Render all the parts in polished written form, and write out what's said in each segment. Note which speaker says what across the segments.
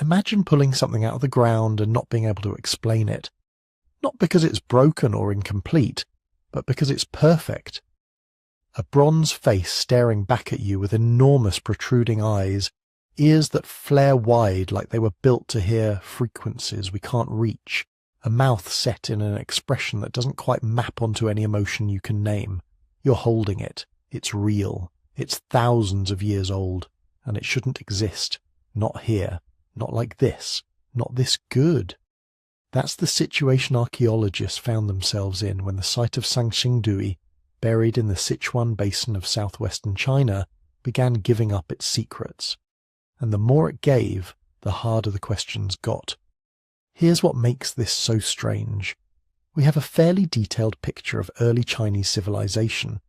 Speaker 1: Imagine pulling something out of the ground and not being able to explain it. Not because it's broken or incomplete, but because it's perfect. A bronze face staring back at you with enormous protruding eyes, ears that flare wide like they were built to hear frequencies we can't reach, a mouth set in an expression that doesn't quite map onto any emotion you can name. You're holding it. It's real. It's thousands of years old, and it shouldn't exist. Not here. Not like this. Not this good. That's the situation archaeologists found themselves in when the site of Sanxingdui, buried in the Sichuan basin of southwestern China, began giving up its secrets. And the more it gave, the harder the questions got. Here's what makes this so strange. We have a fairly detailed picture of early Chinese civilization.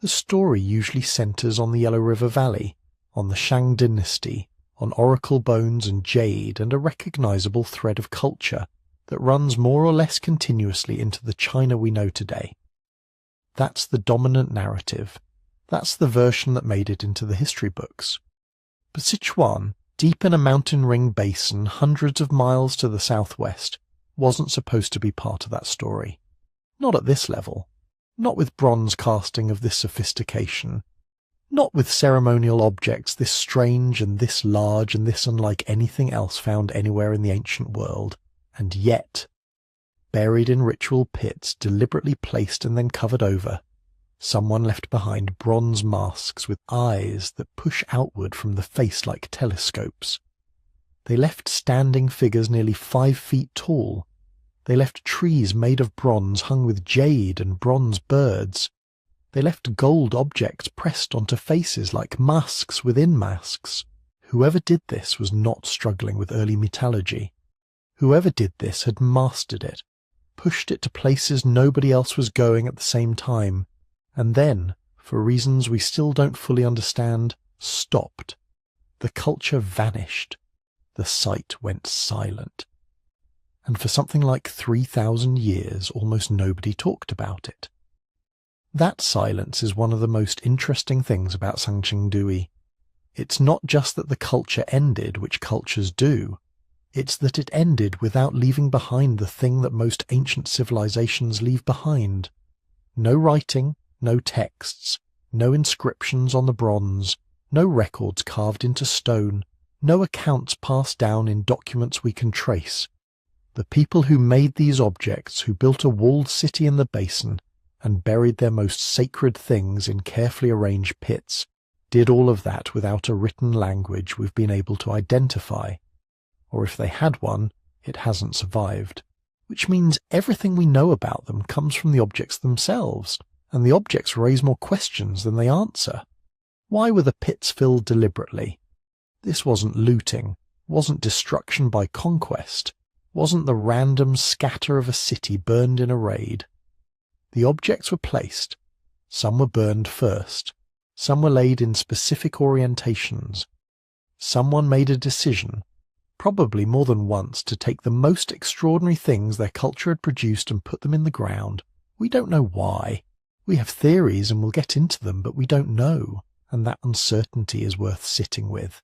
Speaker 1: The story usually centers on the Yellow River Valley, on the Shang dynasty, on oracle bones and jade, and a recognizable thread of culture that runs more or less continuously into the China we know today. That's the dominant narrative. That's the version that made it into the history books. But Sichuan, deep in a mountain ring basin hundreds of miles to the southwest, wasn't supposed to be part of that story. Not at this level. Not with bronze casting of this sophistication. Not with ceremonial objects this strange and this large and this unlike anything else found anywhere in the ancient world. And yet, buried in ritual pits deliberately placed and then covered over, someone left behind bronze masks with eyes that push outward from the face like telescopes. They left standing figures nearly 5 feet tall. They left trees made of bronze hung with jade and bronze birds. They left gold objects pressed onto faces like masks within masks. Whoever did this was not struggling with early metallurgy. Whoever did this had mastered it, pushed it to places nobody else was going at the same time, and then, for reasons we still don't fully understand, stopped. The culture vanished. The site went silent. And for something like 3,000 years, almost nobody talked about it. That silence is one of the most interesting things about Sanxingdui. It's not just that the culture ended, which cultures do. It's that it ended without leaving behind the thing that most ancient civilizations leave behind. No writing, no texts, no inscriptions on the bronze, no records carved into stone, no accounts passed down in documents we can trace. The people who made these objects, who built a walled city in the basin and buried their most sacred things in carefully arranged pits, did all of that without a written language we've been able to identify. Or if they had one, it hasn't survived. Which means everything we know about them comes from the objects themselves, and the objects raise more questions than they answer. Why were the pits filled deliberately? This wasn't looting, wasn't destruction by conquest, wasn't the random scatter of a city burned in a raid. The objects were placed. Some were burned first. Some were laid in specific orientations. Someone made a decision, probably more than once, to take the most extraordinary things their culture had produced and put them in the ground. We don't know why. We have theories and we'll get into them, but we don't know, and that uncertainty is worth sitting with,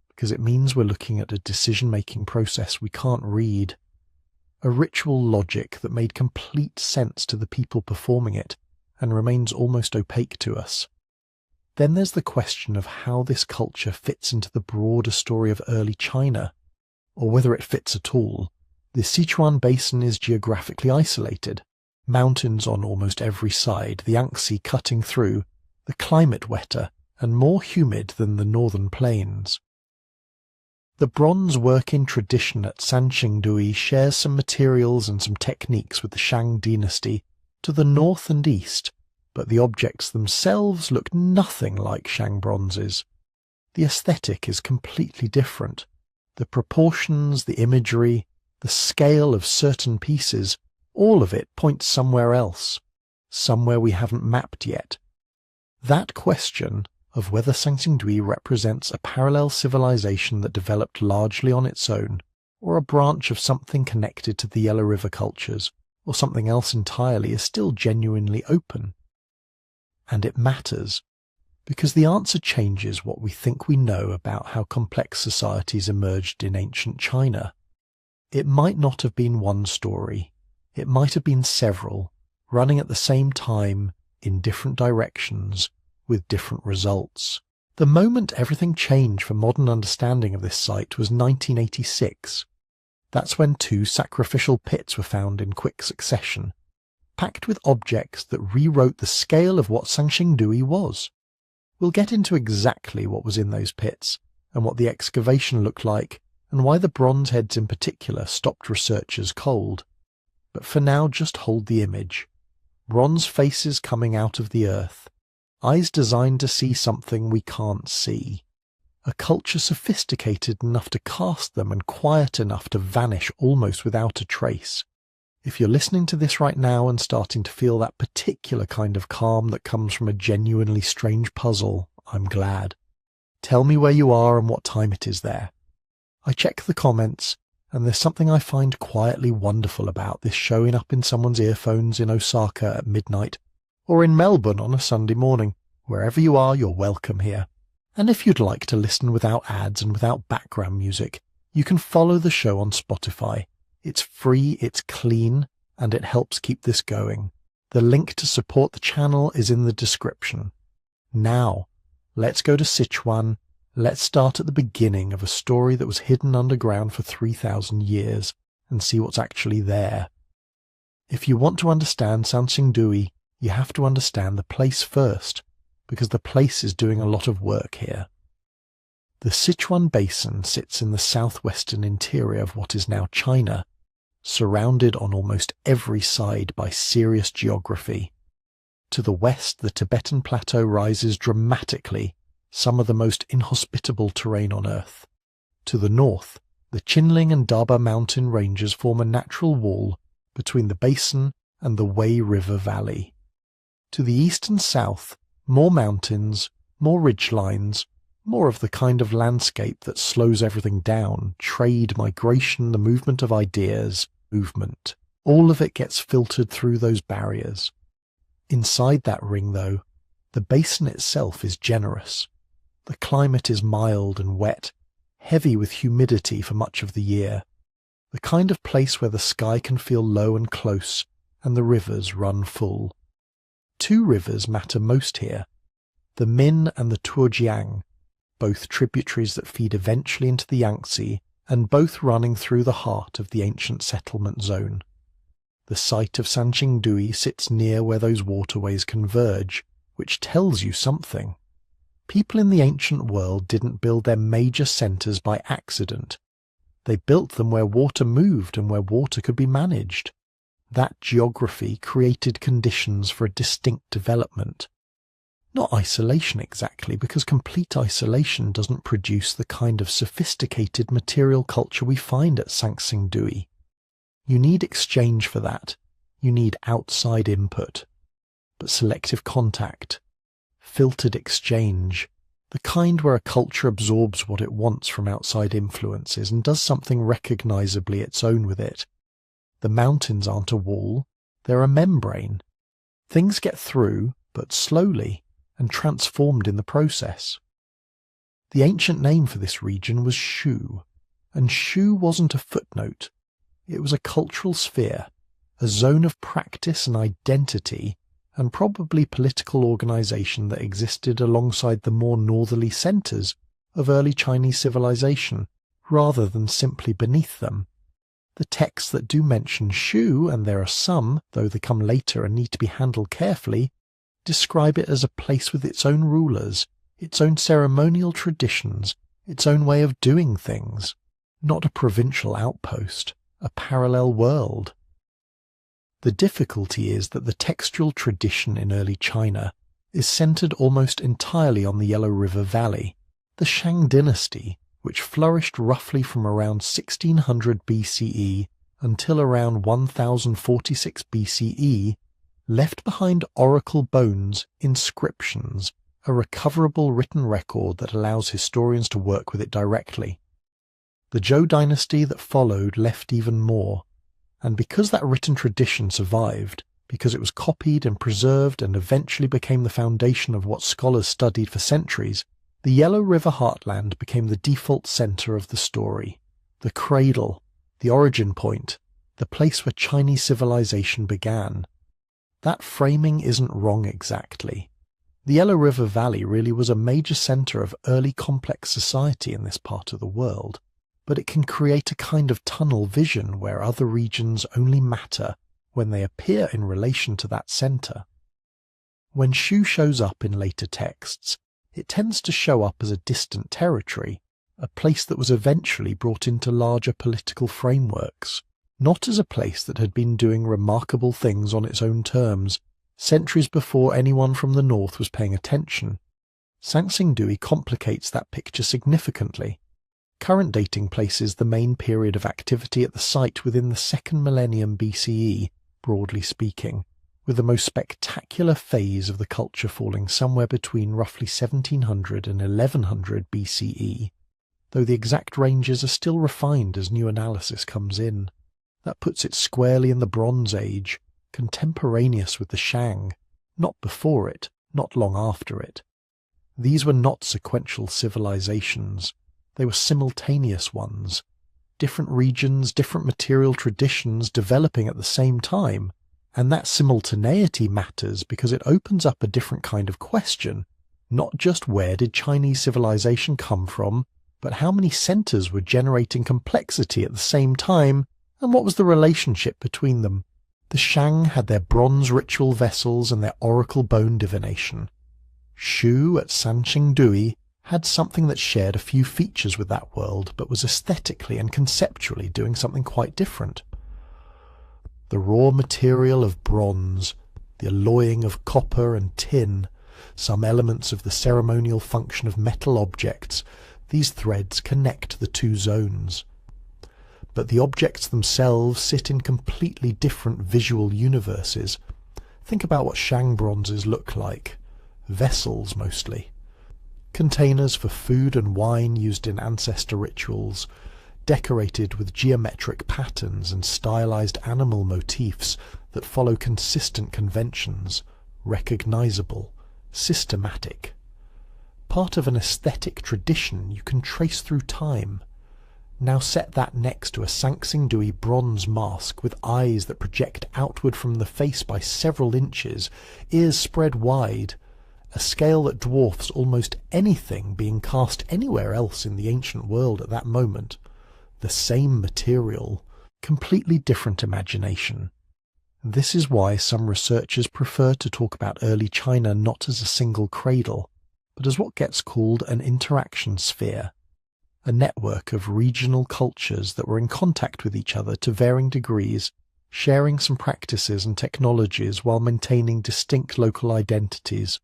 Speaker 1: because it means we're looking at a decision-making process we can't read, a ritual logic that made complete sense to the people performing it and remains almost opaque to us. Then there's the question of how this culture fits into the broader story of early China, or whether it fits at all. The Sichuan basin is geographically isolated, mountains on almost every side, the Yangtze cutting through, the climate wetter and more humid than the northern plains. The bronze working tradition at Sanxingdui shares some materials and some techniques with the Shang dynasty to the north and east, but the objects themselves look nothing like Shang bronzes. The aesthetic is completely different. The proportions, the imagery, the scale of certain pieces, all of it points somewhere else, somewhere we haven't mapped yet. That question of whether Sanxingdui represents a parallel civilization that developed largely on its own, or a branch of something connected to the Yellow River cultures, or something else entirely, is still genuinely open. And it matters, Because the answer changes what we think we know about how complex societies emerged in ancient China. It might not have been one story. It might have been several, running at the same time in different directions with different results. The moment everything changed for modern understanding of this site was 1986. That's when 2 sacrificial pits were found in quick succession, packed with objects that rewrote the scale of what Sanxingdui was. We'll get into exactly what was in those pits, and what the excavation looked like, and why the bronze heads in particular stopped researchers cold. But for now, just hold the image. Bronze faces coming out of the earth, eyes designed to see something we can't see. A culture sophisticated enough to cast them and quiet enough to vanish almost without a trace. If you're listening to this right now and starting to feel that particular kind of calm that comes from a genuinely strange puzzle, I'm glad. Tell me where you are and what time it is there. I check the comments, and there's something I find quietly wonderful about this showing up in someone's earphones in Osaka at midnight, or in Melbourne on a Sunday morning. Wherever you are, you're welcome here. And if you'd like to listen without ads and without background music, you can follow the show on Spotify. It's free, it's clean, and it helps keep this going. The link to support the channel is in the description. Now, let's go to Sichuan. Let's start at the beginning of a story that was hidden underground for 3,000 years and see what's actually there. If you want to understand Sanxingdui, you have to understand the place first, because the place is doing a lot of work here. The Sichuan Basin sits in the southwestern interior of what is now China, surrounded on almost every side by serious geography. To the west, the Tibetan Plateau rises dramatically, some of the most inhospitable terrain on Earth. To the north, the Qinling and Daba mountain ranges form a natural wall between the basin and the Wei River Valley. To the east and south, more mountains, more ridgelines, more of the kind of landscape that slows everything down, trade, migration, the movement of ideas, movement. All of it gets filtered through those barriers. Inside that ring, though, the basin itself is generous. The climate is mild and wet, heavy with humidity for much of the year. The kind of place where the sky can feel low and close, and the rivers run full. 2 rivers matter most here, the Min and the Tuojiang, both tributaries that feed eventually into the Yangtze, and both running through the heart of the ancient settlement zone. The site of Sanxingdui sits near where those waterways converge, which tells you something. People in the ancient world didn't build their major centres by accident. They built them where water moved and where water could be managed. That geography created conditions for a distinct development. Not isolation exactly, because complete isolation doesn't produce the kind of sophisticated material culture we find at Sanxingdui. You need exchange for that. You need outside input. But selective contact, filtered exchange, the kind where a culture absorbs what it wants from outside influences and does something recognizably its own with it. The mountains aren't a wall, they're a membrane. Things get through, but slowly, and transformed in the process. The ancient name for this region was Shu, and Shu wasn't a footnote. It was a cultural sphere, a zone of practice and identity, and probably political organization that existed alongside the more northerly centers of early Chinese civilization, rather than simply beneath them. The texts that do mention Shu, and there are some, though they come later and need to be handled carefully, describe it as a place with its own rulers, its own ceremonial traditions, its own way of doing things, not a provincial outpost, a parallel world. The difficulty is that the textual tradition in early China is centered almost entirely on the Yellow River Valley. The Shang dynasty, which flourished roughly from around 1600 BCE until around 1046 BCE, left behind oracle bones, inscriptions, a recoverable written record that allows historians to work with it directly. The Zhou dynasty that followed left even more, and because that written tradition survived, because it was copied and preserved and eventually became the foundation of what scholars studied for centuries, the Yellow River heartland became the default center of the story, the cradle, the origin point, the place where Chinese civilization began. That framing isn't wrong exactly. The Yellow River Valley really was a major center of early complex society in this part of the world, but it can create a kind of tunnel vision where other regions only matter when they appear in relation to that center. When Shu shows up in later texts, it tends to show up as a distant territory, a place that was eventually brought into larger political frameworks, not as a place that had been doing remarkable things on its own terms, centuries before anyone from the north was paying attention. Sangsingdui complicates that picture significantly. Current dating places the main period of activity at the site within the 2nd millennium BCE, broadly speaking, with the most spectacular phase of the culture falling somewhere between roughly 1700 and 1100 BCE, though the exact ranges are still refined as new analysis comes in. That puts it squarely in the Bronze Age, contemporaneous with the Shang, not before it, not long after it. These were not sequential civilizations, they were simultaneous ones, different regions, different material traditions developing at the same time, and that simultaneity matters because it opens up a different kind of question, not just where did Chinese civilization come from, but how many centers were generating complexity at the same time, and what was the relationship between them. The Shang had their bronze ritual vessels and their oracle bone divination. Shu at Sansingdui had something that shared a few features with that world, but was aesthetically and conceptually doing something quite different. The raw material of bronze, the alloying of copper and tin, some elements of the ceremonial function of metal objects, these threads connect the two zones. But the objects themselves sit in completely different visual universes. Think about what Shang bronzes look like. Vessels, mostly. Containers for food and wine used in ancestor rituals, decorated with geometric patterns and stylized animal motifs that follow consistent conventions, recognizable, systematic. Part of an aesthetic tradition you can trace through time. Now set that next to a Sangsingdui bronze mask with eyes that project outward from the face by several inches, ears spread wide, a scale that dwarfs almost anything being cast anywhere else in the ancient world at that moment. The same material, completely different imagination. This is why some researchers prefer to talk about early China not as a single cradle, but as what gets called an interaction sphere, a network of regional cultures that were in contact with each other to varying degrees, sharing some practices and technologies while maintaining distinct local identities.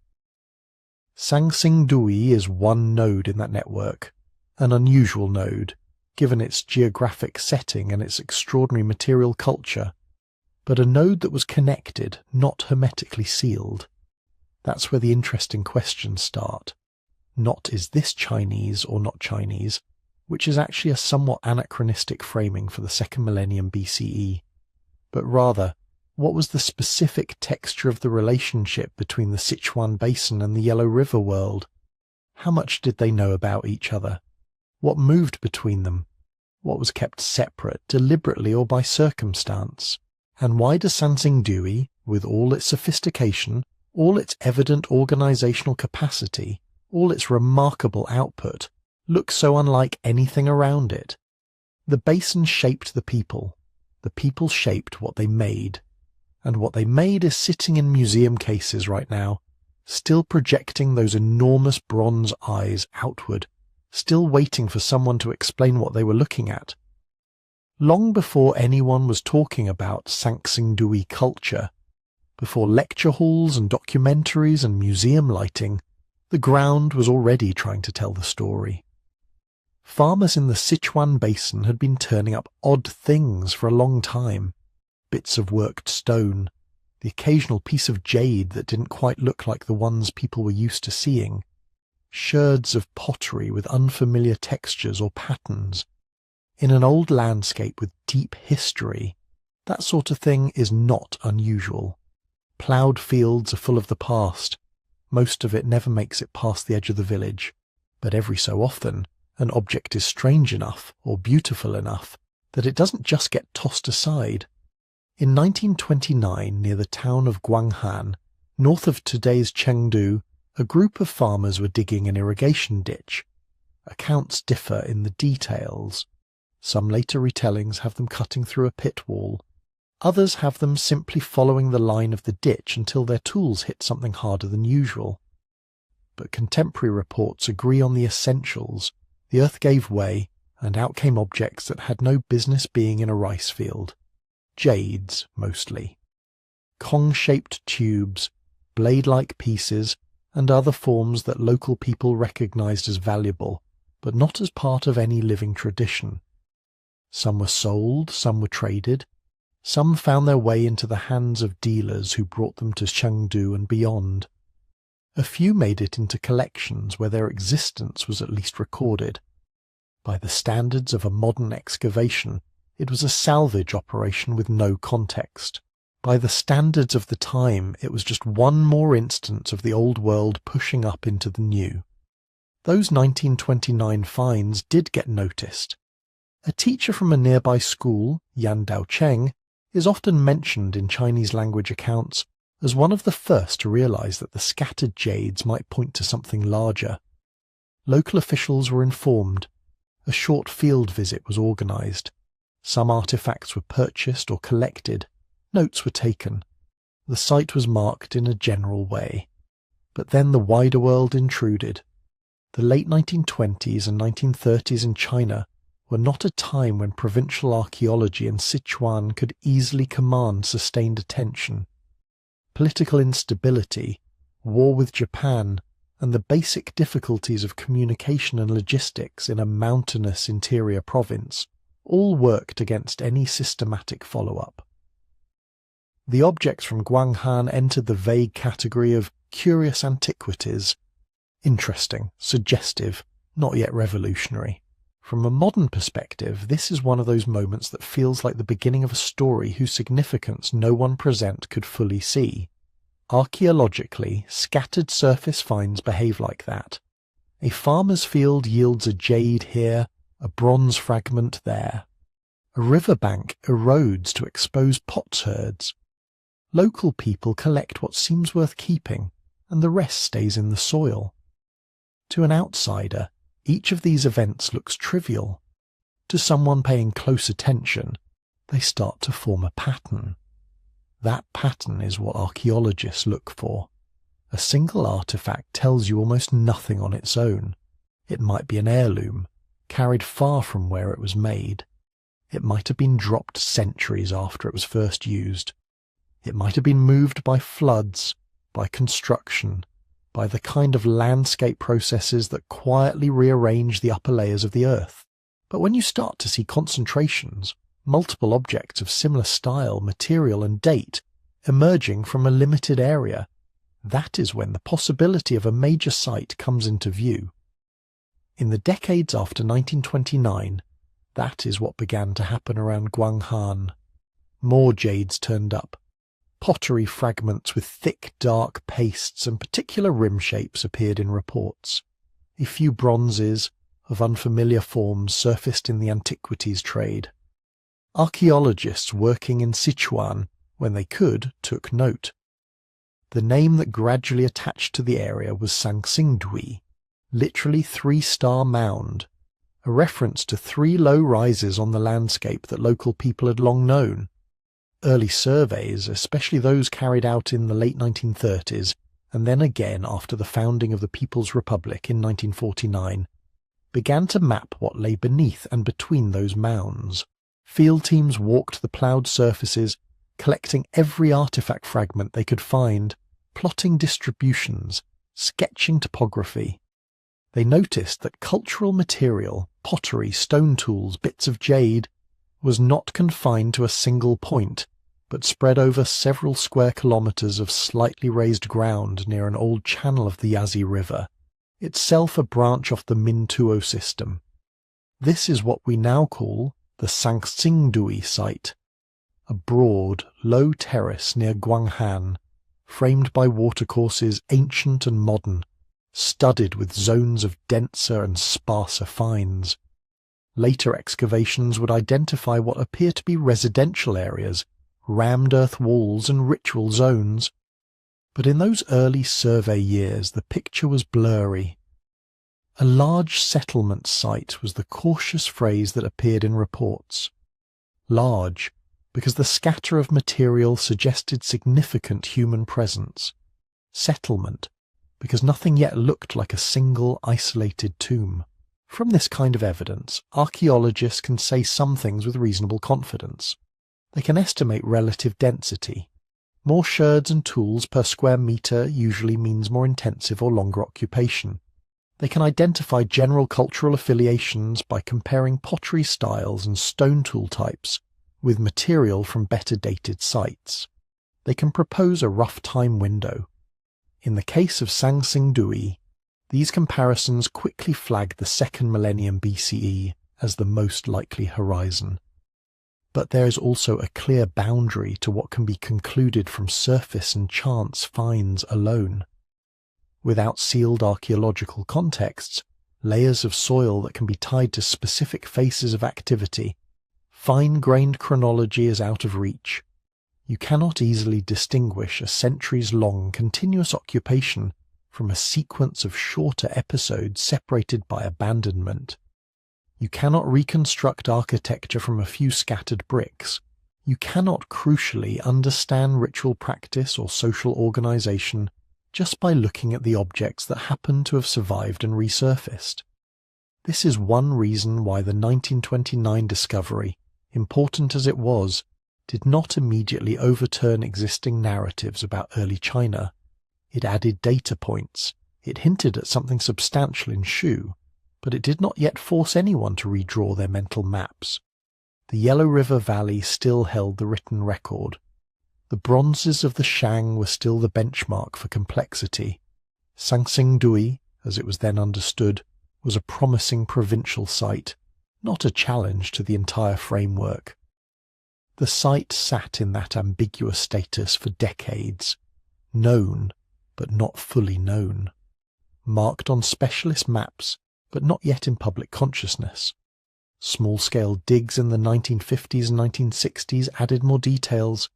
Speaker 1: Sangsingdui is one node in that network, an unusual node, given its geographic setting and its extraordinary material culture, but a node that was connected, not hermetically sealed. That's where the interesting questions start. Not is this Chinese or not Chinese, which is actually a somewhat anachronistic framing for the 2nd millennium BCE, but rather, what was the specific texture of the relationship between the Sichuan Basin and the Yellow River world? How much did they know about each other? What moved between them? What was kept separate, deliberately or by circumstance? And why does Sansingdui, with all its sophistication, all its evident organizational capacity, all its remarkable output, look so unlike anything around it? The basin shaped the people shaped what they made, and what they made is sitting in museum cases right now, still projecting those enormous bronze eyes outward, still waiting for someone to explain what they were looking at. Long before anyone was talking about Sangsingdui culture, before lecture halls and documentaries and museum lighting, the ground was already trying to tell the story. Farmers in the Sichuan Basin had been turning up odd things for a long time. Bits of worked stone, the occasional piece of jade that didn't quite look like the ones people were used to seeing, sherds of pottery with unfamiliar textures or patterns. In an old landscape with deep history, that sort of thing is not unusual. Ploughed fields are full of the past. Most of it never makes it past the edge of the village, but every so often an object is strange enough or beautiful enough that it doesn't just get tossed aside. In 1929, near the town of Guanghan, north of today's Chengdu, a group of farmers were digging an irrigation ditch. Accounts differ in the details. Some later retellings have them cutting through a pit wall. Others have them simply following the line of the ditch until their tools hit something harder than usual. But contemporary reports agree on the essentials. The earth gave way, and out came objects that had no business being in a rice field. Jades, mostly. Kong-shaped tubes, blade-like pieces, and other forms that local people recognized as valuable, but not as part of any living tradition. Some were sold, some were traded. Some found their way into the hands of dealers who brought them to Chengdu and beyond. A few made it into collections where their existence was at least recorded. By the standards of a modern excavation, it was a salvage operation with no context. By the standards of the time, it was just one more instance of the old world pushing up into the new. Those 1929 finds did get noticed. A teacher from a nearby school, Yan Daocheng, is often mentioned in Chinese language accounts as one of the first to realize that the scattered jades might point to something larger. Local officials were informed. A short field visit was organized. Some artifacts were purchased or collected. Notes were taken. The site was marked in a general way. But then the wider world intruded. The late 1920s and 1930s in China were not a time when provincial archaeology in Sichuan could easily command sustained attention. Political instability, war with Japan, and the basic difficulties of communication and logistics in a mountainous interior province all worked against any systematic follow-up. The objects from Guanghan entered the vague category of curious antiquities, interesting, suggestive, not yet revolutionary. From a modern perspective, this is one of those moments that feels like the beginning of a story whose significance no one present could fully see. Archaeologically, scattered surface finds behave like that. A farmer's field yields a jade here, a bronze fragment there. A riverbank erodes to expose potsherds. Local people collect what seems worth keeping, and the rest stays in the soil. To an outsider, each of these events looks trivial. To someone paying close attention, they start to form a pattern. That pattern is what archaeologists look for. A single artifact tells you almost nothing on its own. It might be an heirloom, carried far from where it was made. It might have been dropped centuries after it was first used. It might have been moved by floods, by construction, by the kind of landscape processes that quietly rearrange the upper layers of the earth. But when you start to see concentrations, multiple objects of similar style, material and date emerging from a limited area, that is when the possibility of a major site comes into view. In the decades after 1929, that is what began to happen around Guanghan. More jades turned up. Pottery fragments with thick, dark pastes and particular rim shapes appeared in reports. A few bronzes of unfamiliar forms surfaced in the antiquities trade. Archaeologists working in Sichuan, when they could, took note. The name that gradually attached to the area was Sangsingdui, literally 3-star mound, a reference to 3 low rises on the landscape that local people had long known. Early surveys, especially those carried out in the late 1930s, and then again after the founding of the People's Republic in 1949, began to map what lay beneath and between those mounds. Field teams walked the ploughed surfaces, collecting every artifact fragment they could find, plotting distributions, sketching topography. They noticed that cultural material, pottery, stone tools, bits of jade, was not confined to a single point, but spread over several square kilometres of slightly raised ground near an old channel of the Yazi River, itself a branch off the Mintuo system. This is what we now call the Sangsingdui site, a broad, low terrace near Guanghan, framed by watercourses ancient and modern, studded with zones of denser and sparser finds. Later excavations would identify what appear to be residential areas, rammed earth walls and ritual zones. But in those early survey years the picture was blurry. A large settlement site was the cautious phrase that appeared in reports. Large, because the scatter of material suggested significant human presence. Settlement, because nothing yet looked like a single isolated tomb. From this kind of evidence, archaeologists can say some things with reasonable confidence. They can estimate relative density. More sherds and tools per square metre usually means more intensive or longer occupation. They can identify general cultural affiliations by comparing pottery styles and stone tool types with material from better dated sites. They can propose a rough time window. In the case of Sangsingdui, these comparisons quickly flagged the 2nd millennium BCE as the most likely horizon. But there is also a clear boundary to what can be concluded from surface and chance finds alone. Without sealed archaeological contexts, layers of soil that can be tied to specific phases of activity, fine-grained chronology is out of reach. You cannot easily distinguish a centuries-long continuous occupation from a sequence of shorter episodes separated by abandonment. You cannot reconstruct architecture from a few scattered bricks. You cannot crucially understand ritual practice or social organization just by looking at the objects that happen to have survived and resurfaced. This is one reason why the 1929 discovery, important as it was, did not immediately overturn existing narratives about early China. It added data points. It hinted at something substantial in Shu, but it did not yet force anyone to redraw their mental maps. The Yellow River Valley still held the written record. The bronzes of the Shang were still the benchmark for complexity. Sangsingdui, as it was then understood, was a promising provincial site, not a challenge to the entire framework. The site sat in that ambiguous status for decades, known but not fully known, marked on specialist maps but not yet in public consciousness. Small-scale digs in the 1950s and 1960s added more details.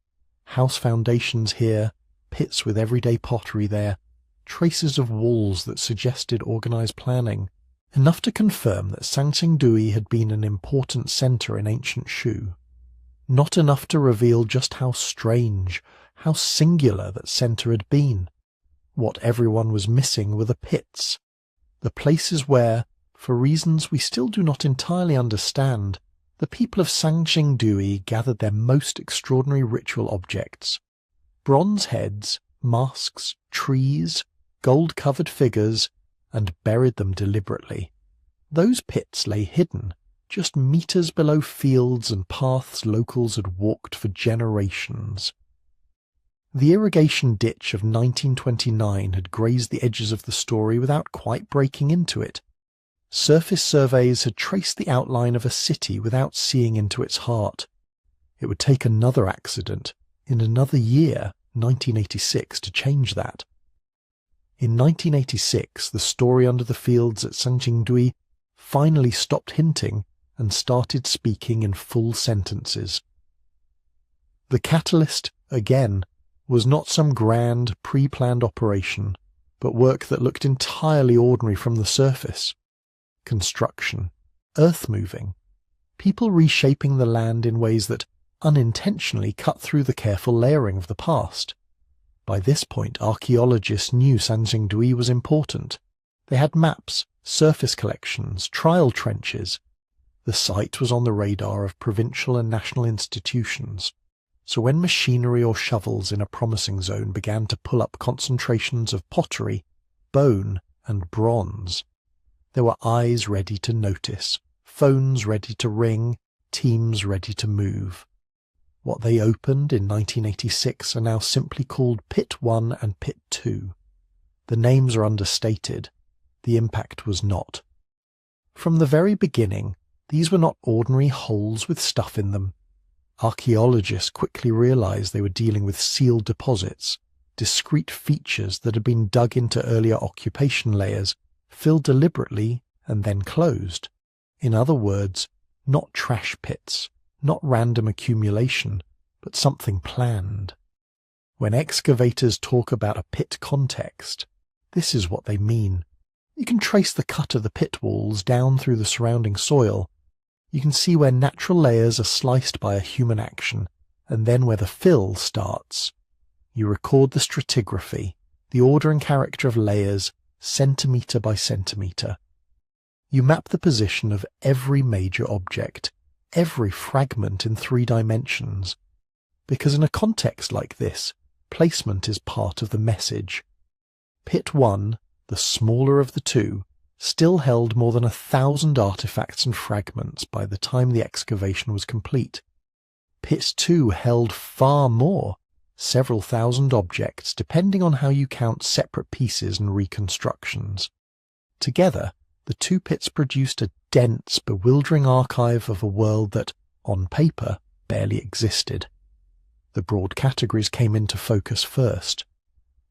Speaker 1: House foundations here, pits with everyday pottery there, traces of walls that suggested organized planning, enough to confirm that Sangsingdui had been an important centre in ancient Shu. Not enough to reveal just how strange, how singular that centre had been. What everyone was missing were the pits, the places where, for reasons we still do not entirely understand, the people of Sangsingdui gathered their most extraordinary ritual objects. Bronze heads, masks, trees, gold-covered figures, and buried them deliberately. Those pits lay hidden, just meters below fields and paths locals had walked for generations. The irrigation ditch of 1929 had grazed the edges of the story without quite breaking into it. Surface surveys had traced the outline of a city without seeing into its heart. It would take another accident, in another year, 1986, to change that. In 1986, the story under the fields at Sangsingdui finally stopped hinting and started speaking in full sentences. The catalyst, again, was not some grand, pre-planned operation, but work that looked entirely ordinary from the surface. Construction, earth-moving, people reshaping the land in ways that unintentionally cut through the careful layering of the past. By this point, archaeologists knew Sangsingdui was important. They had maps, surface collections, trial trenches. The site was on the radar of provincial and national institutions. So when machinery or shovels in a promising zone began to pull up concentrations of pottery, bone, and bronze, there were eyes ready to notice, phones ready to ring, teams ready to move. What they opened in 1986 are now simply called Pit 1 and Pit 2. The names are understated. The impact was not. From the very beginning, these were not ordinary holes with stuff in them. Archaeologists quickly realized they were dealing with sealed deposits, discrete features that had been dug into earlier occupation layers, filled deliberately and then closed. In other words, not trash pits, not random accumulation, but something planned. When excavators talk about a pit context, this is what they mean. You can trace the cut of the pit walls down through the surrounding soil. You can see where natural layers are sliced by a human action, and then where the fill starts. You record the stratigraphy, the order and character of layers, centimetre by centimetre. You map the position of every major object, every fragment in 3 dimensions. Because in a context like this, placement is part of the message. Pit 1, the smaller of the two, still held more than 1,000 artifacts and fragments by the time the excavation was complete. Pit 2 held far more, several thousand objects, depending on how you count separate pieces and reconstructions. Together, the 2 pits produced a dense, bewildering archive of a world that, on paper, barely existed. The broad categories came into focus first.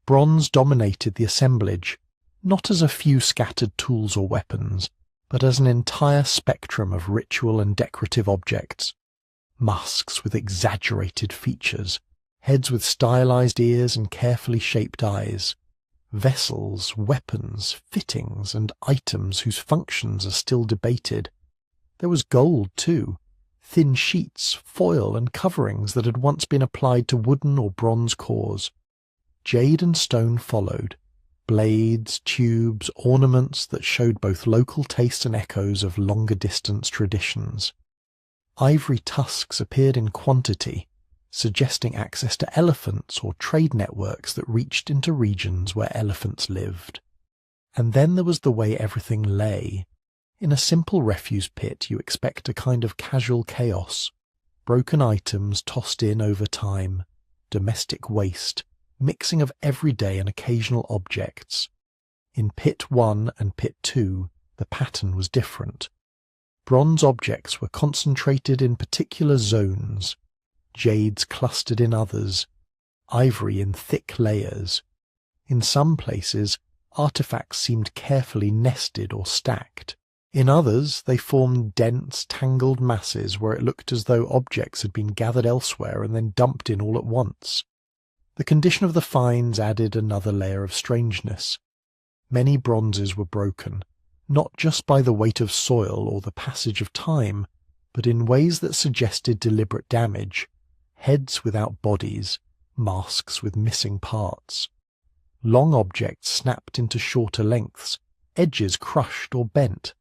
Speaker 1: Bronze dominated the assemblage, not as a few scattered tools or weapons, but as an entire spectrum of ritual and decorative objects. Masks with exaggerated features, heads with stylized ears and carefully shaped eyes, vessels, weapons, fittings, and items whose functions are still debated. There was gold, too, thin sheets, foil, and coverings that had once been applied to wooden or bronze cores. Jade and stone followed, blades, tubes, ornaments that showed both local taste and echoes of longer-distance traditions. Ivory tusks appeared in quantity, suggesting access to elephants or trade networks that reached into regions where elephants lived. And then there was the way everything lay. In a simple refuse pit you expect a kind of casual chaos, broken items tossed in over time, domestic waste, mixing of everyday and occasional objects. In Pit 1 and Pit 2 the pattern was different. Bronze objects were concentrated in particular zones, jades clustered in others, ivory in thick layers. In some places, artifacts seemed carefully nested or stacked. In others, they formed dense, tangled masses where it looked as though objects had been gathered elsewhere and then dumped in all at once. The condition of the finds added another layer of strangeness. Many bronzes were broken, not just by the weight of soil or the passage of time, but in ways that suggested deliberate damage. Heads without bodies, masks with missing parts. Long objects snapped into shorter lengths, edges crushed or bent.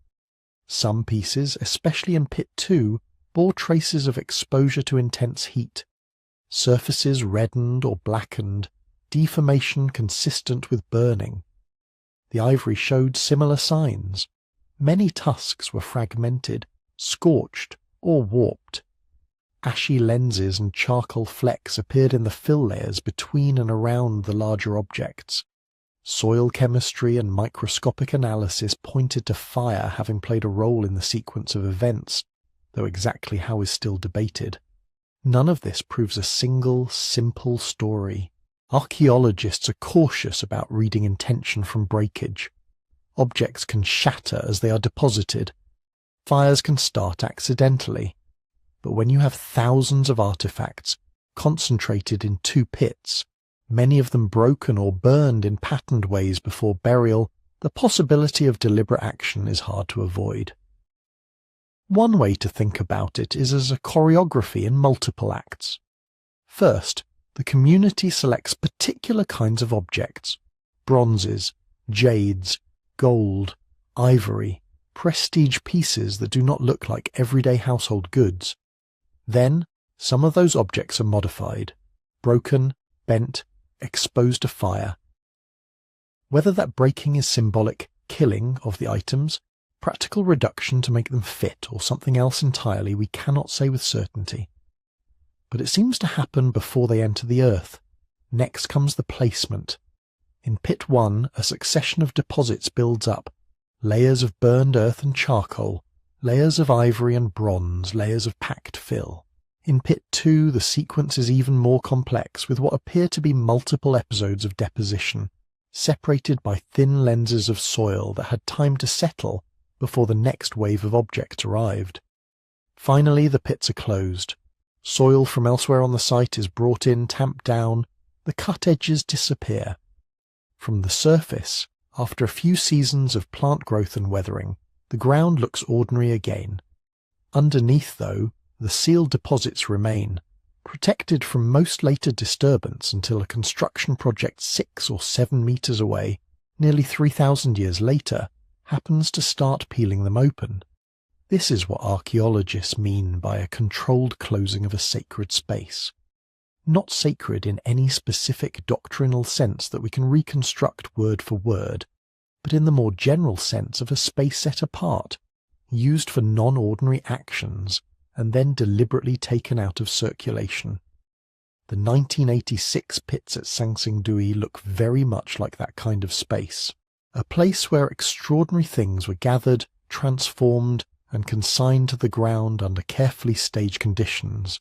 Speaker 1: Some pieces, especially in Pit 2, bore traces of exposure to intense heat. Surfaces reddened or blackened, deformation consistent with burning. The ivory showed similar signs. Many tusks were fragmented, scorched, or warped. Ashy lenses and charcoal flecks appeared in the fill layers between and around the larger objects. Soil chemistry and microscopic analysis pointed to fire having played a role in the sequence of events, though exactly how is still debated. None of this proves a single, simple story. Archaeologists are cautious about reading intention from breakage. Objects can shatter as they are deposited. Fires can start accidentally. But when you have thousands of artifacts concentrated in 2 pits, many of them broken or burned in patterned ways before burial, the possibility of deliberate action is hard to avoid. One way to think about it is as a choreography in multiple acts. First, the community selects particular kinds of objects: bronzes, jades, gold, ivory, prestige pieces that do not look like everyday household goods. Then, some of those objects are modified, broken, bent, exposed to fire. Whether that breaking is symbolic killing of the items, practical reduction to make them fit, or something else entirely, we cannot say with certainty. But it seems to happen before they enter the earth. Next comes the placement. In Pit 1, a succession of deposits builds up, layers of burned earth and charcoal, layers of ivory and bronze, layers of packed fill. In Pit 2, the sequence is even more complex, with what appear to be multiple episodes of deposition, separated by thin lenses of soil that had time to settle before the next wave of objects arrived. Finally, the pits are closed. Soil from elsewhere on the site is brought in, tamped down, the cut edges disappear. From the surface, after a few seasons of plant growth and weathering, the ground looks ordinary again. Underneath, though, the sealed deposits remain, protected from most later disturbance until a construction project 6 or 7 meters away, nearly 3,000 years later, happens to start peeling them open. This is what archaeologists mean by a controlled closing of a sacred space. Not sacred in any specific doctrinal sense that we can reconstruct word for word, but in the more general sense of a space set apart, used for non-ordinary actions, and then deliberately taken out of circulation. The 1986 pits at Sangsingdui look very much like that kind of space, a place where extraordinary things were gathered, transformed, and consigned to the ground under carefully staged conditions.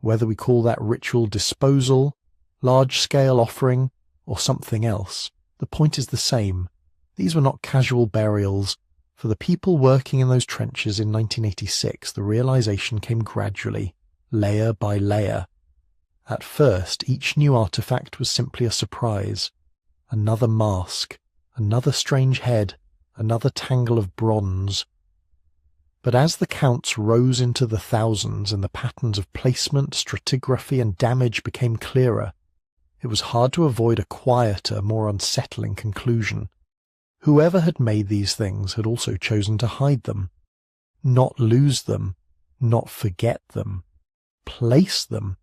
Speaker 1: Whether we call that ritual disposal, large-scale offering, or something else, the point is the same. These were not casual burials. For the people working in those trenches in 1986, the realization came gradually, layer by layer. At first, each new artifact was simply a surprise. Another mask, another strange head, another tangle of bronze. But as the counts rose into the thousands and the patterns of placement, stratigraphy, and damage became clearer, it was hard to avoid a quieter, more unsettling conclusion. Whoever had made these things had also chosen to hide them, not lose them, not forget them, place them.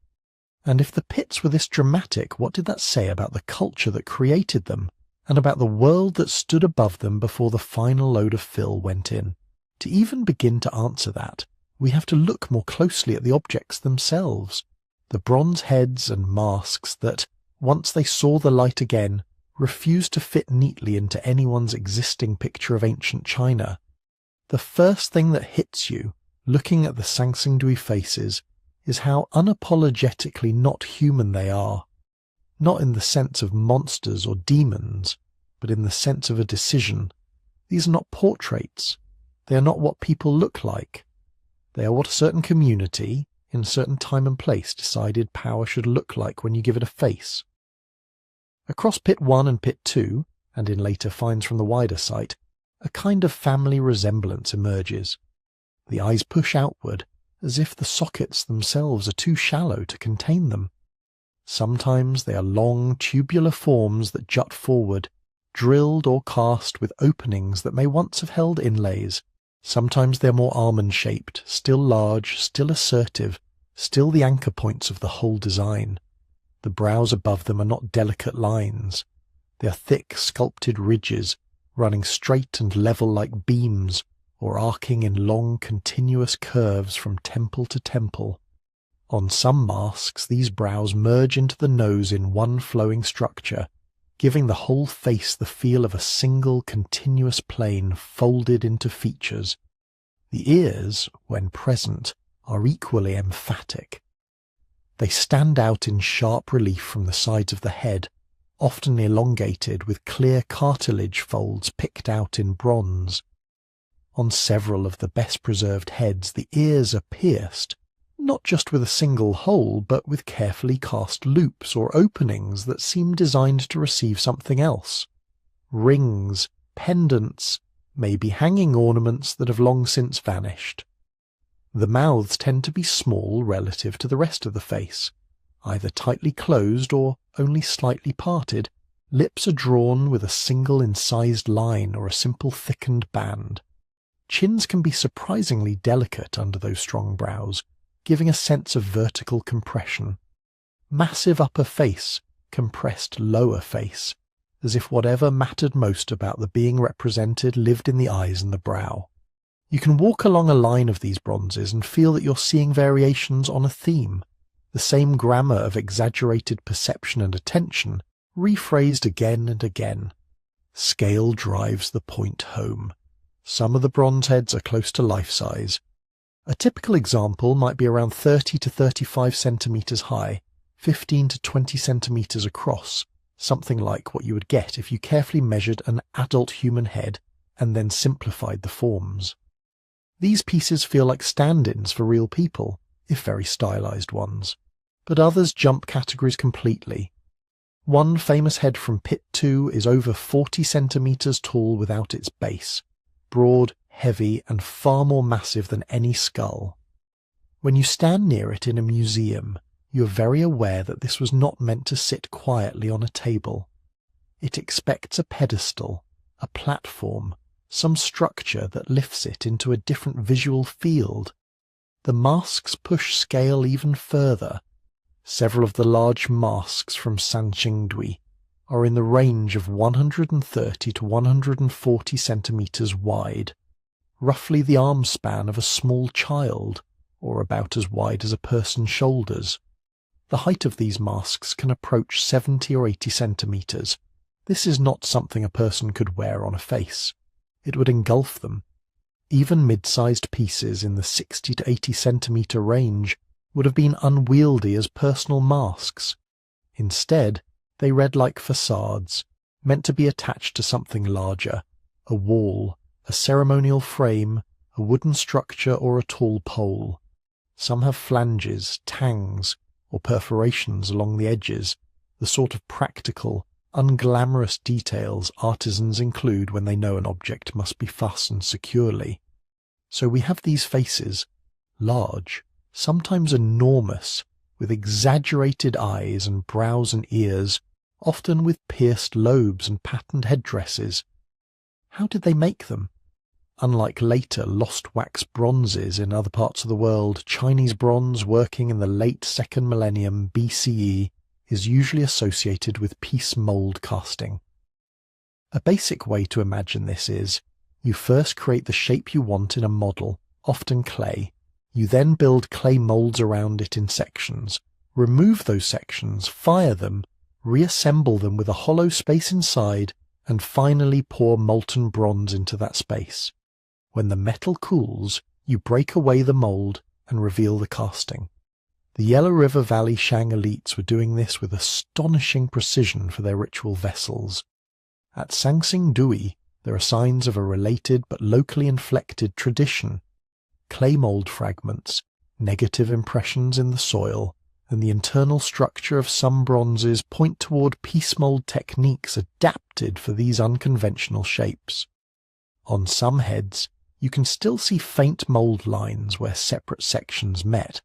Speaker 1: And if the pits were this dramatic, what did that say about the culture that created them, and about the world that stood above them before the final load of fill went in? To even begin to answer that, we have to look more closely at the objects themselves, the bronze heads and masks that, once they saw the light again, refused to fit neatly into anyone's existing picture of ancient China. The first thing that hits you, looking at the Sangsingdui faces, is how unapologetically not human they are. Not in the sense of monsters or demons, but in the sense of a decision. These are not portraits. They are not what people look like. They are what a certain community, in a certain time and place, decided power should look like when you give it a face. Across Pit 1 and Pit 2, and in later finds from the wider site, a kind of family resemblance emerges. The eyes push outward, as if the sockets themselves are too shallow to contain them. Sometimes they are long, tubular forms that jut forward, drilled or cast with openings that may once have held inlays. Sometimes they are more almond-shaped, still large, still assertive, still the anchor points of the whole design. The brows above them are not delicate lines. They are thick, sculpted ridges, running straight and level like beams, or arcing in long, continuous curves from temple to temple. On some masks, these brows merge into the nose in one flowing structure, giving the whole face the feel of a single, continuous plane folded into features. The ears, when present, are equally emphatic. They stand out in sharp relief from the sides of the head, often elongated with clear cartilage folds picked out in bronze. On several of the best-preserved heads, the ears are pierced, not just with a single hole, but with carefully cast loops or openings that seem designed to receive something else. Rings, pendants, maybe hanging ornaments that have long since vanished. The mouths tend to be small relative to the rest of the face, either tightly closed or only slightly parted. Lips are drawn with a single incised line or a simple thickened band. Chins can be surprisingly delicate under those strong brows, giving a sense of vertical compression. Massive upper face, compressed lower face, as if whatever mattered most about the being represented lived in the eyes and the brow. You can walk along a line of these bronzes and feel that you're seeing variations on a theme, the same grammar of exaggerated perception and attention, rephrased again and again. Scale drives the point home. Some of the bronze heads are close to life-size. A typical example might be around 30 to 35 centimeters high, 15 to 20 centimeters across, something like what you would get if you carefully measured an adult human head and then simplified the forms. These pieces feel like stand-ins for real people, if very stylized ones, but others jump categories completely. One famous head from Pit 2 is over 40 centimeters tall without its base, broad, heavy, and far more massive than any skull. When you stand near it in a museum, you are very aware that this was not meant to sit quietly on a table. It expects a pedestal, a platform, some structure that lifts it into a different visual field. The masks push scale even further. Several of the large masks from Sanxingdui are in the range of 130 to 140 centimeters wide, roughly the arm span of a small child, or about as wide as a person's shoulders. The height of these masks can approach 70 or 80 centimeters. This is not something a person could wear on a face. It would engulf them. Even mid-sized pieces in the 60 to 80 centimeter range would have been unwieldy as personal masks. Instead, they read like facades, meant to be attached to something larger, a wall, a ceremonial frame, a wooden structure, or a tall pole. Some have flanges, tangs, or perforations along the edges, the sort of practical, unglamorous details artisans include when they know an object must be fastened securely. So we have these faces, large, sometimes enormous, with exaggerated eyes and brows and ears, often with pierced lobes and patterned headdresses. How did they make them? Unlike later lost wax bronzes in other parts of the world, Chinese bronze working in the late 2nd millennium BCE is usually associated with piece mold casting. A basic way to imagine this is, you first create the shape you want in a model, often clay. You then build clay molds around it in sections, remove those sections, fire them, reassemble them with a hollow space inside, and finally pour molten bronze into that space. When the metal cools, you break away the mold and reveal the casting. The Yellow River Valley Shang elites were doing this with astonishing precision for their ritual vessels. At Sanxingdui, there are signs of a related but locally inflected tradition. Clay mold fragments, negative impressions in the soil, and the internal structure of some bronzes point toward piece mold techniques adapted for these unconventional shapes. On some heads, you can still see faint mold lines where separate sections met.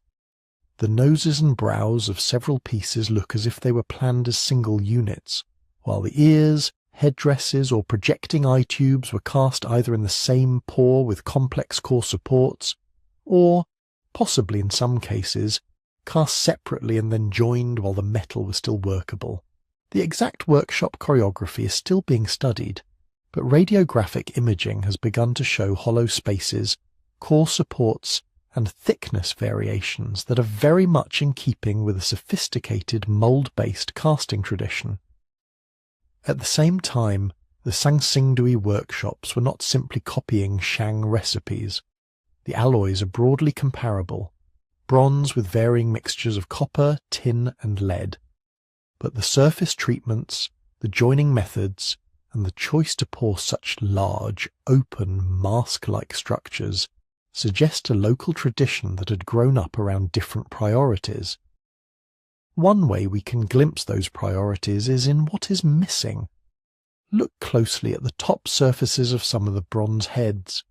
Speaker 1: The noses and brows of several pieces look as if they were planned as single units, while the ears, headdresses, or projecting eye tubes were cast either in the same pour with complex core supports, or, possibly in some cases, cast separately and then joined while the metal was still workable. The exact workshop choreography is still being studied, but radiographic imaging has begun to show hollow spaces, core supports, and thickness variations that are very much in keeping with a sophisticated mold-based casting tradition. At the same time, the Sanxingdui workshops were not simply copying Shang recipes. The alloys are broadly comparable, bronze with varying mixtures of copper, tin, and lead. But the surface treatments, the joining methods, and the choice to pour such large, open, mask-like structures suggest a local tradition that had grown up around different priorities. One way we can glimpse those priorities is in what is missing. Look closely at the top surfaces of some of the bronze heads.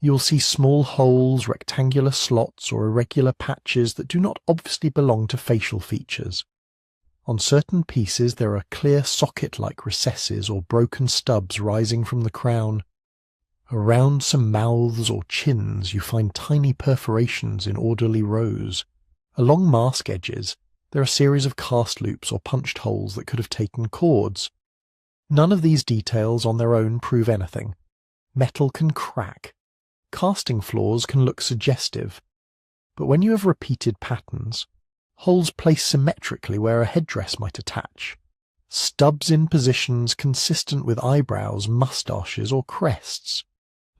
Speaker 1: You'll see small holes, rectangular slots, or irregular patches that do not obviously belong to facial features. On certain pieces there are clear socket-like recesses or broken stubs rising from the crown. Around some mouths or chins you find tiny perforations in orderly rows. Along mask edges there are a series of cast loops or punched holes that could have taken cords. None of these details on their own prove anything. Metal can crack. Casting flaws can look suggestive. But when you have repeated patterns, holes placed symmetrically where a headdress might attach, stubs in positions consistent with eyebrows, moustaches, or crests,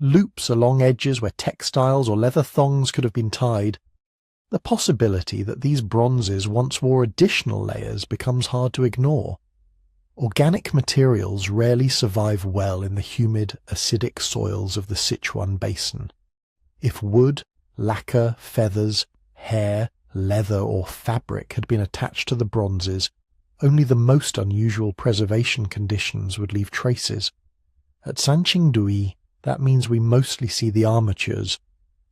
Speaker 1: loops along edges where textiles or leather thongs could have been tied. The possibility that these bronzes once wore additional layers becomes hard to ignore. Organic materials rarely survive well in the humid, acidic soils of the Sichuan basin. If wood, lacquer, feathers, hair, leather or fabric had been attached to the bronzes, only the most unusual preservation conditions would leave traces. At Sanqingdui, that means we mostly see the armatures,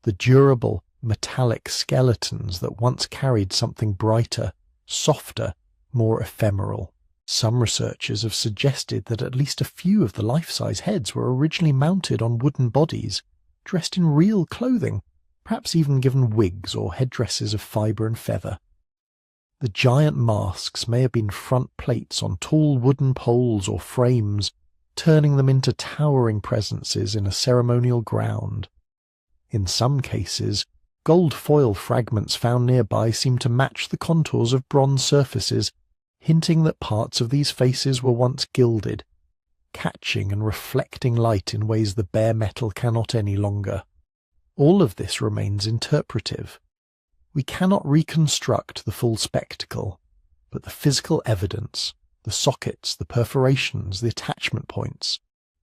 Speaker 1: the durable, metallic skeletons that once carried something brighter, softer, more ephemeral. Some researchers have suggested that at least a few of the life-size heads were originally mounted on wooden bodies, dressed in real clothing, perhaps even given wigs or headdresses of fibre and feather. The giant masks may have been front plates on tall wooden poles or frames, turning them into towering presences in a ceremonial ground. In some cases, gold foil fragments found nearby seem to match the contours of bronze surfaces, hinting that parts of these faces were once gilded, catching and reflecting light in ways the bare metal cannot any longer. All of this remains interpretive. We cannot reconstruct the full spectacle, but the physical evidence, the sockets, the perforations, the attachment points,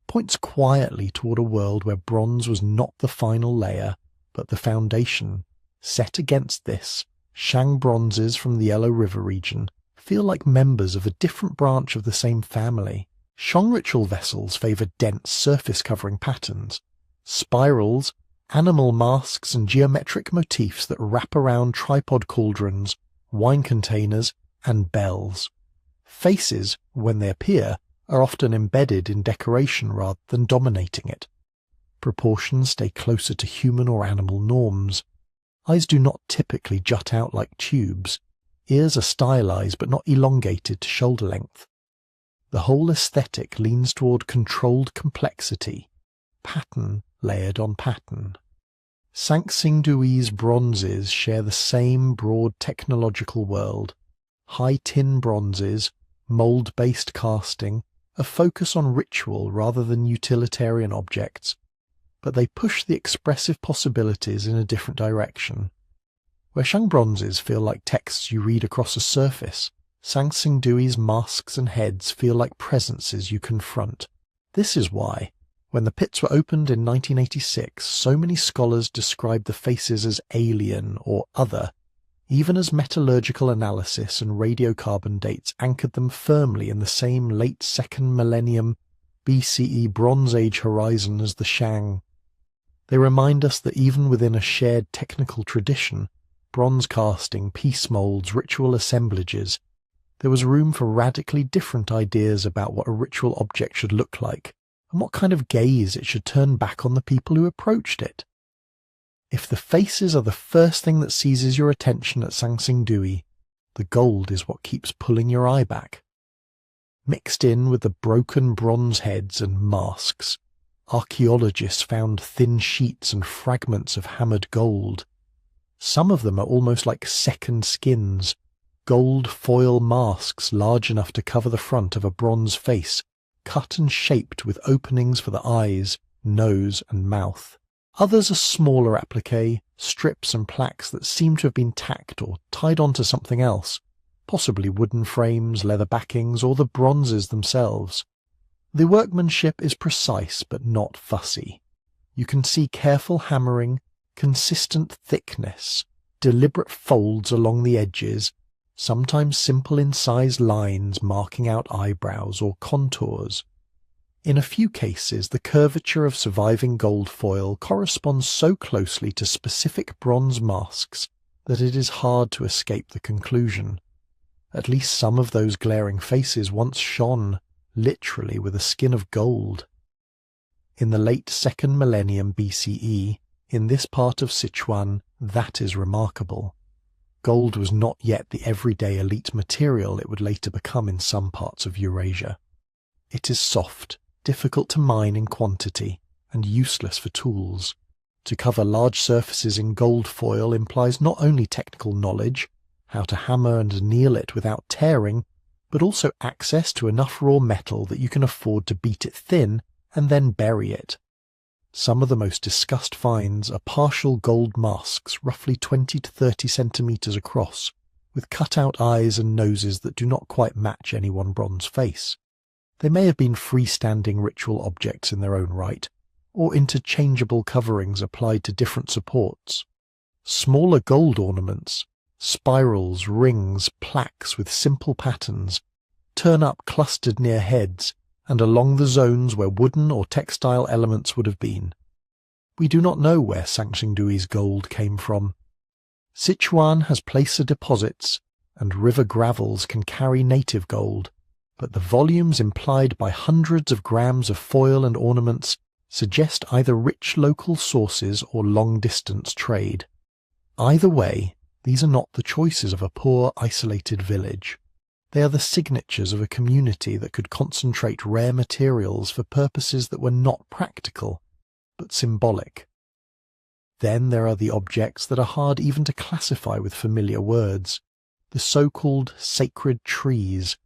Speaker 1: points quietly toward a world where bronze was not the final layer, but the foundation. Set against this, Shang bronzes from the Yellow River region feel like members of a different branch of the same family. Shang ritual vessels favour dense surface-covering patterns, spirals, animal masks and geometric motifs that wrap around tripod cauldrons, wine containers and bells. Faces, when they appear, are often embedded in decoration rather than dominating it. Proportions stay closer to human or animal norms. Eyes do not typically jut out like tubes. Ears are stylized but not elongated to shoulder length. The whole aesthetic leans toward controlled complexity, pattern layered on pattern. Sanqingdui's bronzes share the same broad technological world. High tin bronzes, mould-based casting, a focus on ritual rather than utilitarian objects, but they push the expressive possibilities in a different direction. Where Shang bronzes feel like texts you read across a surface, Sanqingdui's masks and heads feel like presences you confront. This is why, when the pits were opened in 1986, so many scholars described the faces as alien or other, even as metallurgical analysis and radiocarbon dates anchored them firmly in the same late 2nd millennium BCE Bronze Age horizon as the Shang. They remind us that even within a shared technical tradition, bronze casting, piece moulds, ritual assemblages, there was room for radically different ideas about what a ritual object should look like, and what kind of gaze it should turn back on the people who approached it. If the faces are the first thing that seizes your attention at Sanqingdui, the gold is what keeps pulling your eye back. Mixed in with the broken bronze heads and masks, archaeologists found thin sheets and fragments of hammered gold. Some of them are almost like second skins, gold foil masks large enough to cover the front of a bronze face, cut and shaped with openings for the eyes, nose and mouth. Others are smaller appliques, strips and plaques that seem to have been tacked or tied onto something else, possibly wooden frames, leather backings, or the bronzes themselves. The workmanship is precise but not fussy. You can see careful hammering, consistent thickness, deliberate folds along the edges, sometimes simple incised lines marking out eyebrows or contours. In a few cases, the curvature of surviving gold foil corresponds so closely to specific bronze masks that it is hard to escape the conclusion. At least some of those glaring faces once shone, literally with a skin of gold. In the late 2nd millennium BCE, in this part of Sichuan, that is remarkable. Gold was not yet the everyday elite material it would later become in some parts of Eurasia. It is soft, difficult to mine in quantity, and useless for tools. To cover large surfaces in gold foil implies not only technical knowledge, how to hammer and anneal it without tearing, but also access to enough raw metal that you can afford to beat it thin and then bury it. Some of the most discussed finds are partial gold masks roughly 20 to 30 centimetres across, with cut-out eyes and noses that do not quite match any one bronze face. They may have been freestanding ritual objects in their own right, or interchangeable coverings applied to different supports. Smaller gold ornaments, spirals, rings, plaques with simple patterns, turn up clustered near heads and along the zones where wooden or textile elements would have been. We do not know where Sangsingdui's gold came from. Sichuan has placer deposits, and river gravels can carry native gold, but the volumes implied by hundreds of grams of foil and ornaments suggest either rich local sources or long-distance trade. Either way, these are not the choices of a poor, isolated village. They are the signatures of a community that could concentrate rare materials for purposes that were not practical, but symbolic. Then there are the objects that are hard even to classify with familiar words, the so-called sacred trees.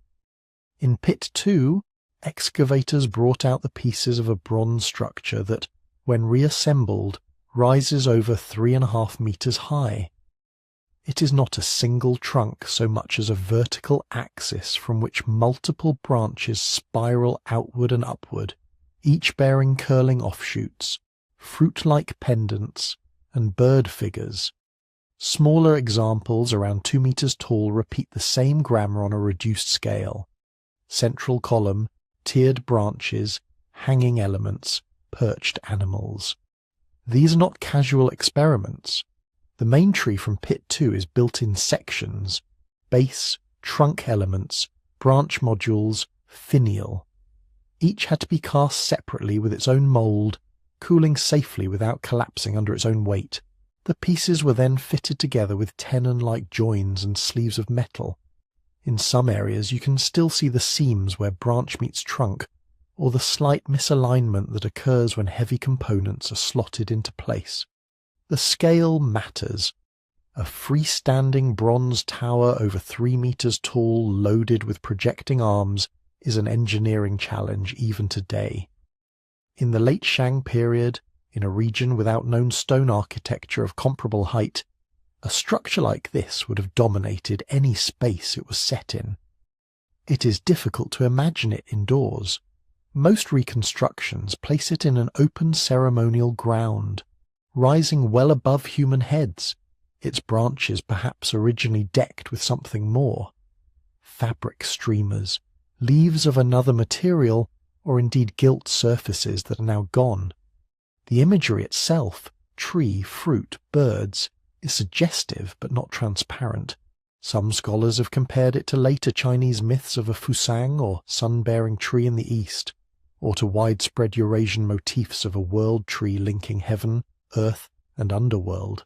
Speaker 1: In Pit 2, excavators brought out the pieces of a bronze structure that, when reassembled, rises over 3.5 meters high. It is not a single trunk so much as a vertical axis from which multiple branches spiral outward and upward, each bearing curling offshoots, fruit-like pendants, and bird figures. Smaller examples around 2 meters tall repeat the same grammar on a reduced scale. Central column, tiered branches, hanging elements, perched animals. These are not casual experiments. The main tree from Pit 2 is built in sections: base, trunk elements, branch modules, finial. Each had to be cast separately with its own mould, cooling safely without collapsing under its own weight. The pieces were then fitted together with tenon-like joins and sleeves of metal. In some areas you can still see the seams where branch meets trunk, or the slight misalignment that occurs when heavy components are slotted into place. The scale matters. A freestanding bronze tower over 3 meters tall, loaded with projecting arms, is an engineering challenge even today. In the late Shang period, in a region without known stone architecture of comparable height, a structure like this would have dominated any space it was set in. It is difficult to imagine it indoors. Most reconstructions place it in an open ceremonial ground, rising well above human heads, its branches perhaps originally decked with something more. Fabric streamers, leaves of another material, or indeed gilt surfaces that are now gone. The imagery itself, tree, fruit, birds, is suggestive but not transparent. Some scholars have compared it to later Chinese myths of a Fusang or sun-bearing tree in the east, or to widespread Eurasian motifs of a world tree linking heaven, earth, and underworld.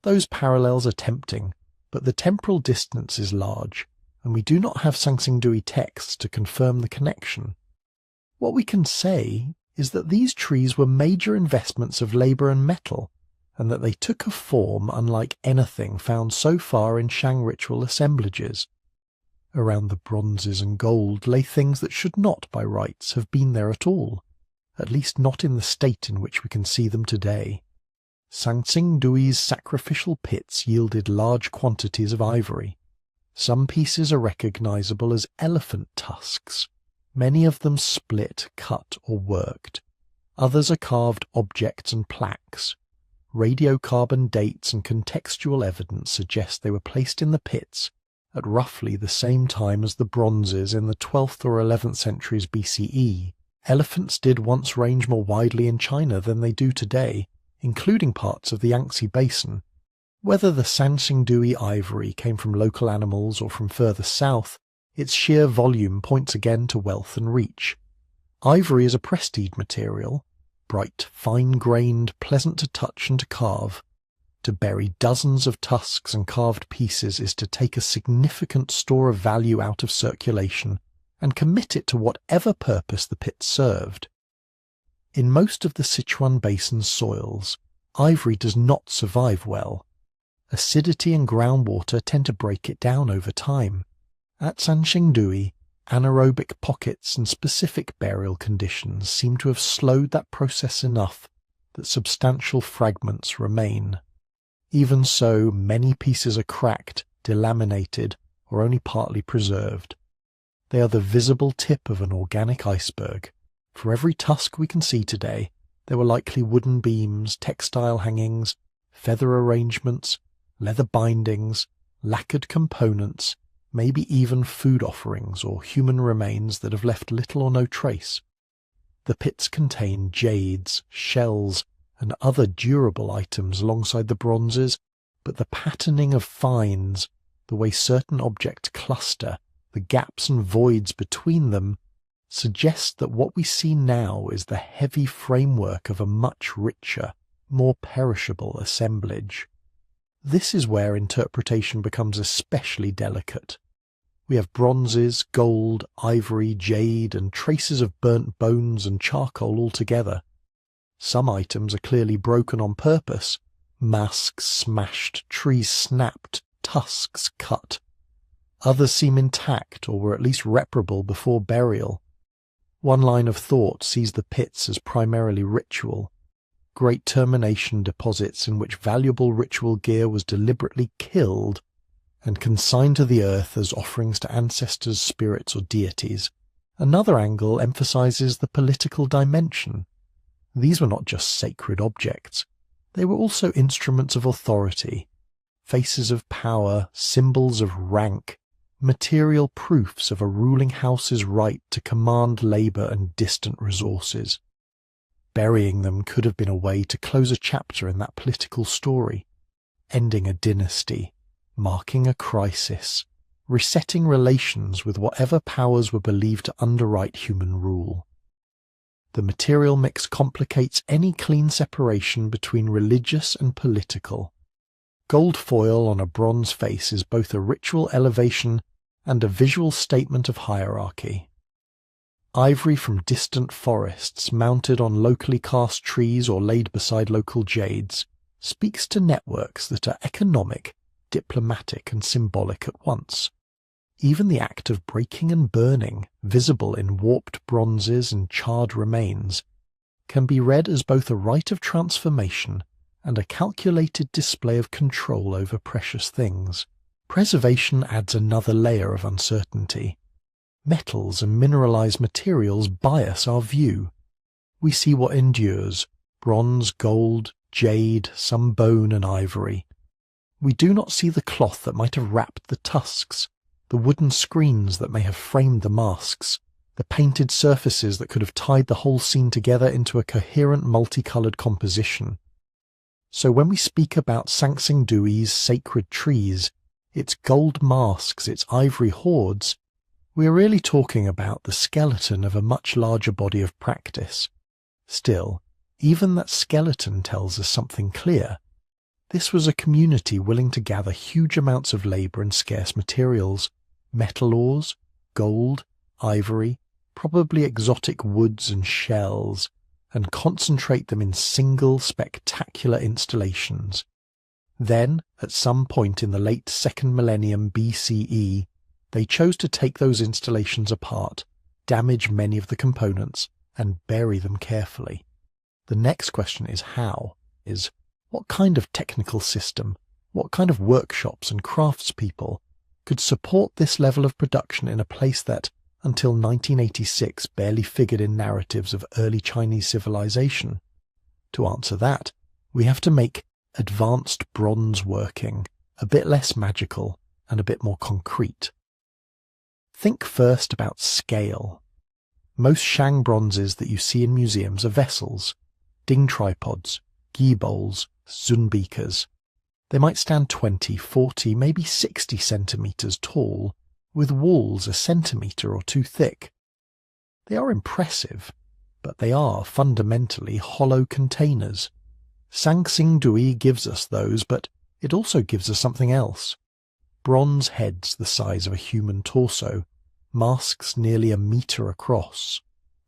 Speaker 1: Those parallels are tempting, but the temporal distance is large, and we do not have Sangsingdui texts to confirm the connection. What we can say is that these trees were major investments of labour and metal, and that they took a form unlike anything found so far in Shang ritual assemblages. Around the bronzes and gold lay things that should not, by rights, have been there at all, at least not in the state in which we can see them today. Sangsingdui's sacrificial pits yielded large quantities of ivory. Some pieces are recognizable as elephant tusks, many of them split, cut, or worked. Others are carved objects and plaques. Radiocarbon dates and contextual evidence suggest they were placed in the pits at roughly the same time as the bronzes in the 12th or 11th centuries BCE. Elephants did once range more widely in China than they do today, including parts of the Yangtze Basin. Whether the Sangsingdui ivory came from local animals or from further south, its sheer volume points again to wealth and reach. Ivory is a prestige material, bright, fine-grained, pleasant to touch and to carve. To bury dozens of tusks and carved pieces is to take a significant store of value out of circulation and commit it to whatever purpose the pit served. In most of the Sichuan Basin's soils, ivory does not survive well. Acidity and groundwater tend to break it down over time. At Sangsingdui, anaerobic pockets and specific burial conditions seem to have slowed that process enough that substantial fragments remain. Even so, many pieces are cracked, delaminated, or only partly preserved. They are the visible tip of an organic iceberg. For every tusk we can see today, there were likely wooden beams, textile hangings, feather arrangements, leather bindings, lacquered components, maybe even food offerings or human remains that have left little or no trace. The pits contain jades, shells, and other durable items alongside the bronzes, but the patterning of finds, the way certain objects cluster, the gaps and voids between them, suggests that what we see now is the heavy framework of a much richer, more perishable assemblage. This is where interpretation becomes especially delicate. We have bronzes, gold, ivory, jade, and traces of burnt bones and charcoal all together. Some items are clearly broken on purpose. Masks smashed, trees snapped, tusks cut. Others seem intact or were at least reparable before burial. One line of thought sees the pits as primarily ritual, great termination deposits in which valuable ritual gear was deliberately killed and consigned to the earth as offerings to ancestors, spirits, or deities. Another angle emphasizes the political dimension. These were not just sacred objects. They were also instruments of authority, faces of power, symbols of rank, material proofs of a ruling house's right to command labor and distant resources. Burying them could have been a way to close a chapter in that political story, ending a dynasty, marking a crisis, resetting relations with whatever powers were believed to underwrite human rule. The material mix complicates any clean separation between religious and political. Gold foil on a bronze face is both a ritual elevation and a visual statement of hierarchy. Ivory from distant forests mounted on locally cast trees or laid beside local jades speaks to networks that are economic, diplomatic, and symbolic at once. Even the act of breaking and burning, visible in warped bronzes and charred remains, can be read as both a rite of transformation and a calculated display of control over precious things. Preservation adds another layer of uncertainty. Metals and mineralized materials bias our view. We see what endures: bronze, gold, jade, some bone and ivory. We do not see the cloth that might have wrapped the tusks, the wooden screens that may have framed the masks, the painted surfaces that could have tied the whole scene together into a coherent multicolored composition. So when we speak about Sangsingdui's sacred trees, its gold masks, its ivory hoards, we are really talking about the skeleton of a much larger body of practice. Still, even that skeleton tells us something clear. This was a community willing to gather huge amounts of labor and scarce materials, metal ores, gold, ivory, probably exotic woods and shells, and concentrate them in single spectacular installations. Then, at some point in the late 2nd millennium BCE, they chose to take those installations apart, damage many of the components, and bury them carefully. The next question is how, what kind of technical system, what kind of workshops and craftspeople could support this level of production in a place that, until 1986, barely figured in narratives of early Chinese civilization? To answer that, we have to make advanced bronze working a bit less magical and a bit more concrete. Think first about scale. Most Shang bronzes that you see in museums are vessels, ding tripods, ghee bowls, zun beakers. They might stand 20, 40, maybe 60 centimeters tall, with walls a centimeter or two thick. They are impressive, but they are fundamentally hollow containers. Sangsingdui gives us those, but it also gives us something else. Bronze heads the size of a human torso, masks nearly a meter across,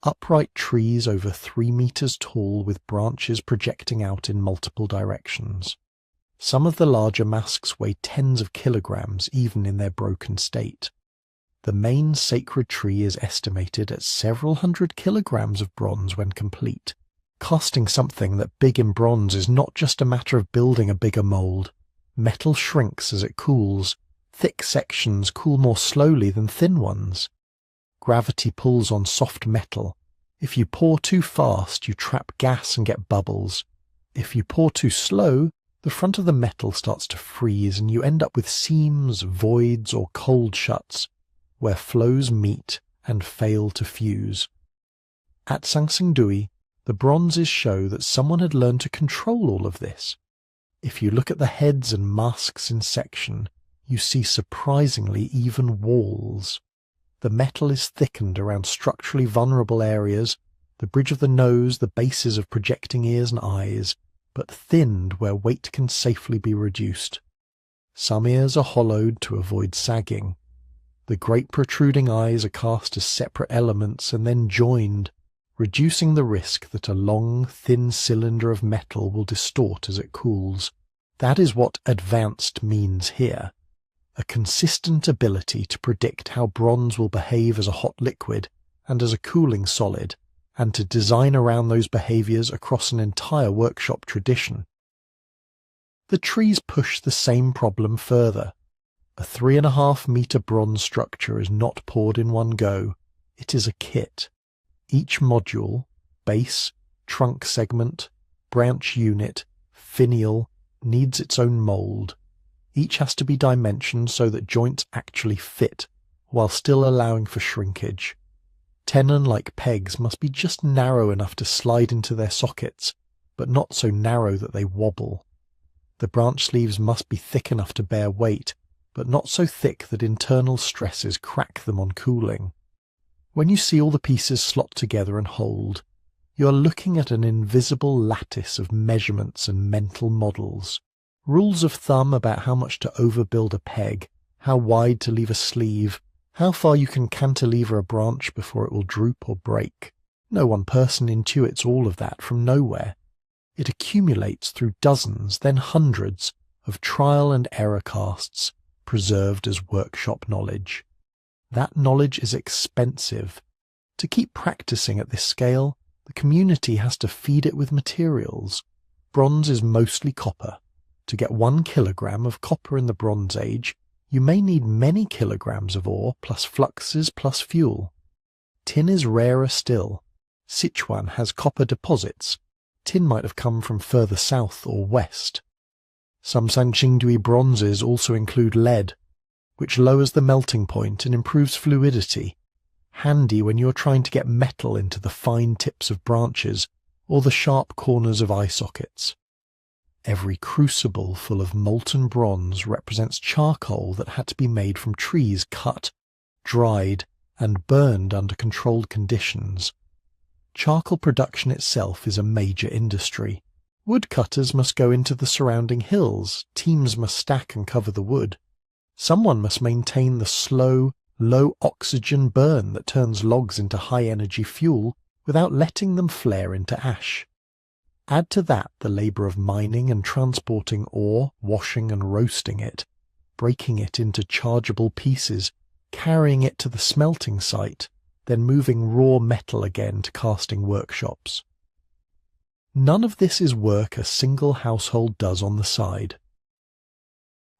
Speaker 1: upright trees over 3 meters tall with branches projecting out in multiple directions. Some of the larger masks weigh tens of kilograms even in their broken state. The main sacred tree is estimated at several hundred kilograms of bronze when complete, Casting something that big in bronze is not just a matter of building a bigger mould. Metal shrinks as it cools. Thick sections cool more slowly than thin ones. Gravity pulls on soft metal. If you pour too fast, you trap gas and get bubbles. If you pour too slow, the front of the metal starts to freeze and you end up with seams, voids, or cold shuts, where flows meet and fail to fuse. At Sangsingdui, the bronzes show that someone had learned to control all of this. If you look at the heads and masks in section, you see surprisingly even walls. The metal is thickened around structurally vulnerable areas, the bridge of the nose, the bases of projecting ears and eyes, but thinned where weight can safely be reduced. Some ears are hollowed to avoid sagging. The great protruding eyes are cast as separate elements and then joined, reducing the risk that a long, thin cylinder of metal will distort as it cools. That is what advanced means here. A consistent ability to predict how bronze will behave as a hot liquid and as a cooling solid, and to design around those behaviors across an entire workshop tradition. The trees push the same problem further. A 3.5-meter bronze structure is not poured in one go. It is a kit. Each module, base, trunk segment, branch unit, finial, needs its own mould. Each has to be dimensioned so that joints actually fit, while still allowing for shrinkage. Tenon-like pegs must be just narrow enough to slide into their sockets, but not so narrow that they wobble. The branch sleeves must be thick enough to bear weight, but not so thick that internal stresses crack them on cooling. When you see all the pieces slot together and hold, you are looking at an invisible lattice of measurements and mental models. Rules of thumb about how much to overbuild a peg, how wide to leave a sleeve, how far you can cantilever a branch before it will droop or break. No one person intuits all of that from nowhere. It accumulates through dozens, then hundreds, of trial and error casts, preserved as workshop knowledge. That knowledge is expensive. To keep practicing at this scale, the community has to feed it with materials. Bronze is mostly copper. To get 1 kilogram of copper in the Bronze Age, you may need many kilograms of ore plus fluxes plus fuel. Tin is rarer still. Sichuan has copper deposits. Tin might have come from further south or west. Some Sangsingdui bronzes also include lead, which lowers the melting point and improves fluidity, handy when you're trying to get metal into the fine tips of branches or the sharp corners of eye sockets. Every crucible full of molten bronze represents charcoal that had to be made from trees cut, dried, and burned under controlled conditions. Charcoal production itself is a major industry. Woodcutters must go into the surrounding hills, teams must stack and cover the wood. Someone must maintain the slow, low-oxygen burn that turns logs into high-energy fuel without letting them flare into ash. Add to that the labour of mining and transporting ore, washing and roasting it, breaking it into chargeable pieces, carrying it to the smelting site, then moving raw metal again to casting workshops. None of this is work a single household does on the side.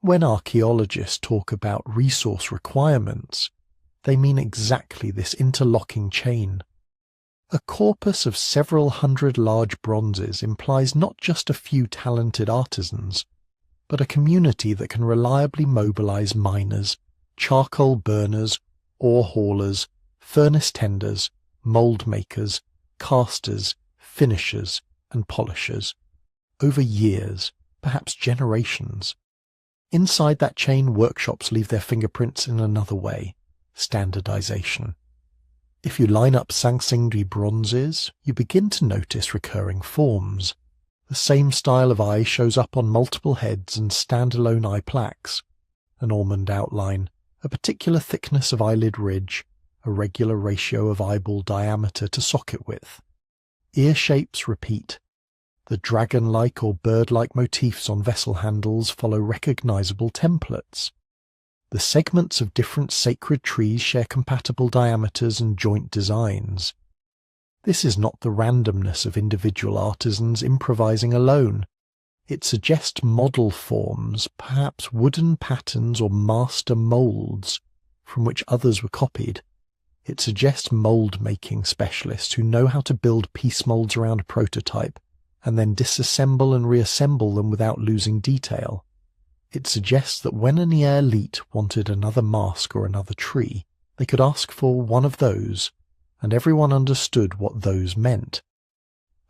Speaker 1: When archaeologists talk about resource requirements, they mean exactly this interlocking chain. A corpus of several hundred large bronzes implies not just a few talented artisans, but a community that can reliably mobilize miners, charcoal burners, ore haulers, furnace tenders, mould makers, casters, finishers, and polishers, over years, perhaps generations. Inside that chain, workshops leave their fingerprints in another way: standardization. If you line up Sangsingdui bronzes, you begin to notice recurring forms. The same style of eye shows up on multiple heads and standalone eye plaques. An almond outline, a particular thickness of eyelid ridge, a regular ratio of eyeball diameter to socket width. Ear shapes repeat. The dragon-like or bird-like motifs on vessel handles follow recognizable templates. The segments of different sacred trees share compatible diameters and joint designs. This is not the randomness of individual artisans improvising alone. It suggests model forms, perhaps wooden patterns or master moulds, from which others were copied. It suggests mould-making specialists who know how to build piece moulds around a prototype and then disassemble and reassemble them without losing detail. It suggests that when an elite wanted another mask or another tree, they could ask for one of those, and everyone understood what those meant.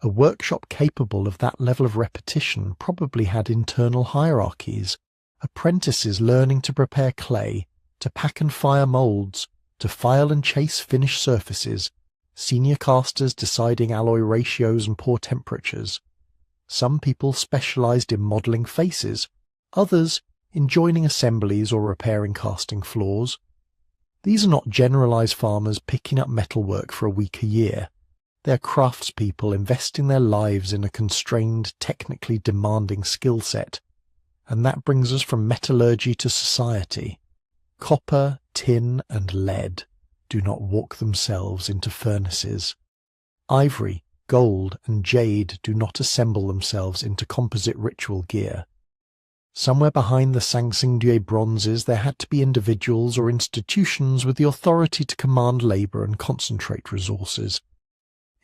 Speaker 1: A workshop capable of that level of repetition probably had internal hierarchies, apprentices learning to prepare clay, to pack and fire moulds, to file and chase finished surfaces, senior casters deciding alloy ratios and pour temperatures. Some people specialized in modeling faces, others in joining assemblies or repairing casting floors. These are not generalized farmers picking up metalwork for a week a year. They are craftspeople investing their lives in a constrained, technically demanding skill set. And that brings us from metallurgy to society. Copper, tin, and lead do not walk themselves into furnaces. Ivory, gold, and jade do not assemble themselves into composite ritual gear. Somewhere behind the Sangsingdue bronzes there had to be individuals or institutions with the authority to command labour and concentrate resources.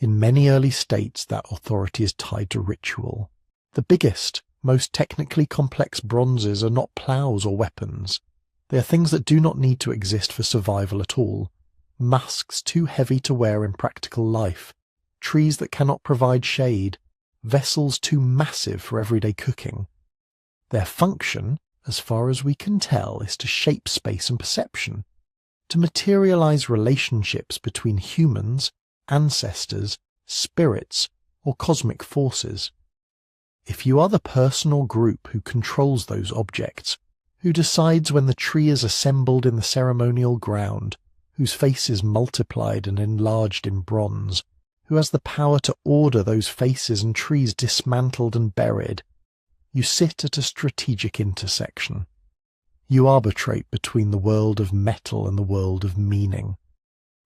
Speaker 1: In many early states that authority is tied to ritual. The biggest, most technically complex bronzes are not ploughs or weapons. They are things that do not need to exist for survival at all. Masks too heavy to wear in practical life. Trees that cannot provide shade. Vessels too massive for everyday cooking. Their function, as far as we can tell, is to shape space and perception, to materialize relationships between humans, ancestors, spirits, or cosmic forces. If you are the person or group who controls those objects, who decides when the tree is assembled in the ceremonial ground, whose face is multiplied and enlarged in bronze, who has the power to order those faces and trees dismantled and buried, you sit at a strategic intersection. You arbitrate between the world of metal and the world of meaning.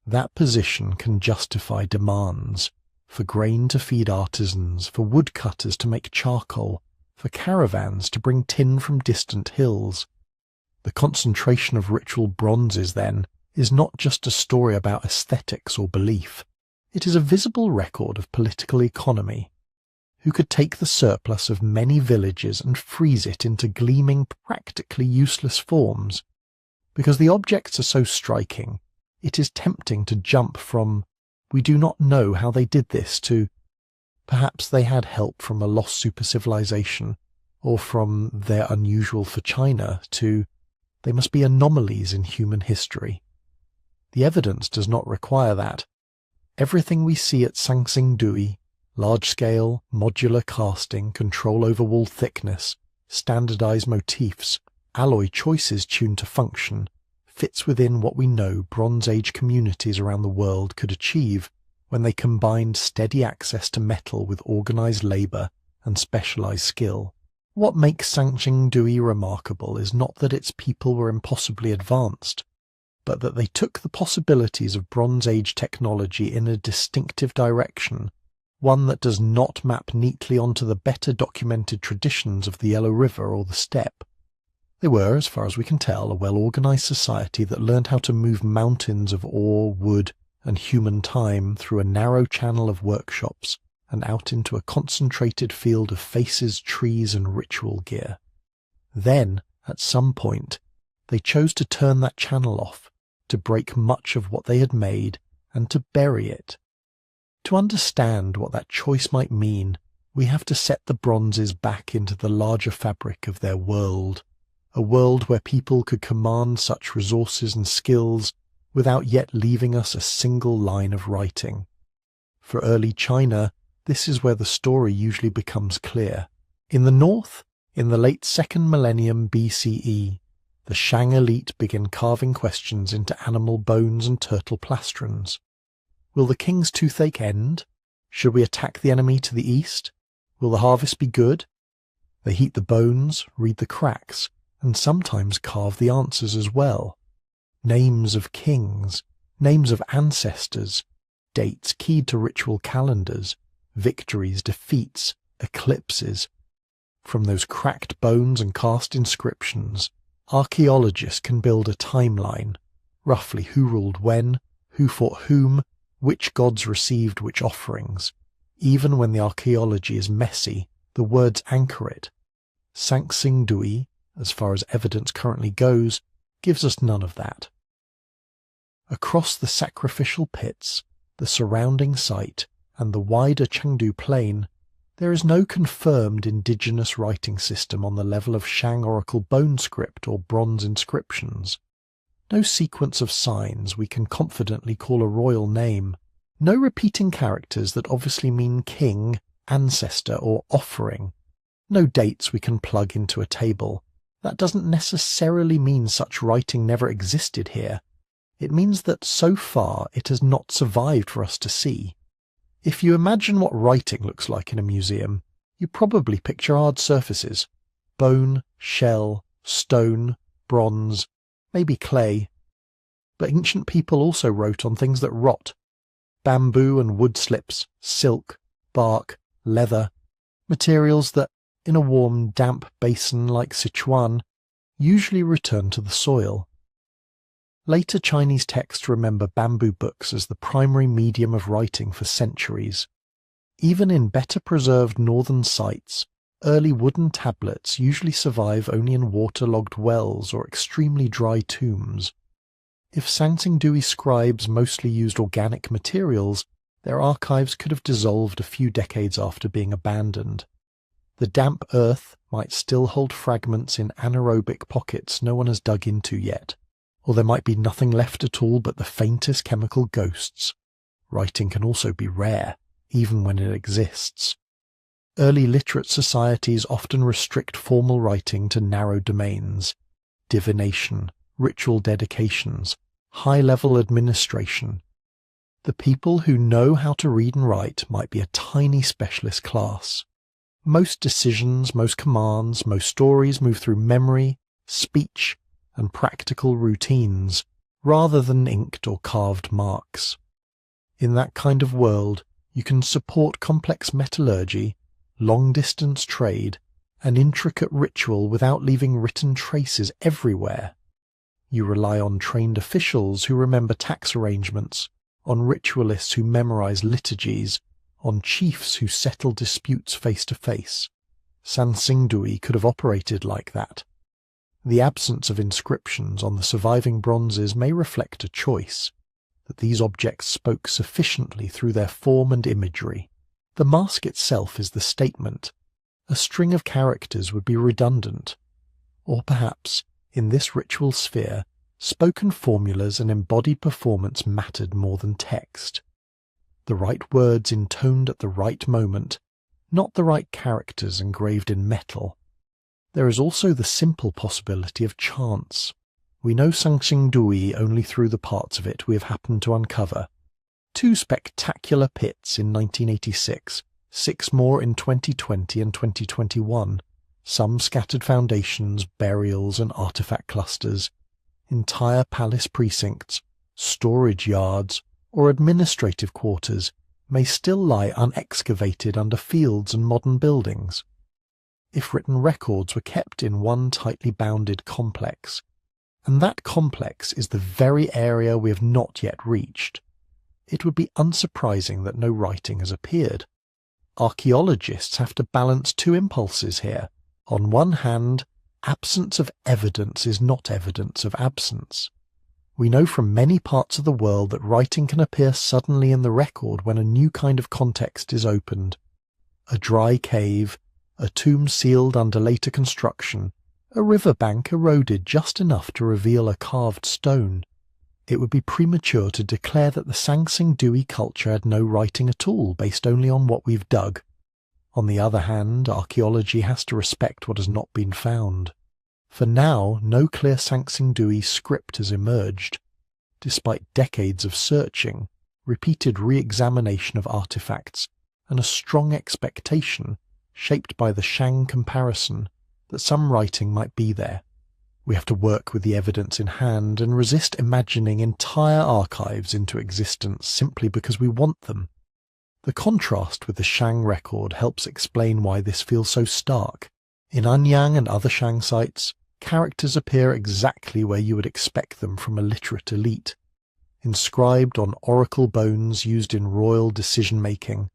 Speaker 1: That position can justify demands for grain to feed artisans, for woodcutters to make charcoal, for caravans to bring tin from distant hills. The concentration of ritual bronzes, then, is not just a story about aesthetics or belief. It is a visible record of political economy. Who could take the surplus of many villages and freeze it into gleaming, practically useless forms? Because the objects are so striking, it is tempting to jump from, we do not know how they did this, to, perhaps they had help from a lost super-civilization, or from they're unusual for China, to, they must be anomalies in human history. The evidence does not require that. Everything we see at Sangsingdue, large-scale, modular casting, control over wall thickness, standardized motifs, alloy choices tuned to function, fits within what we know Bronze Age communities around the world could achieve when they combined steady access to metal with organized labor and specialized skill. What makes Sangsingdue remarkable is not that its people were impossibly advanced, but that they took the possibilities of Bronze Age technology in a distinctive direction, one that does not map neatly onto the better documented traditions of the Yellow River or the steppe. They were, as far as we can tell, a well-organized society that learned how to move mountains of ore, wood, and human time through a narrow channel of workshops and out into a concentrated field of faces, trees, and ritual gear. Then, at some point, they chose to turn that channel off, to break much of what they had made, and to bury it. To understand what that choice might mean, we have to set the bronzes back into the larger fabric of their world, a world where people could command such resources and skills without yet leaving us a single line of writing. For early China, this is where the story usually becomes clear. In the north, in the late 2nd millennium BCE, the Shang elite begin carving questions into animal bones and turtle plastrons. Will the king's toothache end? Should we attack the enemy to the east? Will the harvest be good? They heat the bones, read the cracks, and sometimes carve the answers as well. Names of kings, names of ancestors, dates keyed to ritual calendars, victories, defeats, eclipses. From those cracked bones and cast inscriptions, archaeologists can build a timeline, roughly who ruled when, who fought whom, which gods received which offerings. Even when the archaeology is messy, the words anchor it. Sangsing Dui, as far as evidence currently goes, gives us none of that. Across the sacrificial pits, the surrounding site, and the wider Chengdu plain, there is no confirmed indigenous writing system on the level of Shang oracle bone script or bronze inscriptions. No sequence of signs we can confidently call a royal name. No repeating characters that obviously mean king, ancestor, or offering. No dates we can plug into a table. That doesn't necessarily mean such writing never existed here. It means that so far it has not survived for us to see. If you imagine what writing looks like in a museum, you probably picture hard surfaces. Bone, shell, stone, bronze, maybe clay. But ancient people also wrote on things that rot. Bamboo and wood slips, silk, bark, leather, materials that, in a warm, damp basin like Sichuan, usually return to the soil. Later Chinese texts remember bamboo books as the primary medium of writing for centuries. Even in better preserved northern sites, early wooden tablets usually survive only in waterlogged wells or extremely dry tombs. If Sangsing-Dui scribes mostly used organic materials, their archives could have dissolved a few decades after being abandoned. The damp earth might still hold fragments in anaerobic pockets no one has dug into yet, or there might be nothing left at all but the faintest chemical ghosts. Writing can also be rare, even when it exists. Early literate societies often restrict formal writing to narrow domains: divination, ritual dedications, high-level administration. The people who know how to read and write might be a tiny specialist class. Most decisions, most commands, most stories move through memory, speech, and practical routines, rather than inked or carved marks. In that kind of world, you can support complex metallurgy, long-distance trade, and intricate ritual without leaving written traces everywhere. You rely on trained officials who remember tax arrangements, on ritualists who memorize liturgies, on chiefs who settle disputes face-to-face. Sansingdui could have operated like that. The absence of inscriptions on the surviving bronzes may reflect a choice, that these objects spoke sufficiently through their form and imagery. The mask itself is the statement. A string of characters would be redundant. Or perhaps, in this ritual sphere, spoken formulas and embodied performance mattered more than text. The right words intoned at the right moment, not the right characters engraved in metal. There is also the simple possibility of chance. We know Sangsingdui only through the parts of it we have happened to uncover. 2 spectacular pits in 1986, 6 more in 2020 and 2021, some scattered foundations, burials and artifact clusters, entire palace precincts, storage yards, or administrative quarters may still lie unexcavated under fields and modern buildings. If written records were kept in one tightly bounded complex, and that complex is the very area we have not yet reached, it would be unsurprising that no writing has appeared. Archaeologists have to balance 2 impulses here. On one hand, absence of evidence is not evidence of absence. We know from many parts of the world that writing can appear suddenly in the record when a new kind of context is opened. A dry cave, a tomb sealed under later construction, a riverbank eroded just enough to reveal a carved stone. It would be premature to declare that the Sangsingdui culture had no writing at all based only on what we've dug. On the other hand, archaeology has to respect what has not been found. For now, no clear Sangsingdui script has emerged. Despite decades of searching, repeated re-examination of artifacts, and a strong expectation, shaped by the Shang comparison, that some writing might be there. We have to work with the evidence in hand and resist imagining entire archives into existence simply because we want them. The contrast with the Shang record helps explain why this feels so stark. In Anyang and other Shang sites, characters appear exactly where you would expect them from a literate elite, inscribed on oracle bones used in royal decision-making,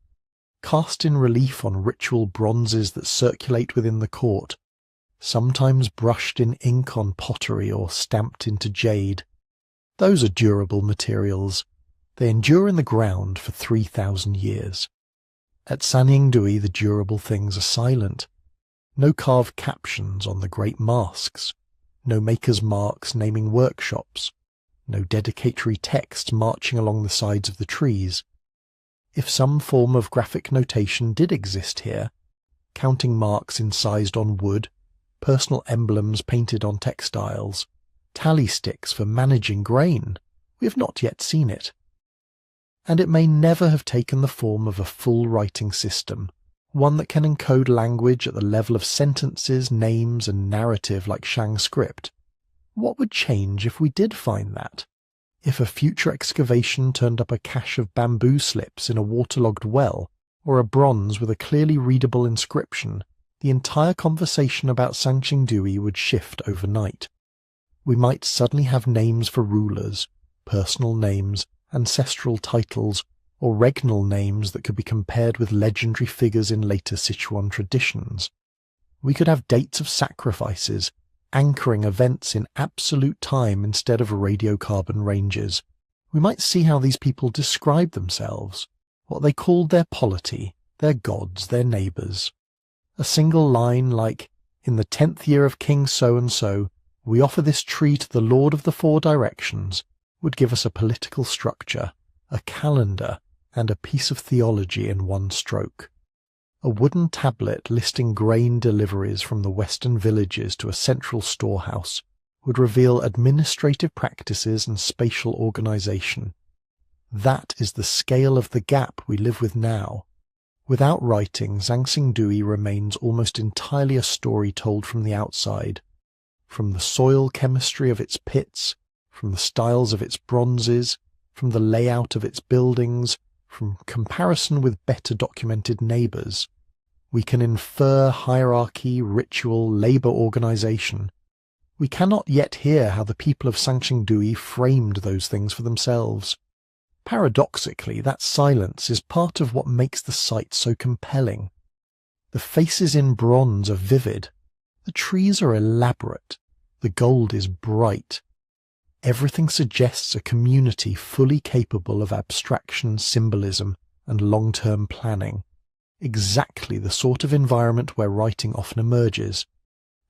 Speaker 1: cast in relief on ritual bronzes that circulate within the court, sometimes brushed in ink on pottery or stamped into jade. Those are durable materials. They endure in the ground for 3,000 years. At Sanyingdui, the durable things are silent. No carved captions on the great masks, no maker's marks naming workshops, no dedicatory text marching along the sides of the trees. If some form of graphic notation did exist here, counting marks incised on wood, personal emblems painted on textiles, tally sticks for managing grain, we have not yet seen it. And it may never have taken the form of a full writing system, one that can encode language at the level of sentences, names, and narrative like Shang script. What would change if we did find that? If a future excavation turned up a cache of bamboo slips in a waterlogged well, or a bronze with a clearly readable inscription, the entire conversation about Sangxingdui would shift overnight. We might suddenly have names for rulers, personal names, ancestral titles, or regnal names that could be compared with legendary figures in later Sichuan traditions. We could have dates of sacrifices, anchoring events in absolute time instead of radiocarbon ranges. We might see how these people described themselves, what they called their polity, their gods, their neighbours. A single line like, "In the 10th year of King so-and-so, we offer this tree to the Lord of the Four Directions," would give us a political structure, a calendar, and a piece of theology in one stroke. A wooden tablet listing grain deliveries from the western villages to a central storehouse would reveal administrative practices and spatial organization. That is the scale of the gap we live with now. Without writing, Sangxingdui remains almost entirely a story told from the outside, from the soil chemistry of its pits, from the styles of its bronzes, from the layout of its buildings, from comparison with better documented neighbours. We can infer hierarchy, ritual, labour organisation. We cannot yet hear how the people of Sangxingdui framed those things for themselves. Paradoxically, that silence is part of what makes the site so compelling. The faces in bronze are vivid. The trees are elaborate. The gold is bright. Everything suggests a community fully capable of abstraction, symbolism, and long-term planning. Exactly the sort of environment where writing often emerges.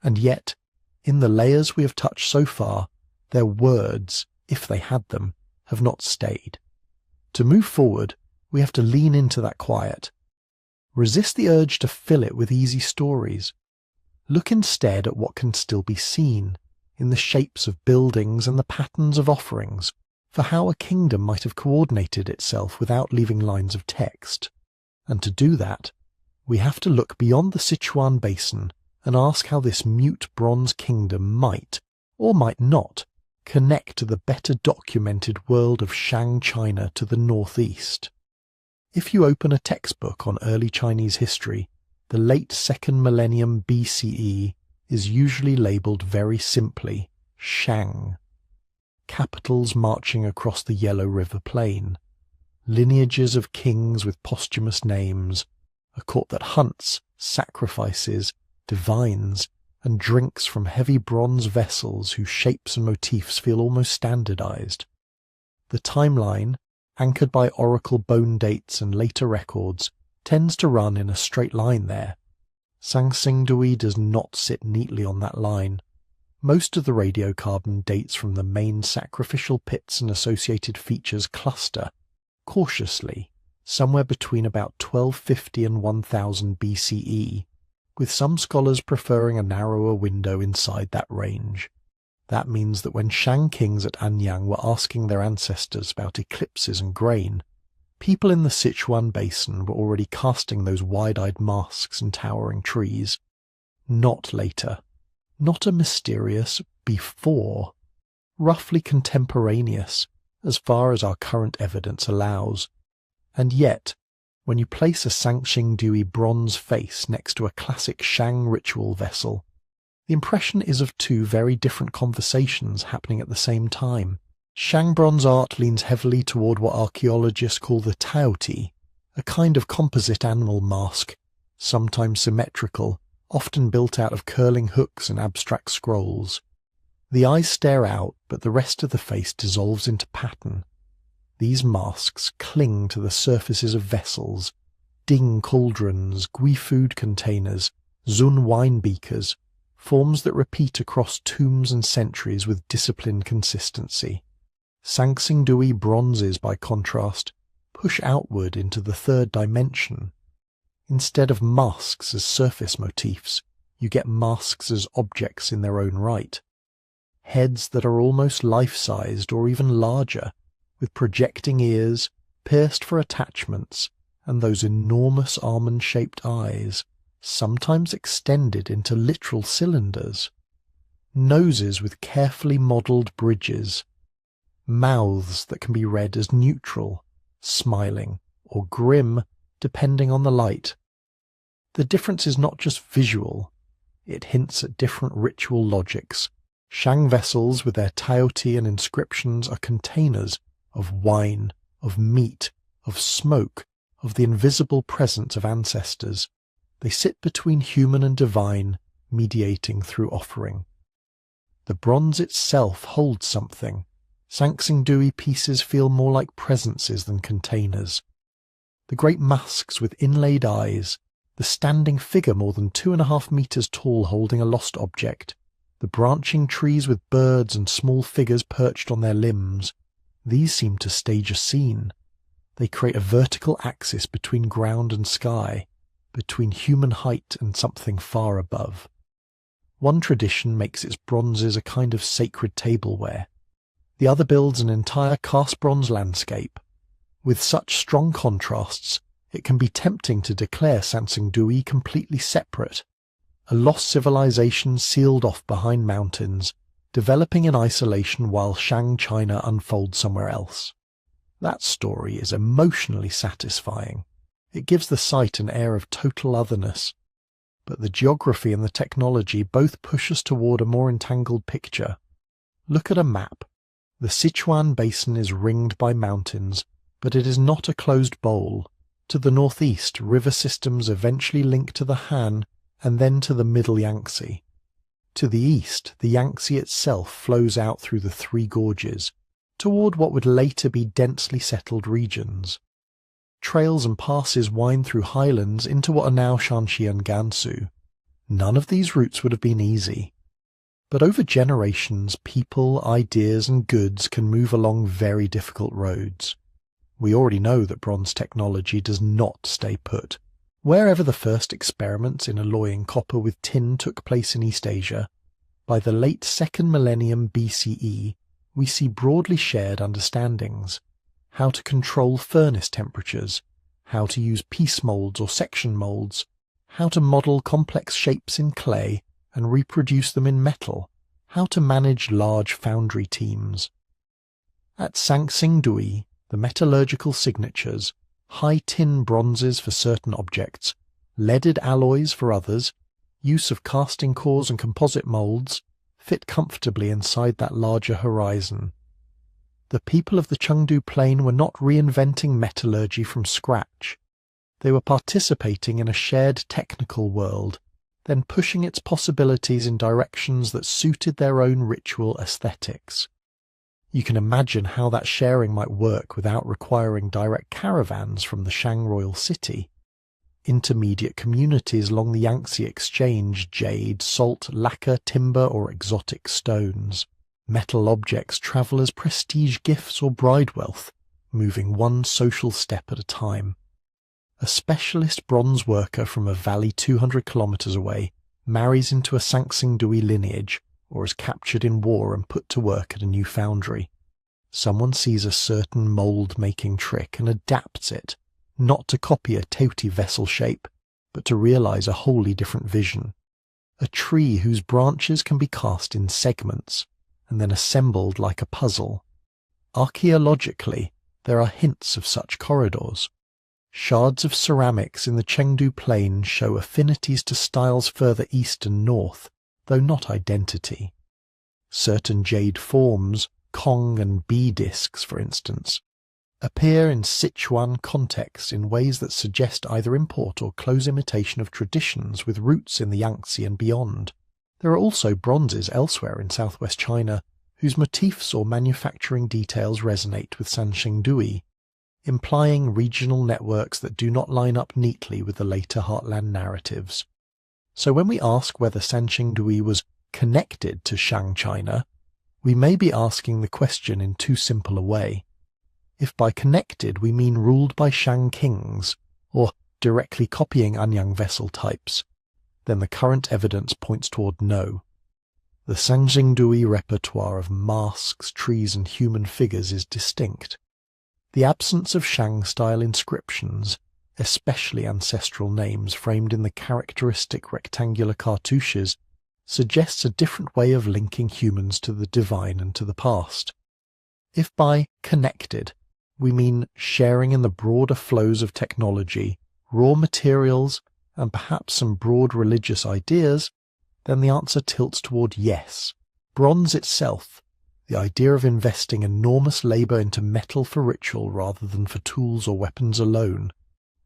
Speaker 1: And yet, in the layers we have touched so far, their words, if they had them, have not stayed. To move forward, we have to lean into that quiet. Resist the urge to fill it with easy stories. Look instead at what can still be seen, in the shapes of buildings and the patterns of offerings, for how a kingdom might have coordinated itself without leaving lines of text. And to do that, we have to look beyond the Sichuan basin and ask how this mute bronze kingdom might, or might not, connect to the better documented world of Shang China to the northeast. If you open a textbook on early Chinese history, the late 2nd millennium BCE is usually labelled very simply Shang. Capitals marching across the Yellow River Plain, lineages of kings with posthumous names, a court that hunts, sacrifices, divines, and drinks from heavy bronze vessels whose shapes and motifs feel almost standardized. The timeline, anchored by oracle bone dates and later records, tends to run in a straight line there. Sangxingdui does not sit neatly on that line. Most of the radiocarbon dates from the main sacrificial pits and associated features cluster, cautiously, somewhere between about 1250 and 1000 BCE, with some scholars preferring a narrower window inside that range. That means that when Shang kings at Anyang were asking their ancestors about eclipses and grain, people in the Sichuan basin were already casting those wide-eyed masks and towering trees. Not later. Not a mysterious, before, roughly contemporaneous as far as our current evidence allows. And yet, when you place a Sanxingdui bronze face next to a classic Shang ritual vessel, the impression is of two very different conversations happening at the same time. Shang bronze art leans heavily toward what archaeologists call the taoti, a kind of composite animal mask, sometimes symmetrical, often built out of curling hooks and abstract scrolls. The eyes stare out, but the rest of the face dissolves into pattern. These masks cling to the surfaces of vessels, ding cauldrons, gui food containers, zun wine beakers, forms that repeat across tombs and centuries with disciplined consistency. Sanxingdui bronzes, by contrast, push outward into the third dimension. Instead of masks as surface motifs, you get masks as objects in their own right. Heads that are almost life-sized or even larger, with projecting ears, pierced for attachments, and those enormous almond-shaped eyes, sometimes extended into literal cylinders. Noses with carefully modelled bridges. Mouths that can be read as neutral, smiling, or grim, depending on the light. The difference is not just visual, it hints at different ritual logics. Shang vessels with their taoti and inscriptions are containers of wine, of meat, of smoke, of the invisible presence of ancestors. They sit between human and divine, mediating through offering. The bronze itself holds something. Sanxingdui pieces feel more like presences than containers. The great masks with inlaid eyes, the standing figure more than 2.5 meters tall holding a lost object, the branching trees with birds and small figures perched on their limbs, these seem to stage a scene. They create a vertical axis between ground and sky, between human height and something far above. One tradition makes its bronzes a kind of sacred tableware. The other builds an entire cast bronze landscape. With such strong contrasts, it can be tempting to declare Sanxingdui completely separate, a lost civilization sealed off behind mountains, developing in isolation while Shang China unfolds somewhere else. That story is emotionally satisfying. It gives the site an air of total otherness. But the geography and the technology both push us toward a more entangled picture. Look at a map. The Sichuan basin is ringed by mountains, but it is not a closed bowl. To the northeast, river systems eventually link to the Han and then to the Middle Yangtze. To the east, the Yangtze itself flows out through the three gorges, toward what would later be densely settled regions. Trails and passes wind through highlands into what are now Shanxi and Gansu. None of these routes would have been easy. But over generations, people, ideas and goods can move along very difficult roads. We already know that bronze technology does not stay put. Wherever the first experiments in alloying copper with tin took place in East Asia, by the late 2nd millennium BCE, we see broadly shared understandings. How to control furnace temperatures, how to use piece molds or section molds, how to model complex shapes in clay and reproduce them in metal, how to manage large foundry teams. At Sanxingdui, the metallurgical signatures, high tin bronzes for certain objects, leaded alloys for others, use of casting cores and composite molds, fit comfortably inside that larger horizon. The people of the Chengdu Plain were not reinventing metallurgy from scratch. They were participating in a shared technical world, then pushing its possibilities in directions that suited their own ritual aesthetics. You can imagine how that sharing might work without requiring direct caravans from the Shang royal city. Intermediate communities along the Yangtze exchange jade, salt, lacquer, timber or exotic stones. Metal objects travel as prestige gifts or bride wealth, moving one social step at a time. A specialist bronze worker from a valley 200 kilometers away marries into a Sanxingdui lineage or is captured in war and put to work at a new foundry. Someone sees a certain mold-making trick and adapts it, not to copy a taoti vessel shape, but to realize a wholly different vision. a tree whose branches can be cast in segments and then assembled like a puzzle. Archaeologically, there are hints of such corridors. Shards of ceramics in the Chengdu Plain show affinities to styles further east and north, though not identity. Certain jade forms, Kong and B discs for instance, appear in Sichuan contexts in ways that suggest either import or close imitation of traditions with roots in the Yangtze and beyond. There are also bronzes elsewhere in southwest China whose motifs or manufacturing details resonate with Sanxingdui, implying regional networks that do not line up neatly with the later heartland narratives. So when we ask whether Sanxingdui was connected to Shang China, we may be asking the question in too simple a way. If by connected we mean ruled by Shang kings, or directly copying Anyang vessel types, then the current evidence points toward no. The Sanxingdui repertoire of masks, trees and human figures is distinct. The absence of Shang-style inscriptions, especially ancestral names framed in the characteristic rectangular cartouches, suggests a different way of linking humans to the divine and to the past. If by connected we mean sharing in the broader flows of technology, raw materials, and perhaps some broad religious ideas, then the answer tilts toward yes. Bronze itself, the idea of investing enormous labour into metal for ritual rather than for tools or weapons alone,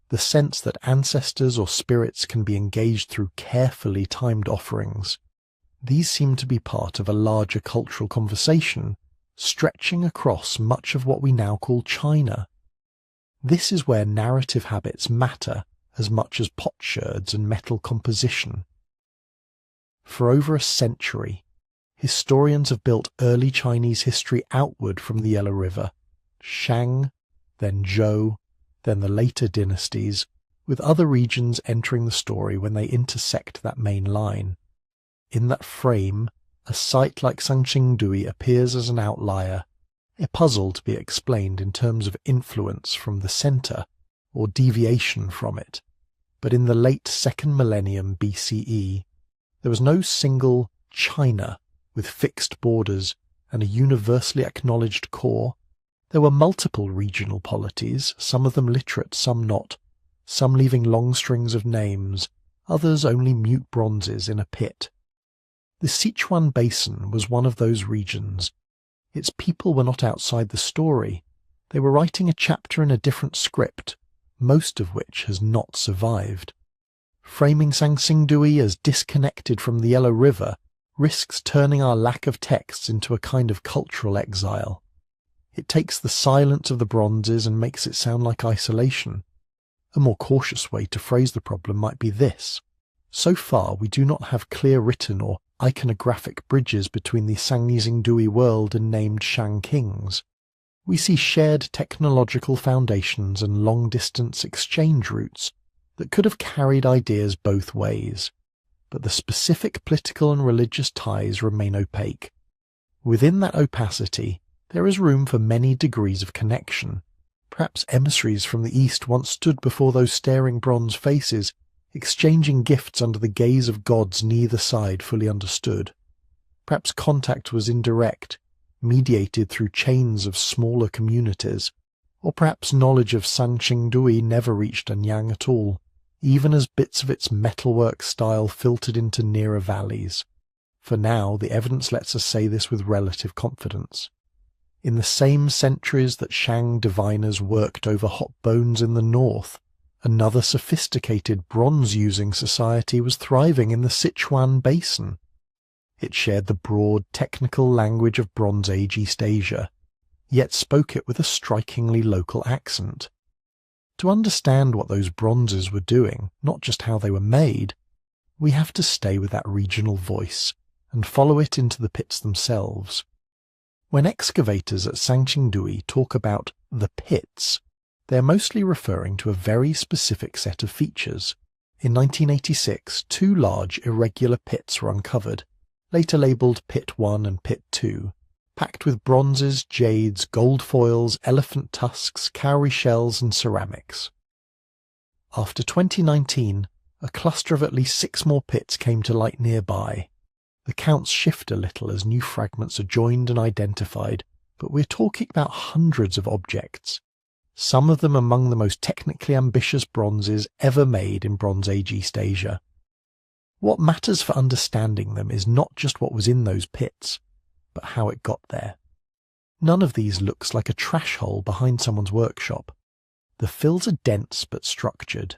Speaker 1: the sense that ancestors or spirits can be engaged through carefully timed offerings, these seem to be part of a larger cultural conversation stretching across much of what we now call China. This is where narrative habits matter as much as potsherds and metal composition. For over a century, historians have built early Chinese history outward from the Yellow River, Shang, then Zhou, then the later dynasties, with other regions entering the story when they intersect that main line. In that frame, a site like Sanxingdui appears as an outlier, a puzzle to be explained in terms of influence from the centre or deviation from it. But in the late 2nd millennium BCE, there was no single China with fixed borders and a universally acknowledged core. There were multiple regional polities, some of them literate, some not, some leaving long strings of names, others only mute bronzes in a pit. The Sichuan Basin was one of those regions. Its people were not outside the story. They were writing a chapter in a different script, most of which has not survived. Framing Sanxingdui as disconnected from the Yellow River risks turning our lack of texts into a kind of cultural exile. It takes the silence of the bronzes and makes it sound like isolation. A more cautious way to phrase the problem might be this. So far, we do not have clear written or iconographic bridges between the Sanxingdui world and named Shang kings. We see shared technological foundations and long-distance exchange routes that could have carried ideas both ways, but the specific political and religious ties remain opaque. Within that opacity, there is room for many degrees of connection. Perhaps emissaries from the East once stood before those staring bronze faces, exchanging gifts under the gaze of gods neither side fully understood. Perhaps contact was indirect, mediated through chains of smaller communities, or perhaps knowledge of Sanxingdui never reached Anyang at all, even as bits of its metalwork style filtered into nearer valleys. For now, the evidence lets us say this with relative confidence. In the same centuries that Shang diviners worked over hot bones in the north, another sophisticated bronze-using society was thriving in the Sichuan Basin. It shared the broad, technical language of Bronze Age East Asia, yet spoke it with a strikingly local accent. To understand what those bronzes were doing, not just how they were made, we have to stay with that regional voice and follow it into the pits themselves. When excavators at Sanxingdui talk about the pits, they are mostly referring to a very specific set of features. In 1986, 2 large irregular pits were uncovered, later labelled Pit 1 and Pit 2, packed with bronzes, jades, gold foils, elephant tusks, cowrie shells and ceramics. After 2019, a cluster of at least 6 more pits came to light nearby. The counts shift a little as new fragments are joined and identified, but we're talking about hundreds of objects. Some of them among the most technically ambitious bronzes ever made in Bronze Age East Asia. What matters for understanding them is not just what was in those pits, but how it got there. None of these looks like a trash hole behind someone's workshop. The fills are dense but structured.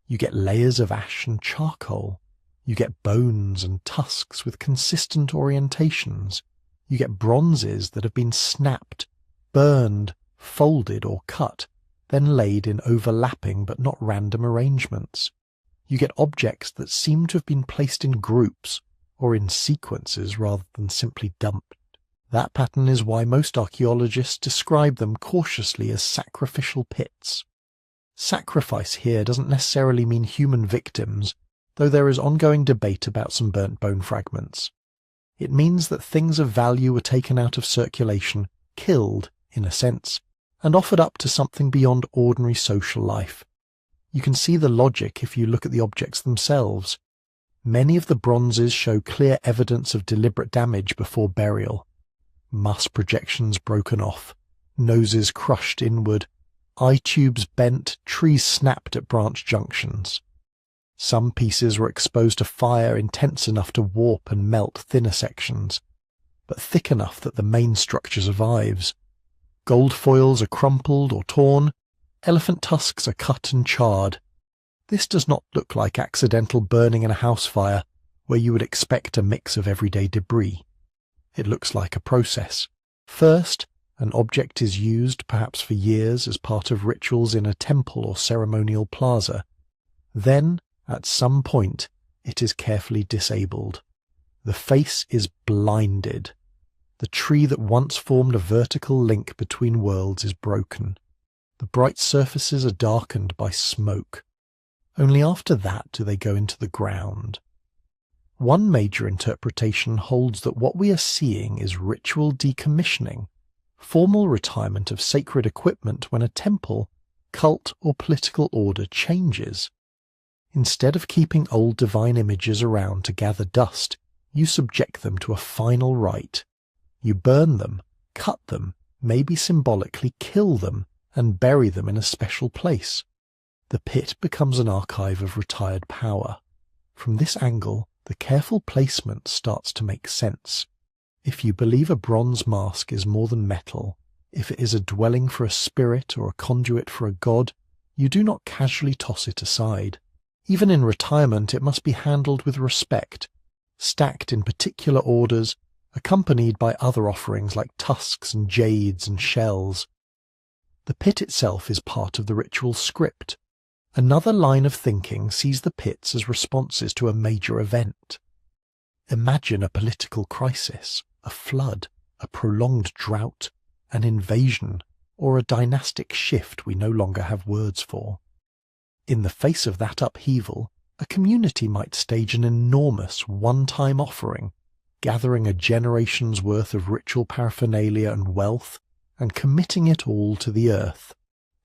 Speaker 1: You get layers of ash and charcoal. You get bones and tusks with consistent orientations. You get bronzes that have been snapped, burned, folded or cut, then laid in overlapping but not random arrangements. You get objects that seem to have been placed in groups or in sequences rather than simply dumped. That pattern is why most archaeologists describe them cautiously as sacrificial pits. Sacrifice here doesn't necessarily mean human victims, though there is ongoing debate about some burnt bone fragments. It means that things of value were taken out of circulation, killed, in a sense, and offered up to something beyond ordinary social life. You can see the logic if you look at the objects themselves. Many of the bronzes show clear evidence of deliberate damage before burial. Mass projections broken off, noses crushed inward, eye tubes bent, trees snapped at branch junctions. Some pieces were exposed to fire intense enough to warp and melt thinner sections, but thick enough that the main structure survives. Gold foils are crumpled or torn, elephant tusks are cut and charred. This does not look like accidental burning in a house fire, where you would expect a mix of everyday debris. It looks like a process. First, an object is used, perhaps for years, as part of rituals in a temple or ceremonial plaza. Then, at some point, it is carefully disabled. The face is blinded. The tree that once formed a vertical link between worlds is broken. The bright surfaces are darkened by smoke. Only after that do they go into the ground. One major interpretation holds that what we are seeing is ritual decommissioning, formal retirement of sacred equipment when a temple, cult, or political order changes. Instead of keeping old divine images around to gather dust, you subject them to a final rite. You burn them, cut them, maybe symbolically kill them, and bury them in a special place. The pit becomes an archive of retired power. From this angle, the careful placement starts to make sense. If you believe a bronze mask is more than metal, if it is a dwelling for a spirit or a conduit for a god, you do not casually toss it aside. Even in retirement, it must be handled with respect, stacked in particular orders, accompanied by other offerings like tusks and jades and shells. The pit itself is part of the ritual script. Another line of thinking sees the pits as responses to a major event. Imagine a political crisis, a flood, a prolonged drought, an invasion, or a dynastic shift we no longer have words for. In the face of that upheaval, a community might stage an enormous one-time offering, gathering a generation's worth of ritual paraphernalia and wealth, and committing it all to the earth.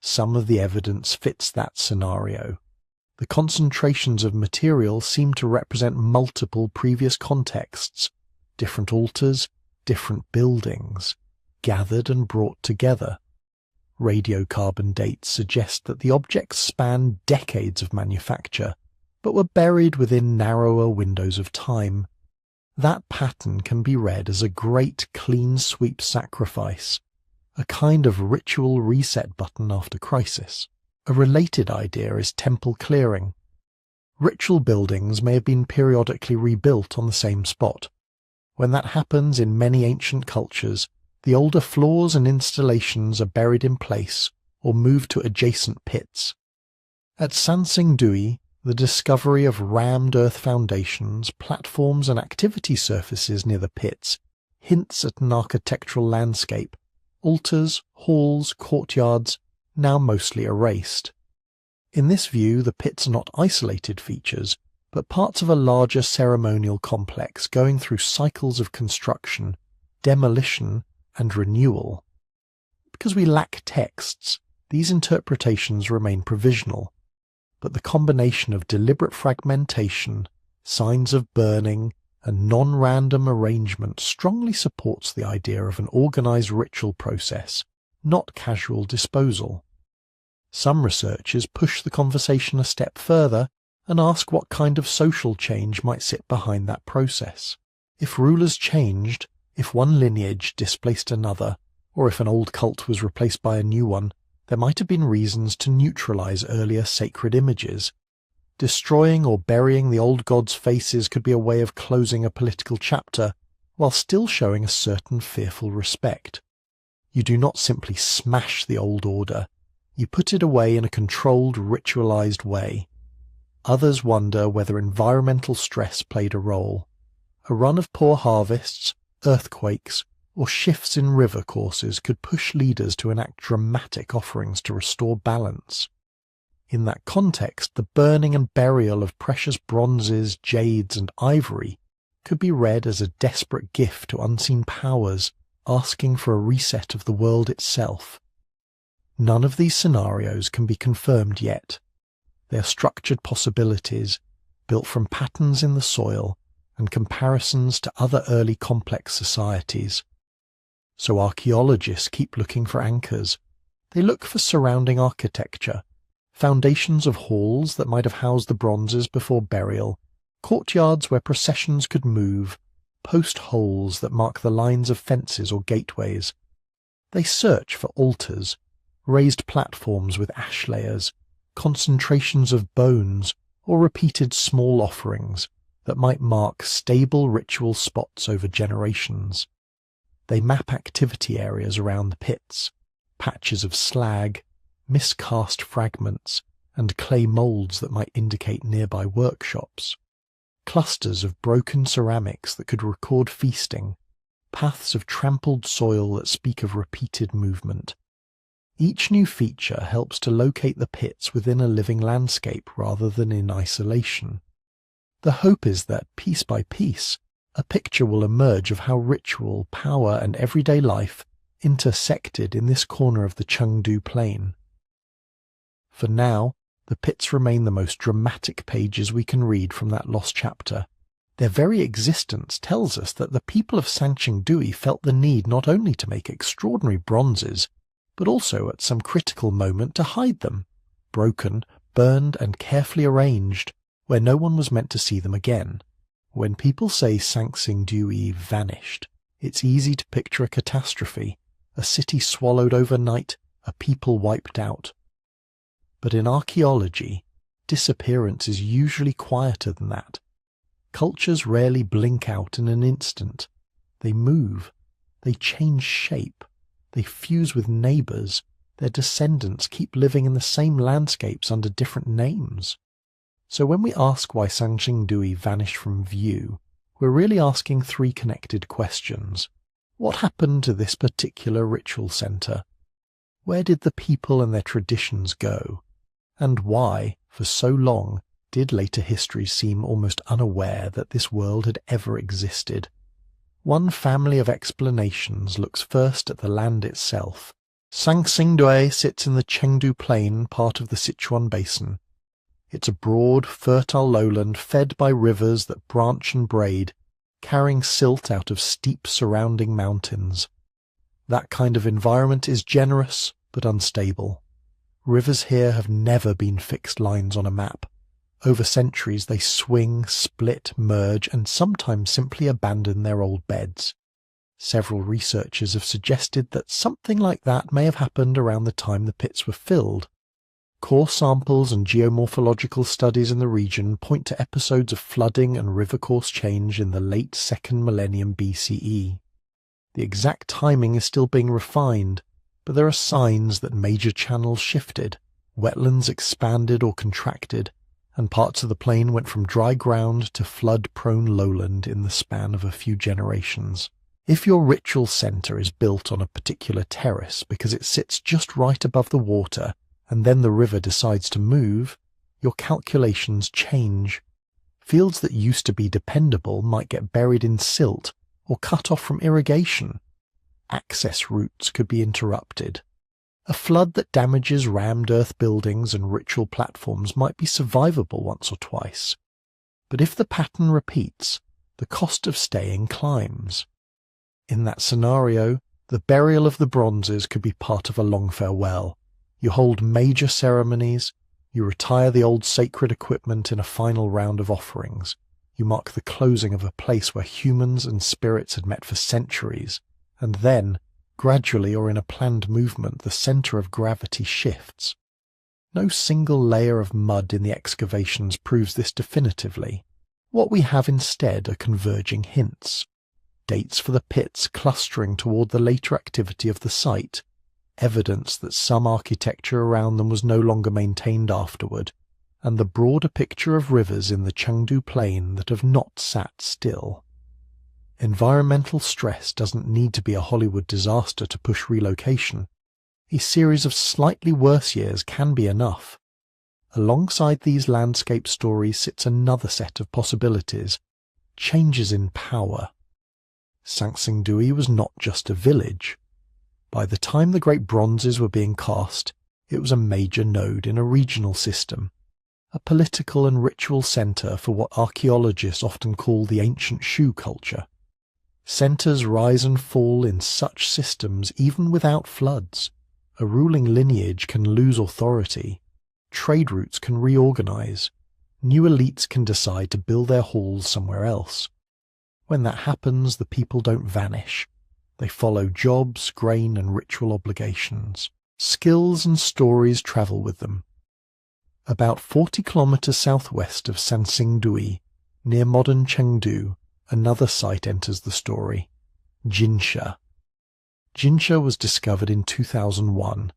Speaker 1: Some of the evidence fits that scenario. The concentrations of material seem to represent multiple previous contexts, different altars, different buildings, gathered and brought together. Radiocarbon dates suggest that the objects span decades of manufacture, but were buried within narrower windows of time. That pattern can be read as a great clean sweep sacrifice, a kind of ritual reset button after crisis. A related idea is temple clearing. Ritual buildings may have been periodically rebuilt on the same spot. When that happens in many ancient cultures, the older floors and installations are buried in place or moved to adjacent pits. At Sansingdui, the discovery of rammed earth foundations, platforms and activity surfaces near the pits hints at an architectural landscape, altars, halls, courtyards, now mostly erased. In this view, the pits are not isolated features, but parts of a larger ceremonial complex going through cycles of construction, demolition, and renewal. Because we lack texts, these interpretations remain provisional. but the combination of deliberate fragmentation, signs of burning, and non-random arrangement strongly supports the idea of an organized ritual process, not casual disposal. Some researchers push the conversation a step further and ask what kind of social change might sit behind that process. If rulers changed, if one lineage displaced another, or if an old cult was replaced by a new one, there might have been reasons to neutralize earlier sacred images. Destroying or burying the old gods' faces could be a way of closing a political chapter, while still showing a certain fearful respect. You do not simply smash the old order, you put it away in a controlled, ritualized way. Others wonder whether environmental stress played a role. A run of poor harvests, earthquakes, or shifts in river courses could push leaders to enact dramatic offerings to restore balance. In that context, the burning and burial of precious bronzes, jades, and ivory could be read as a desperate gift to unseen powers asking for a reset of the world itself. None of these scenarios can be confirmed yet. They are structured possibilities, built from patterns in the soil and comparisons to other early complex societies. So archaeologists keep looking for anchors. They look for surrounding architecture, foundations of halls that might have housed the bronzes before burial, courtyards where processions could move, post holes that mark the lines of fences or gateways. They search for altars, raised platforms with ash layers, concentrations of bones, or repeated small offerings that might mark stable ritual spots over generations. They map activity areas around the pits, patches of slag, miscast fragments, and clay moulds that might indicate nearby workshops. Clusters of broken ceramics that could record feasting, paths of trampled soil that speak of repeated movement. Each new feature helps to locate the pits within a living landscape rather than in isolation. The hope is that, piece by piece, a picture will emerge of how ritual, power, and everyday life intersected in this corner of the Chengdu Plain. For now, the pits remain the most dramatic pages we can read from that lost chapter. Their very existence tells us that the people of Sanchengdui felt the need not only to make extraordinary bronzes, but also at some critical moment to hide them, broken, burned, and carefully arranged, where no one was meant to see them again. When people say Sanxingdui vanished, it's easy to picture a catastrophe, a city swallowed overnight, a people wiped out. But in archaeology, disappearance is usually quieter than that. Cultures rarely blink out in an instant. They move, they change shape, they fuse with neighbours, their descendants keep living in the same landscapes under different names. So when we ask why Sanxingdui vanished from view, we're really asking three connected questions. What happened to this particular ritual centre? Where did the people and their traditions go? And why, for so long, did later history seem almost unaware that this world had ever existed? One family of explanations looks first at the land itself. Sanxingdui sits in the Chengdu Plain, part of the Sichuan Basin. It's a broad, fertile lowland fed by rivers that branch and braid, carrying silt out of steep surrounding mountains. That kind of environment is generous but unstable. Rivers here have never been fixed lines on a map. Over centuries they swing, split, merge, and sometimes simply abandon their old beds. Several researchers have suggested that something like that may have happened around the time the pits were filled. Core samples and geomorphological studies in the region point to episodes of flooding and river course change in the late 2nd millennium BCE. The exact timing is still being refined, but there are signs that major channels shifted, wetlands expanded or contracted, and parts of the plain went from dry ground to flood-prone lowland in the span of a few generations. If your ritual centre is built on a particular terrace because it sits just right above the water, and then the river decides to move, your calculations change. Fields that used to be dependable might get buried in silt or cut off from irrigation. Access routes could be interrupted. A flood that damages rammed earth buildings and ritual platforms might be survivable once or twice. But if the pattern repeats, the cost of staying climbs. In that scenario, the burial of the bronzes could be part of a long farewell. You hold major ceremonies, you retire the old sacred equipment in a final round of offerings. You mark the closing of a place where humans and spirits had met for centuries, and then, gradually or in a planned movement, the center of gravity shifts. No single layer of mud in the excavations proves this definitively. What we have instead are converging hints. Dates for the pits clustering toward the later activity of the site, evidence that some architecture around them was no longer maintained afterward, and the broader picture of rivers in the Chengdu Plain that have not sat still. Environmental stress doesn't need to be a Hollywood disaster to push relocation. A series of slightly worse years can be enough. Alongside these landscape stories sits another set of possibilities, changes in power. Sangsingdui was not just a village. By the time the great bronzes were being cast, it was a major node in a regional system, a political and ritual center for what archaeologists often call the ancient Shu culture. Centers rise and fall in such systems even without floods. A ruling lineage can lose authority. Trade routes can reorganize. New elites can decide to build their halls somewhere else. When that happens, the people don't vanish. They follow jobs, grain, and ritual obligations. Skills and stories travel with them. About 40 kilometers southwest of Sansingdui, near modern Chengdu, another site enters the story, Jinsha. Jinsha was discovered in 2001,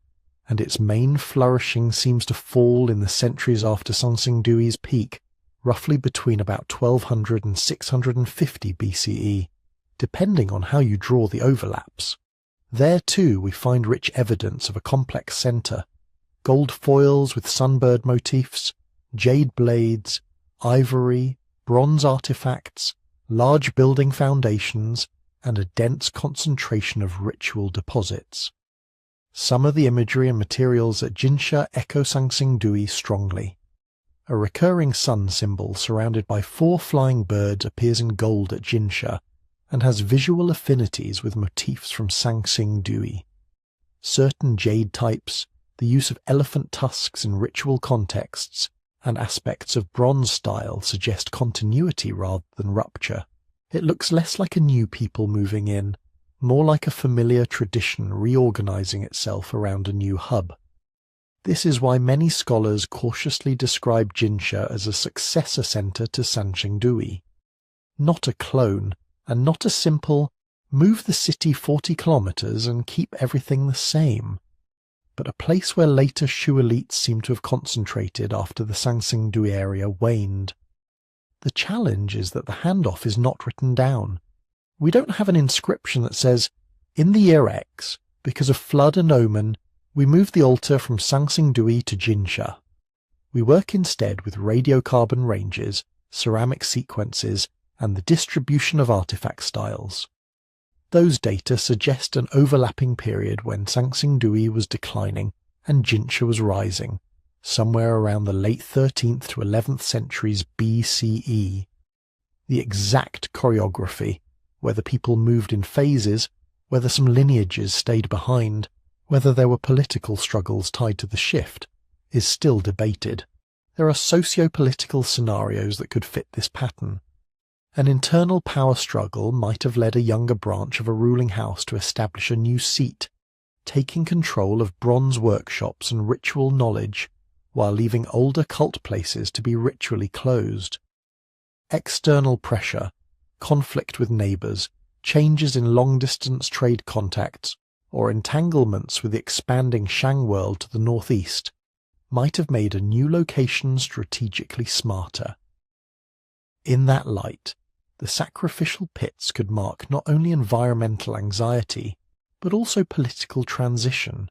Speaker 1: and its main flourishing seems to fall in the centuries after Sansingdui's peak, roughly between about 1200 and 650 BCE, depending on how you draw the overlaps. There too we find rich evidence of a complex centre, gold foils with sunbird motifs, jade blades, ivory, bronze artifacts, large building foundations, and a dense concentration of ritual deposits. Some of the imagery and materials at Jinsha echo Sansingdui strongly. A recurring sun symbol surrounded by 4 flying birds appears in gold at Jinsha, and has visual affinities with motifs from Sansingdui. Certain jade types, the use of elephant tusks in ritual contexts, and aspects of bronze style suggest continuity rather than rupture. It looks less like a new people moving in, more like a familiar tradition reorganizing itself around a new hub. This is why many scholars cautiously describe Jinsha as a successor center to Sansingdui. Not a clone, and not a simple, move the city 40 kilometers and keep everything the same, but a place where later Shu elites seem to have concentrated after the Sansingdui area waned. The challenge is that the handoff is not written down. We don't have an inscription that says, in the year X, because of flood and omen, we moved the altar from Sansingdui to Jinsha. We work instead with radiocarbon ranges, ceramic sequences, and the distribution of artifact styles. Those data suggest an overlapping period when Sansingdui was declining and Jinsha was rising, somewhere around the late 13th to 11th centuries BCE. The exact choreography, whether people moved in phases, whether some lineages stayed behind, whether there were political struggles tied to the shift, is still debated. There are socio-political scenarios that could fit this pattern. An internal power struggle might have led a younger branch of a ruling house to establish a new seat, taking control of bronze workshops and ritual knowledge, while leaving older cult places to be ritually closed. External pressure, conflict with neighbours, changes in long-distance trade contacts, or entanglements with the expanding Shang world to the northeast, might have made a new location strategically smarter. In that light, the sacrificial pits could mark not only environmental anxiety, but also political transition,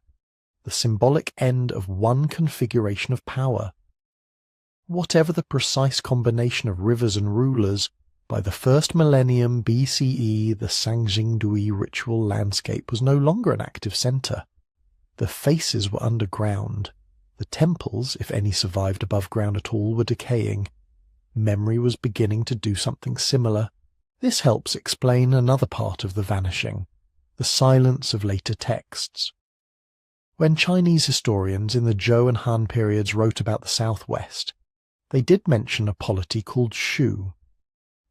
Speaker 1: the symbolic end of one configuration of power. Whatever the precise combination of rivers and rulers, by the first millennium BCE the Sansingdui ritual landscape was no longer an active centre. The faces were underground. The temples, if any survived above ground at all, were decaying. Memory was beginning to do something similar. This helps explain another part of the vanishing, the silence of later texts. When Chinese historians in the Zhou and Han periods wrote about the southwest, they did mention a polity called Shu.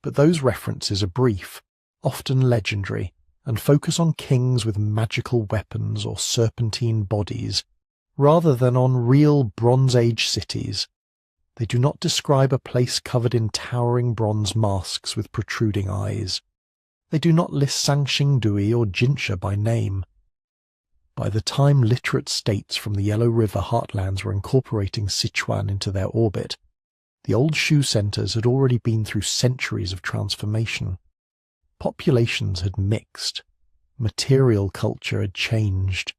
Speaker 1: But those references are brief, often legendary, and focus on kings with magical weapons or serpentine bodies, rather than on real Bronze Age cities. They do not describe a place covered in towering bronze masks with protruding eyes. They do not list Sanxingdui or Jinsha by name. By the time literate states from the Yellow River heartlands were incorporating Sichuan into their orbit, the old Shu centers had already been through centuries of transformation. Populations had mixed. Material culture had changed.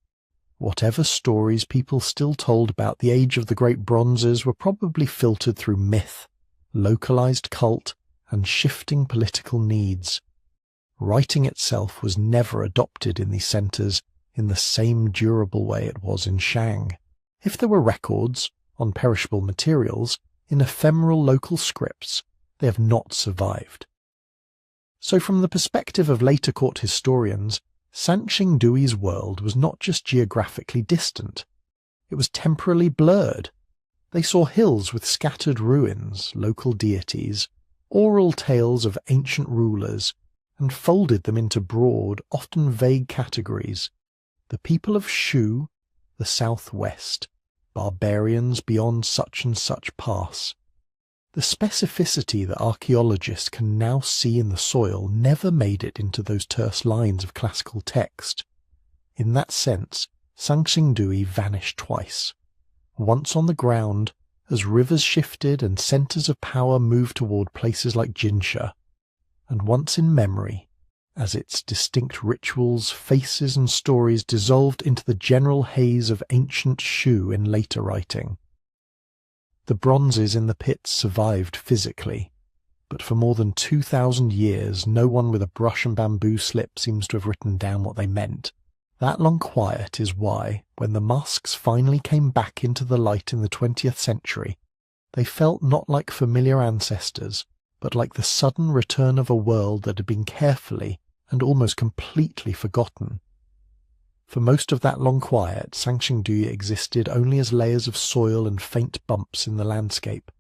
Speaker 1: Whatever stories people still told about the age of the Great Bronzes were probably filtered through myth, localized cult, and shifting political needs. Writing itself was never adopted in these centers in the same durable way it was in Shang. If there were records, on perishable materials, in ephemeral local scripts, they have not survived. So from the perspective of later court historians, Sanxingdui's world was not just geographically distant, it was temporally blurred. They saw hills with scattered ruins, local deities, oral tales of ancient rulers, and folded them into broad, often vague categories. The people of Shu, the southwest, barbarians beyond such and such pass. The specificity that archaeologists can now see in the soil never made it into those terse lines of classical text. In that sense, Sanxingdui vanished twice. Once on the ground, as rivers shifted and centers of power moved toward places like Jinsha, and once in memory, as its distinct rituals, faces and stories dissolved into the general haze of ancient Shu in later writing. The bronzes in the pits survived physically, but for more than 2,000 years no one with a brush and bamboo slip seems to have written down what they meant. That long quiet is why, when the masks finally came back into the light in the 20th century, they felt not like familiar ancestors, but like the sudden return of a world that had been carefully and almost completely forgotten. For most of that long quiet, Sanxingdui existed only as layers of soil and faint bumps in the landscape.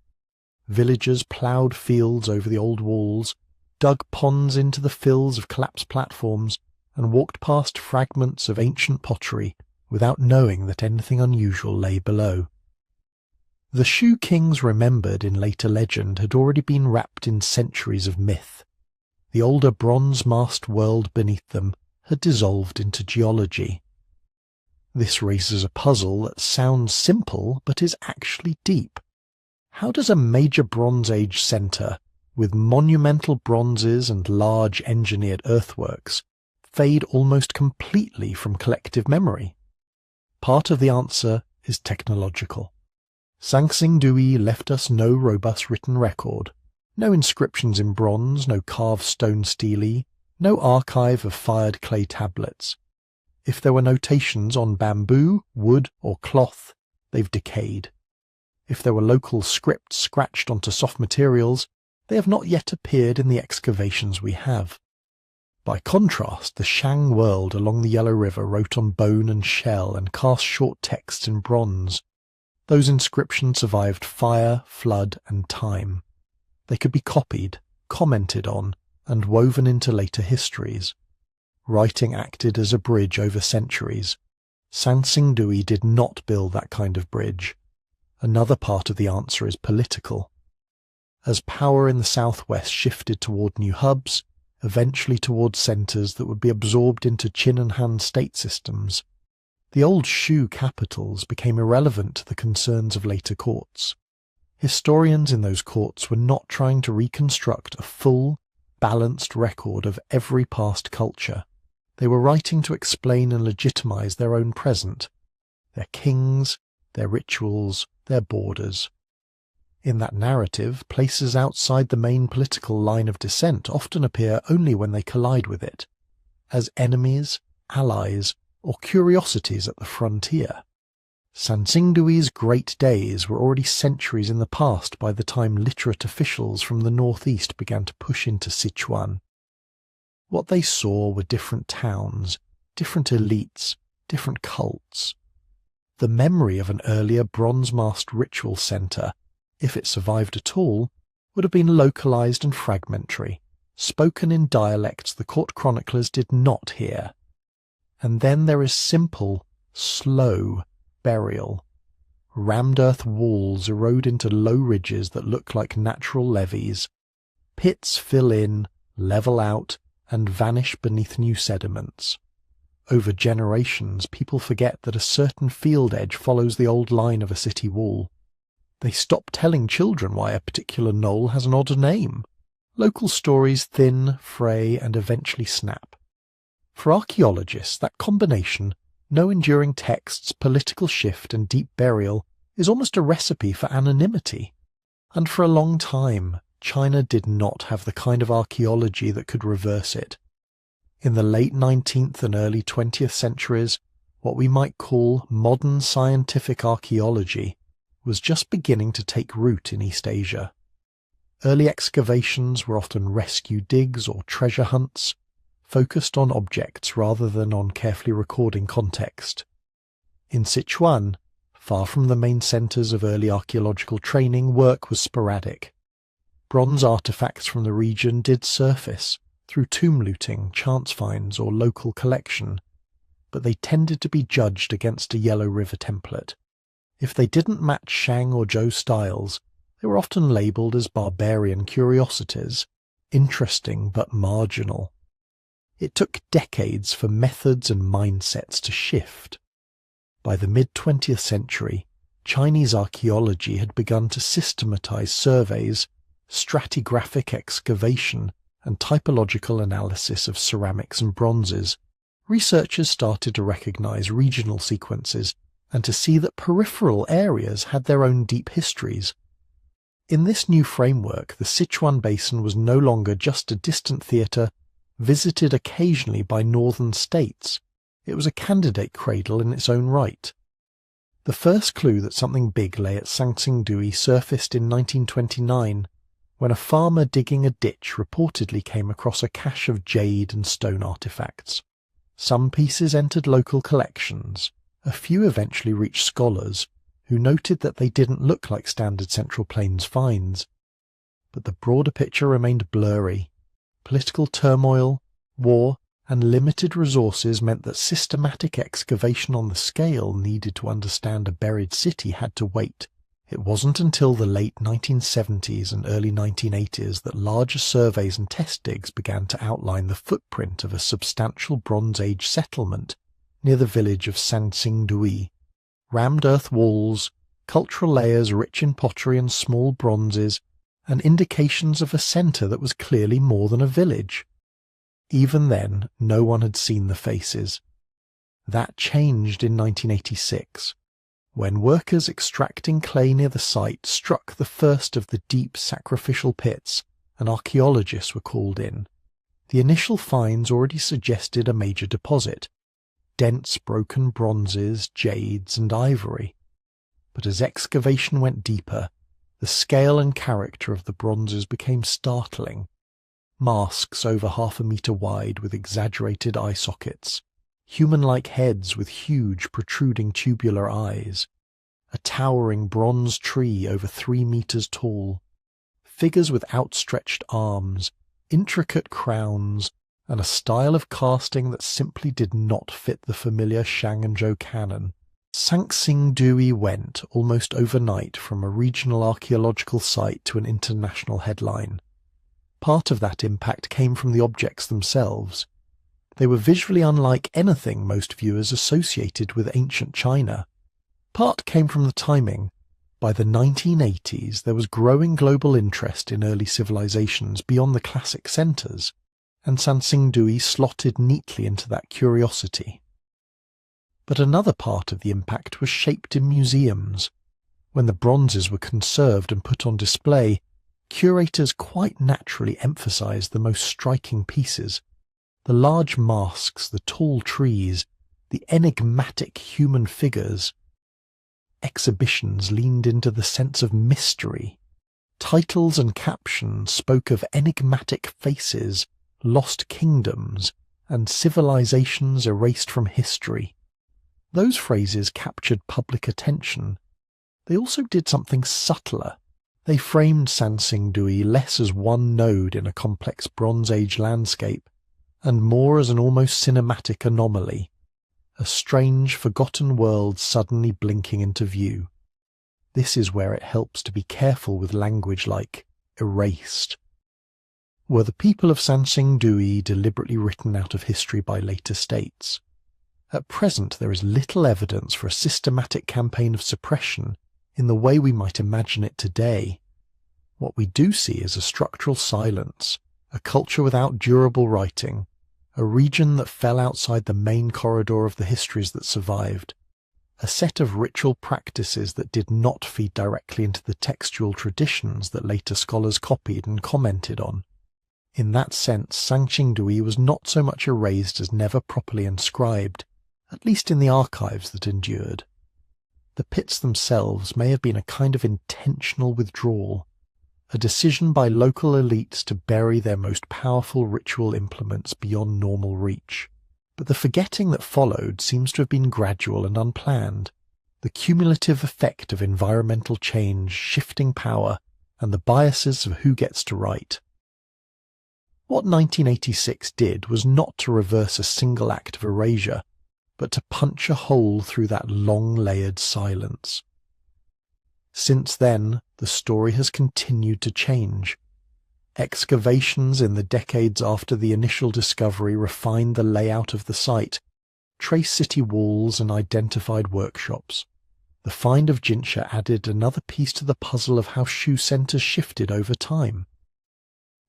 Speaker 1: Villagers ploughed fields over the old walls, dug ponds into the fills of collapsed platforms, and walked past fragments of ancient pottery without knowing that anything unusual lay below. The Shu kings remembered in later legend had already been wrapped in centuries of myth. The older bronze-masked world beneath them had dissolved into geology. This raises a puzzle that sounds simple but is actually deep. How does a major Bronze Age centre, with monumental bronzes and large engineered earthworks, fade almost completely from collective memory? Part of the answer is technological. Sanxingdui left us no robust written record, no inscriptions in bronze, no carved stone stelae, no archive of fired clay tablets. If there were notations on bamboo, wood, or cloth, they've decayed. If there were local scripts scratched onto soft materials, they have not yet appeared in the excavations we have. By contrast, the Shang world along the Yellow River wrote on bone and shell and cast short texts in bronze. Those inscriptions survived fire, flood, and time. They could be copied, commented on, and woven into later histories. Writing acted as a bridge over centuries. Sanxingdui did not build that kind of bridge. Another part of the answer is political. As power in the southwest shifted toward new hubs, eventually toward centres that would be absorbed into Qin and Han state systems, the old Shu capitals became irrelevant to the concerns of later courts. Historians in those courts were not trying to reconstruct a full, balanced record of every past culture. They were writing to explain and legitimize their own present, their kings, their rituals, their borders. In that narrative, places outside the main political line of descent often appear only when they collide with it, as enemies, allies, or curiosities at the frontier. Sansingdui's great days were already centuries in the past by the time literate officials from the northeast began to push into Sichuan. What they saw were different towns, different elites, different cults. The memory of an earlier bronze-masked ritual centre, if it survived at all, would have been localised and fragmentary, spoken in dialects the court chroniclers did not hear. And then there is simple, slow burial. Rammed earth walls erode into low ridges that look like natural levees. Pits fill in, level out, and vanish beneath new sediments. Over generations, people forget that a certain field edge follows the old line of a city wall. They stop telling children why a particular knoll has an odd name. Local stories thin, fray, and eventually snap. For archaeologists, that combination, no enduring texts, political shift, and deep burial, is almost a recipe for anonymity. And for a long time, China did not have the kind of archaeology that could reverse it. In the late 19th and early 20th centuries, what we might call modern scientific archaeology was just beginning to take root in East Asia. Early excavations were often rescue digs or treasure hunts, focused on objects rather than on carefully recording context. In Sichuan, far from the main centres of early archaeological training, work was sporadic. Bronze artefacts from the region did surface through tomb looting, chance finds, or local collection, but they tended to be judged against a Yellow River template. If they didn't match Shang or Zhou styles, they were often labelled as barbarian curiosities, interesting but marginal. It took decades for methods and mindsets to shift. By the mid-20th century, Chinese archaeology had begun to systematize surveys, stratigraphic excavation, and typological analysis of ceramics and bronzes. Researchers started to recognize regional sequences and to see that peripheral areas had their own deep histories. In this new framework, the Sichuan Basin was no longer just a distant theatre, visited occasionally by northern states. It was a candidate cradle in its own right. The first clue that something big lay at Sansingdui surfaced in 1929, when a farmer digging a ditch reportedly came across a cache of jade and stone artefacts. Some pieces entered local collections. A few eventually reached scholars, who noted that they didn't look like standard Central Plains finds. But the broader picture remained blurry. Political turmoil, war, and limited resources meant that systematic excavation on the scale needed to understand a buried city had to wait. It wasn't until the late 1970s and early 1980s that larger surveys and test digs began to outline the footprint of a substantial Bronze Age settlement near the village of Sansingdui. Rammed earth walls, cultural layers rich in pottery and small bronzes, and indications of a centre that was clearly more than a village. Even then, no one had seen the faces. That changed in 1986, when workers extracting clay near the site struck the first of the deep sacrificial pits, and archaeologists were called in. The initial finds already suggested a major deposit, dense broken bronzes, jades, and ivory. But as excavation went deeper, the scale and character of the bronzes became startling. Masks over 1/2 metre wide with exaggerated eye sockets, human-like heads with huge protruding tubular eyes, a towering bronze tree over 3 metres tall, figures with outstretched arms, intricate crowns, and a style of casting that simply did not fit the familiar Shang and Zhou canon. Sansingdui went, almost overnight, from a regional archaeological site to an international headline. Part of that impact came from the objects themselves. They were visually unlike anything most viewers associated with ancient China. Part came from the timing. By the 1980s, there was growing global interest in early civilizations beyond the classic centres, and Sansingdui slotted neatly into that curiosity. But another part of the impact was shaped in museums. When the bronzes were conserved and put on display, curators quite naturally emphasized the most striking pieces. The large masks, the tall trees, the enigmatic human figures. Exhibitions leaned into the sense of mystery. Titles and captions spoke of enigmatic faces, lost kingdoms, and civilizations erased from history. Those phrases captured public attention. They also did something subtler. They framed Sansingdui less as one node in a complex Bronze Age landscape, and more as an almost cinematic anomaly, a strange, forgotten world suddenly blinking into view. This is where it helps to be careful with language like erased. Were the people of Sansingdui deliberately written out of history by later states? At present, there is little evidence for a systematic campaign of suppression in the way we might imagine it today. What we do see is a structural silence, a culture without durable writing, a region that fell outside the main corridor of the histories that survived, a set of ritual practices that did not feed directly into the textual traditions that later scholars copied and commented on. In that sense, Sansingdui was not so much erased as never properly inscribed, at least in the archives that endured. The pits themselves may have been a kind of intentional withdrawal, a decision by local elites to bury their most powerful ritual implements beyond normal reach. But the forgetting that followed seems to have been gradual and unplanned, the cumulative effect of environmental change, shifting power, and the biases of who gets to write. What 1986 did was not to reverse a single act of erasure, but to punch a hole through that long-layered silence. Since then, the story has continued to change. Excavations in the decades after the initial discovery refined the layout of the site, traced city walls and identified workshops. The find of Jincha added another piece to the puzzle of how Shu centers shifted over time.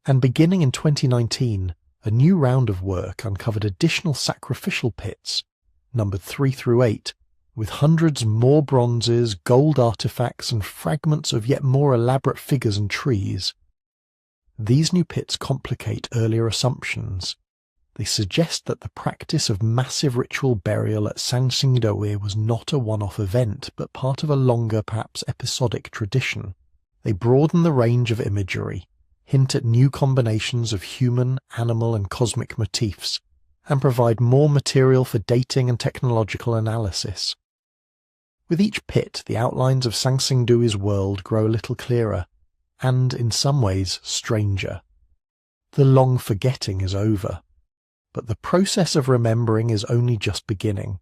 Speaker 1: And beginning in 2019, a new round of work uncovered additional sacrificial pits, numbered 3 through 8, with hundreds more bronzes, gold artifacts, and fragments of yet more elaborate figures and trees. These new pits complicate earlier assumptions. They suggest that the practice of massive ritual burial at Sansingdui was not a one-off event, but part of a longer, perhaps episodic tradition. They broaden the range of imagery, hint at new combinations of human, animal, and cosmic motifs, and provide more material for dating and technological analysis. With each pit, the outlines of Sansingdui's world grow a little clearer, and, in some ways, stranger. The long forgetting is over, but the process of remembering is only just beginning.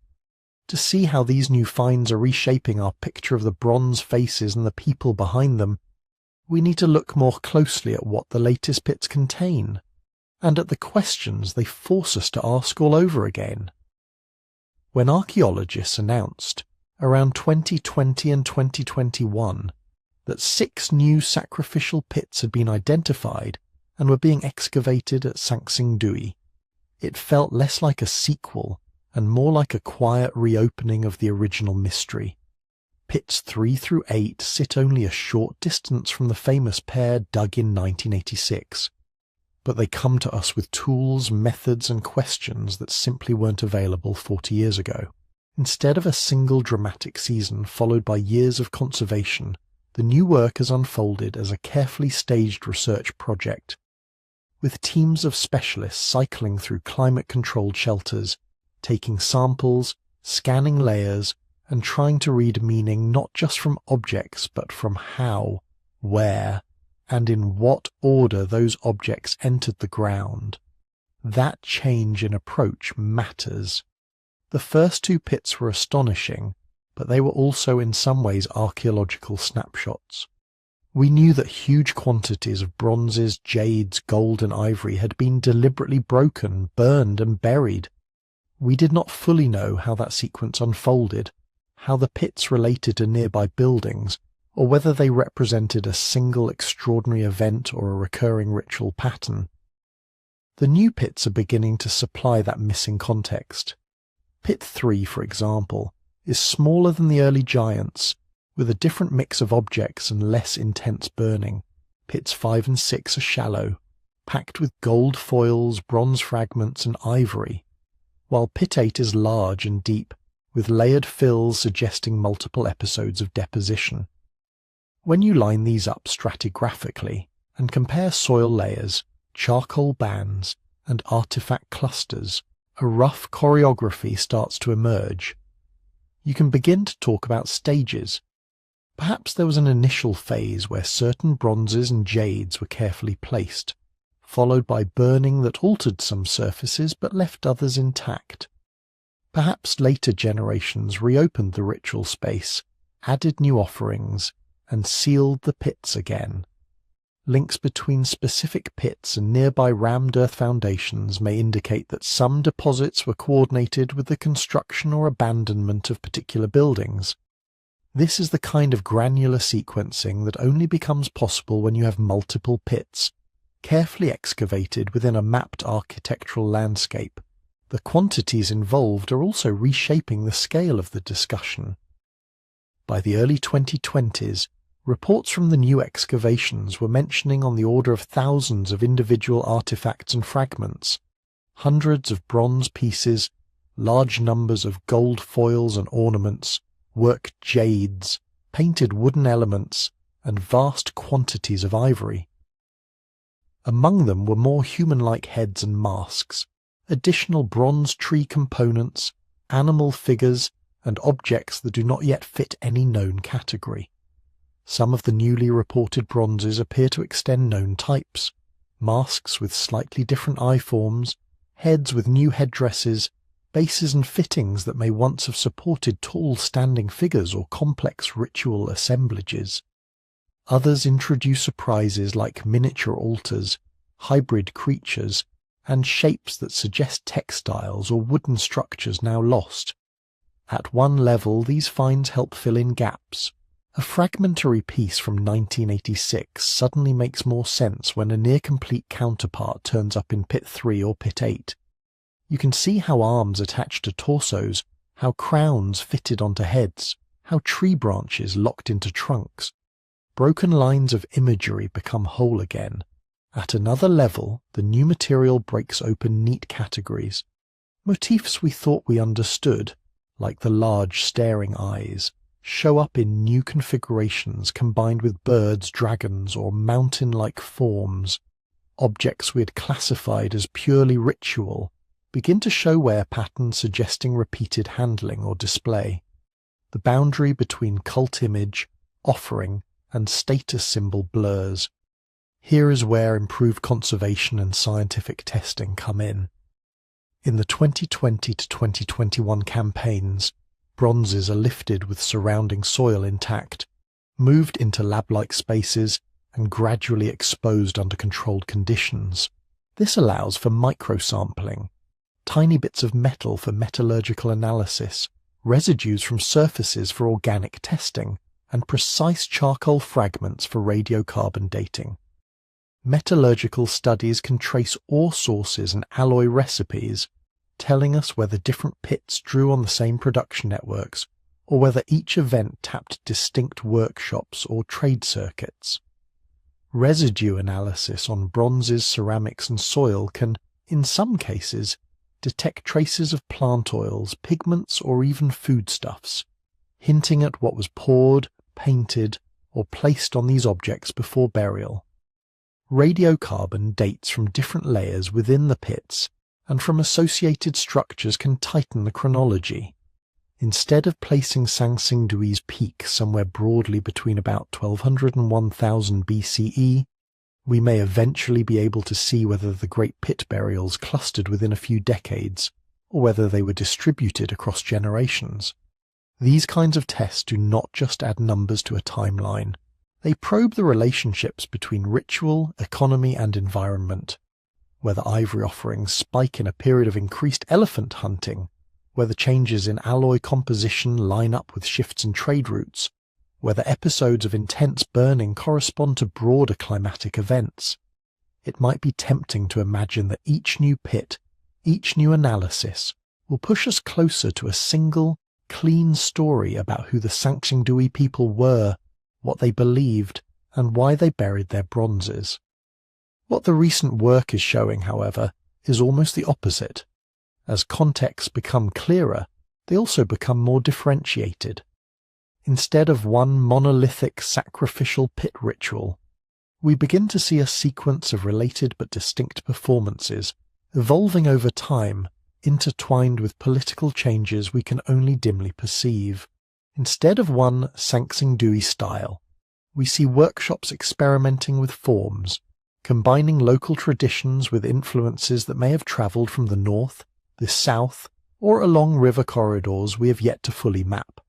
Speaker 1: To see how these new finds are reshaping our picture of the bronze faces and the people behind them, we need to look more closely at what the latest pits contain, and at the questions they force us to ask all over again. When archaeologists announced, around 2020 and 2021, that 6 new sacrificial pits had been identified and were being excavated at Sansingdui, it felt less like a sequel and more like a quiet reopening of the original mystery. Pits 3 through 8 sit only a short distance from the famous pair dug in 1986, but they come to us with tools, methods, and questions that simply weren't available 40 years ago. Instead of a single dramatic season followed by years of conservation, the new work has unfolded as a carefully staged research project, with teams of specialists cycling through climate-controlled shelters, taking samples, scanning layers, and trying to read meaning not just from objects but from how, where, and in what order those objects entered the ground. That change in approach matters. The first 2 pits were astonishing, but they were also in some ways archaeological snapshots. We knew that huge quantities of bronzes, jades, gold and ivory had been deliberately broken, burned and buried. We did not fully know how that sequence unfolded, how the pits related to nearby buildings, or whether they represented a single extraordinary event or a recurring ritual pattern. The new pits are beginning to supply that missing context. Pit 3, for example, is smaller than the early giants, with a different mix of objects and less intense burning. Pits 5 and 6 are shallow, packed with gold foils, bronze fragments and ivory. while Pit 8 is large and deep, with layered fills suggesting multiple episodes of deposition. When you line these up stratigraphically and compare soil layers, charcoal bands, and artifact clusters, a rough choreography starts to emerge. You can begin to talk about stages. Perhaps there was an initial phase where certain bronzes and jades were carefully placed, followed by burning that altered some surfaces but left others intact. Perhaps later generations reopened the ritual space, added new offerings, and sealed the pits again. Links between specific pits and nearby rammed earth foundations may indicate that some deposits were coordinated with the construction or abandonment of particular buildings. This is the kind of granular sequencing that only becomes possible when you have multiple pits, carefully excavated within a mapped architectural landscape. The quantities involved are also reshaping the scale of the discussion. By the early 2020s, reports from the new excavations were mentioning on the order of thousands of individual artifacts and fragments, hundreds of bronze pieces, large numbers of gold foils and ornaments, worked jades, painted wooden elements, and vast quantities of ivory. Among them were more human-like heads and masks, additional bronze tree components, animal figures, and objects that do not yet fit any known category. Some of the newly reported bronzes appear to extend known types, masks with slightly different eye forms, heads with new headdresses, bases and fittings that may once have supported tall standing figures or complex ritual assemblages. Others introduce surprises like miniature altars, hybrid creatures, and shapes that suggest textiles or wooden structures now lost. At one level, these finds help fill in gaps. A fragmentary piece from 1986 suddenly makes more sense when a near-complete counterpart turns up in Pit 3 or Pit 8. You can see how arms attached to torsos, how crowns fitted onto heads, how tree branches locked into trunks. Broken lines of imagery become whole again. At another level, the new material breaks open neat categories. Motifs we thought we understood, like the large staring eyes, show up in new configurations combined with birds, dragons, or mountain-like forms. Objects we had classified as purely ritual begin to show wear patterns suggesting repeated handling or display. The boundary between cult image, offering, and status symbol blurs. Here is where improved conservation and scientific testing come in. In the 2020 to 2021 campaigns, bronzes are lifted with surrounding soil intact, moved into lab-like spaces, and gradually exposed under controlled conditions. This allows for microsampling, tiny bits of metal for metallurgical analysis, residues from surfaces for organic testing, and precise charcoal fragments for radiocarbon dating. Metallurgical studies can trace ore sources and alloy recipes, telling us whether different pits drew on the same production networks, or whether each event tapped distinct workshops or trade circuits. Residue analysis on bronzes, ceramics, and soil can, in some cases, detect traces of plant oils, pigments, or even foodstuffs, hinting at what was poured, painted, or placed on these objects before burial. Radiocarbon dates from different layers within the pits, and from associated structures can tighten the chronology. Instead of placing Sangsingdui's peak somewhere broadly between about 1200 and 1000 BCE, we may eventually be able to see whether the great pit burials clustered within a few decades, or whether they were distributed across generations. These kinds of tests do not just add numbers to a timeline. They probe the relationships between ritual, economy, and environment. Whether ivory offerings spike in a period of increased elephant hunting, whether changes in alloy composition line up with shifts in trade routes, whether episodes of intense burning correspond to broader climatic events. It might be tempting to imagine that each new pit, each new analysis, will push us closer to a single, clean story about who the Sangsingdui people were, what they believed, and why they buried their bronzes. What the recent work is showing, however, is almost the opposite. As contexts become clearer, they also become more differentiated. Instead of one monolithic sacrificial pit ritual, we begin to see a sequence of related but distinct performances, evolving over time, intertwined with political changes we can only dimly perceive. Instead of one Sangsing Dui style, we see workshops experimenting with forms, combining local traditions with influences that may have travelled from the north, the south, or along river corridors we have yet to fully map.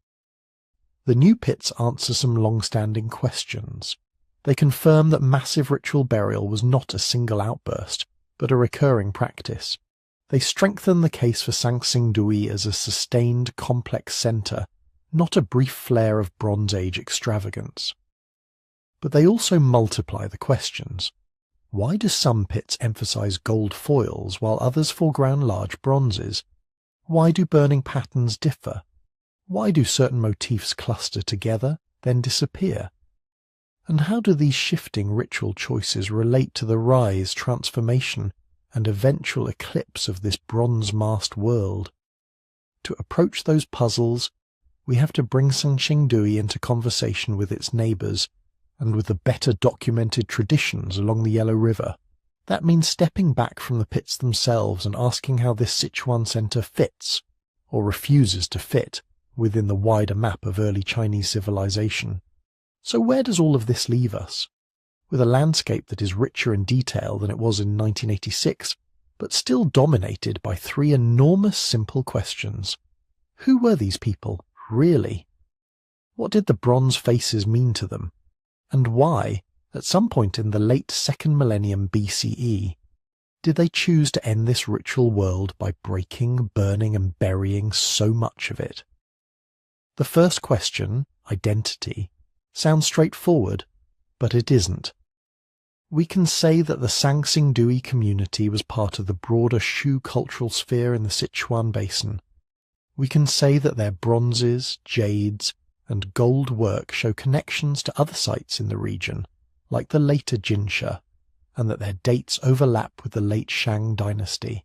Speaker 1: The new pits answer some long-standing questions. They confirm that massive ritual burial was not a single outburst, but a recurring practice. They strengthen the case for Sangsing Dui as a sustained, complex centre, not a brief flare of Bronze Age extravagance. But they also multiply the questions. Why do some pits emphasise gold foils while others foreground large bronzes? Why do burning patterns differ? Why do certain motifs cluster together, then disappear? And how do these shifting ritual choices relate to the rise, transformation, and eventual eclipse of this bronze-masked world? To approach those puzzles, we have to bring Sangsing Dui into conversation with its neighbours, and with the better documented traditions along the Yellow River. That means stepping back from the pits themselves and asking how this Sichuan centre fits, or refuses to fit, within the wider map of early Chinese civilization. So where does all of this leave us? With a landscape that is richer in detail than it was in 1986, but still dominated by three enormous simple questions. Who were these people, really? What did the bronze faces mean to them? And why, at some point in the late 2nd millennium BCE, did they choose to end this ritual world by breaking, burning, and burying so much of it? The first question, identity, sounds straightforward, but it isn't. We can say that the Sangsing Dui community was part of the broader Shu cultural sphere in the Sichuan basin. We can say that their bronzes, jades, and gold work show connections to other sites in the region, like the later Jinsha, and that their dates overlap with the late Shang dynasty,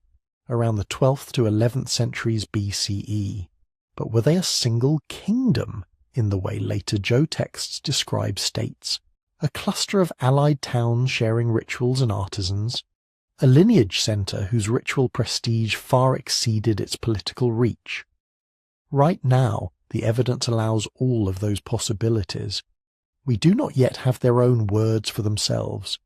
Speaker 1: around the 12th to 11th centuries BCE. But were they a single kingdom in the way later Zhou texts describe states? A cluster of allied towns sharing rituals and artisans? A lineage centre whose ritual prestige far exceeded its political reach? Right now, the evidence allows all of those possibilities. We do not yet have their own words for themselves.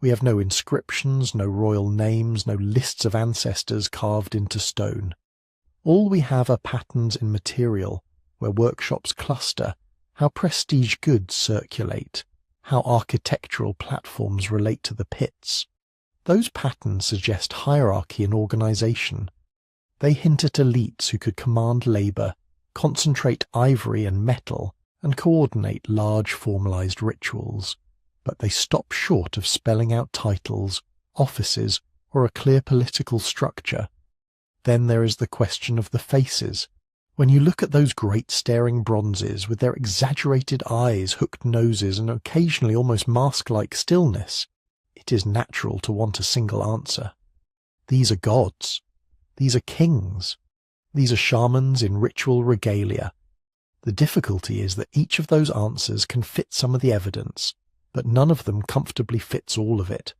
Speaker 1: We have no inscriptions, no royal names, no lists of ancestors carved into stone. All we have are patterns in material, where workshops cluster, how prestige goods circulate, how architectural platforms relate to the pits. Those patterns suggest hierarchy and organisation. They hint at elites who could command labour, concentrate ivory and metal, and coordinate large formalised rituals. But they stop short of spelling out titles, offices, or a clear political structure. Then there is the question of the faces. When you look at those great staring bronzes with their exaggerated eyes, hooked noses, and occasionally almost mask-like stillness, it is natural to want a single answer. These are gods. These are kings. These are shamans in ritual regalia. The difficulty is that each of those answers can fit some of the evidence, but none of them comfortably fits all of it.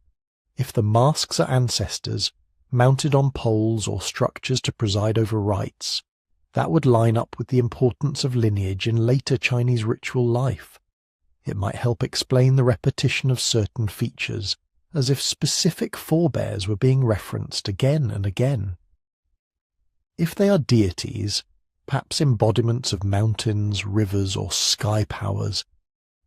Speaker 1: If the masks are ancestors, mounted on poles or structures to preside over rites, that would line up with the importance of lineage in later Chinese ritual life. It might help explain the repetition of certain features, as if specific forebears were being referenced again and again. If they are deities, perhaps embodiments of mountains, rivers, or sky powers,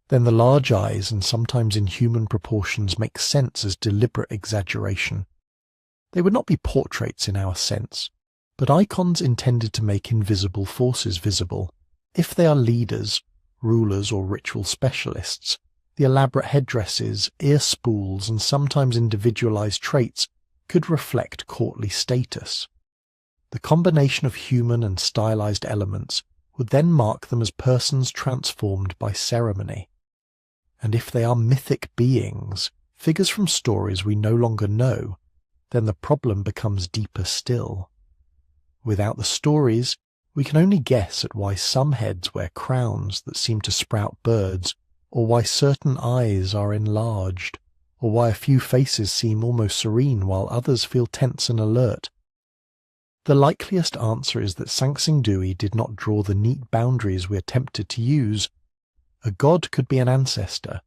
Speaker 1: then the large eyes and sometimes inhuman proportions make sense as deliberate exaggeration. They would not be portraits in our sense, but icons intended to make invisible forces visible. If they are leaders, rulers, or ritual specialists, the elaborate headdresses, ear spools, and sometimes individualized traits could reflect courtly status. The combination of human and stylized elements would then mark them as persons transformed by ceremony. And if they are mythic beings, figures from stories we no longer know, then the problem becomes deeper still. Without the stories, we can only guess at why some heads wear crowns that seem to sprout birds, or why certain eyes are enlarged, or why a few faces seem almost serene while others feel tense and alert. The likeliest answer is that Sangsing did not draw the neat boundaries we are tempted to use. A god could be an ancestor,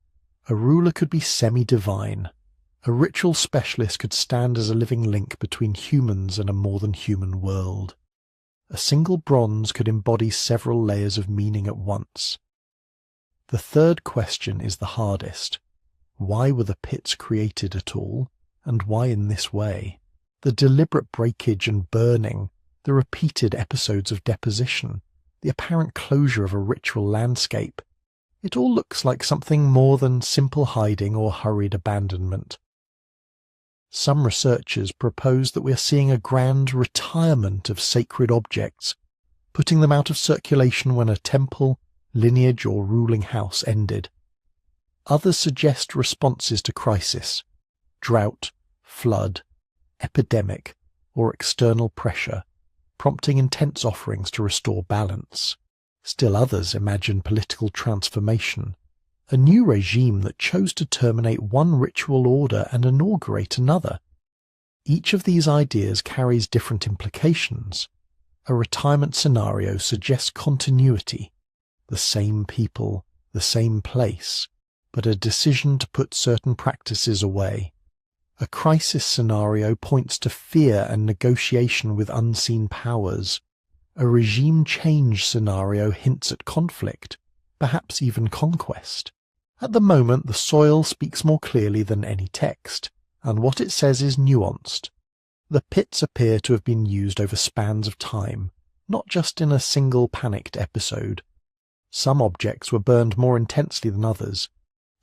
Speaker 1: a ruler could be semi-divine, a ritual specialist could stand as a living link between humans and a more than human world. A single bronze could embody several layers of meaning at once. The third question is the hardest. Why were the pits created at all, and why in this way? The deliberate breakage and burning, the repeated episodes of deposition, the apparent closure of a ritual landscape. It all looks like something more than simple hiding or hurried abandonment. Some researchers propose that we are seeing a grand retirement of sacred objects, putting them out of circulation when a temple, lineage or ruling house ended. Others suggest responses to crisis, drought, flood, epidemic, or external pressure, prompting intense offerings to restore balance. Still others imagine political transformation, a new regime that chose to terminate one ritual order and inaugurate another. Each of these ideas carries different implications. A retirement scenario suggests continuity, the same people, the same place, but a decision to put certain practices away. A crisis scenario points to fear and negotiation with unseen powers. A regime change scenario hints at conflict, perhaps even conquest. At the moment, the soil speaks more clearly than any text, and what it says is nuanced. The pits appear to have been used over spans of time, not just in a single panicked episode. Some objects were burned more intensely than others.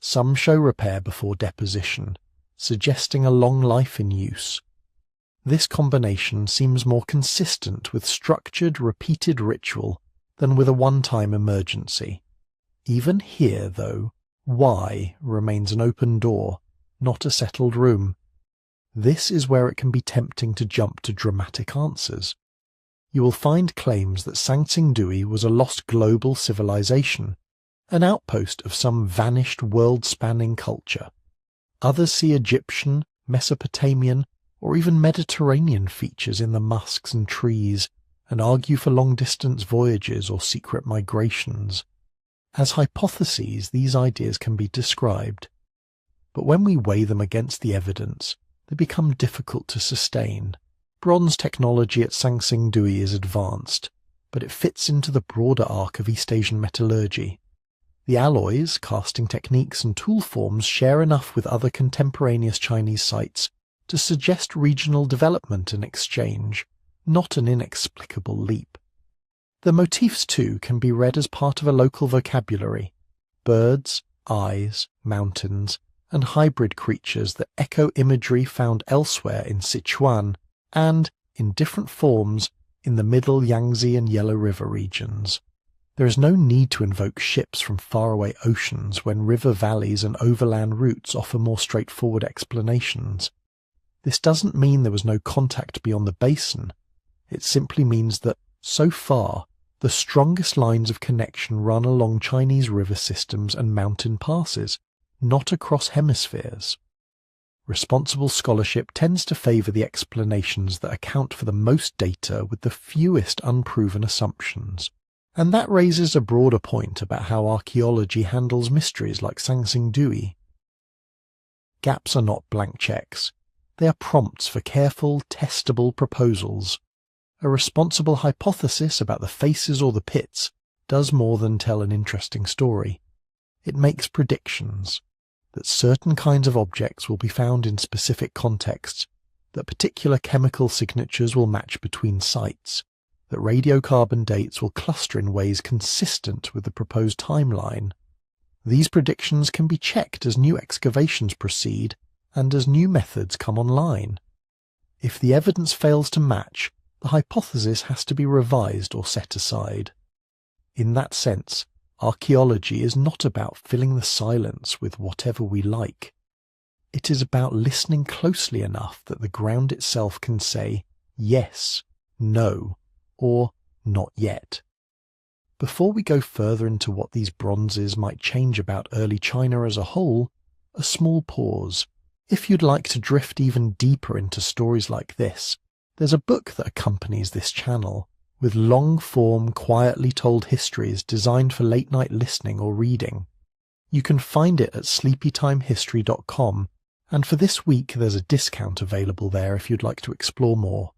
Speaker 1: Some show repair before deposition, suggesting a long life in use. This combination seems more consistent with structured, repeated ritual than with a one-time emergency. Even here, though, why remains an open door, not a settled room. This is where it can be tempting to jump to dramatic answers. You will find claims that Sangsing was a lost global civilization, an outpost of some vanished world-spanning culture. Others see Egyptian, Mesopotamian, or even Mediterranean features in the musks and trees, and argue for long-distance voyages or secret migrations. As hypotheses, these ideas can be described, but when we weigh them against the evidence, they become difficult to sustain. Bronze technology at Sangsing is advanced, but it fits into the broader arc of East Asian metallurgy. The alloys, casting techniques and tool forms share enough with other contemporaneous Chinese sites to suggest regional development and exchange, not an inexplicable leap. The motifs, too, can be read as part of a local vocabulary. Birds, eyes, mountains, and hybrid creatures that echo imagery found elsewhere in Sichuan and, in different forms, in the Middle Yangtze and Yellow River regions. There is no need to invoke ships from faraway oceans when river valleys and overland routes offer more straightforward explanations. This doesn't mean there was no contact beyond the basin. It simply means that, so far, the strongest lines of connection run along Chinese river systems and mountain passes, not across hemispheres. Responsible scholarship tends to favour the explanations that account for the most data with the fewest unproven assumptions. And that raises a broader point about how archaeology handles mysteries like Sangsing. Gaps are not blank cheques. They are prompts for careful, testable proposals. A responsible hypothesis about the faces or the pits does more than tell an interesting story. It makes predictions that certain kinds of objects will be found in specific contexts, that particular chemical signatures will match between sites, that radiocarbon dates will cluster in ways consistent with the proposed timeline. These predictions can be checked as new excavations proceed and as new methods come online. If the evidence fails to match, the hypothesis has to be revised or set aside. In that sense, archaeology is not about filling the silence with whatever we like. It is about listening closely enough that the ground itself can say yes, no, or not yet. Before we go further into what these bronzes might change about early China as a whole, a small pause. If you'd like to drift even deeper into stories like this, there's a book that accompanies this channel, with long-form, quietly told histories designed for late-night listening or reading. You can find it at sleepytimehistory.com, and for this week there's a discount available there if you'd like to explore more.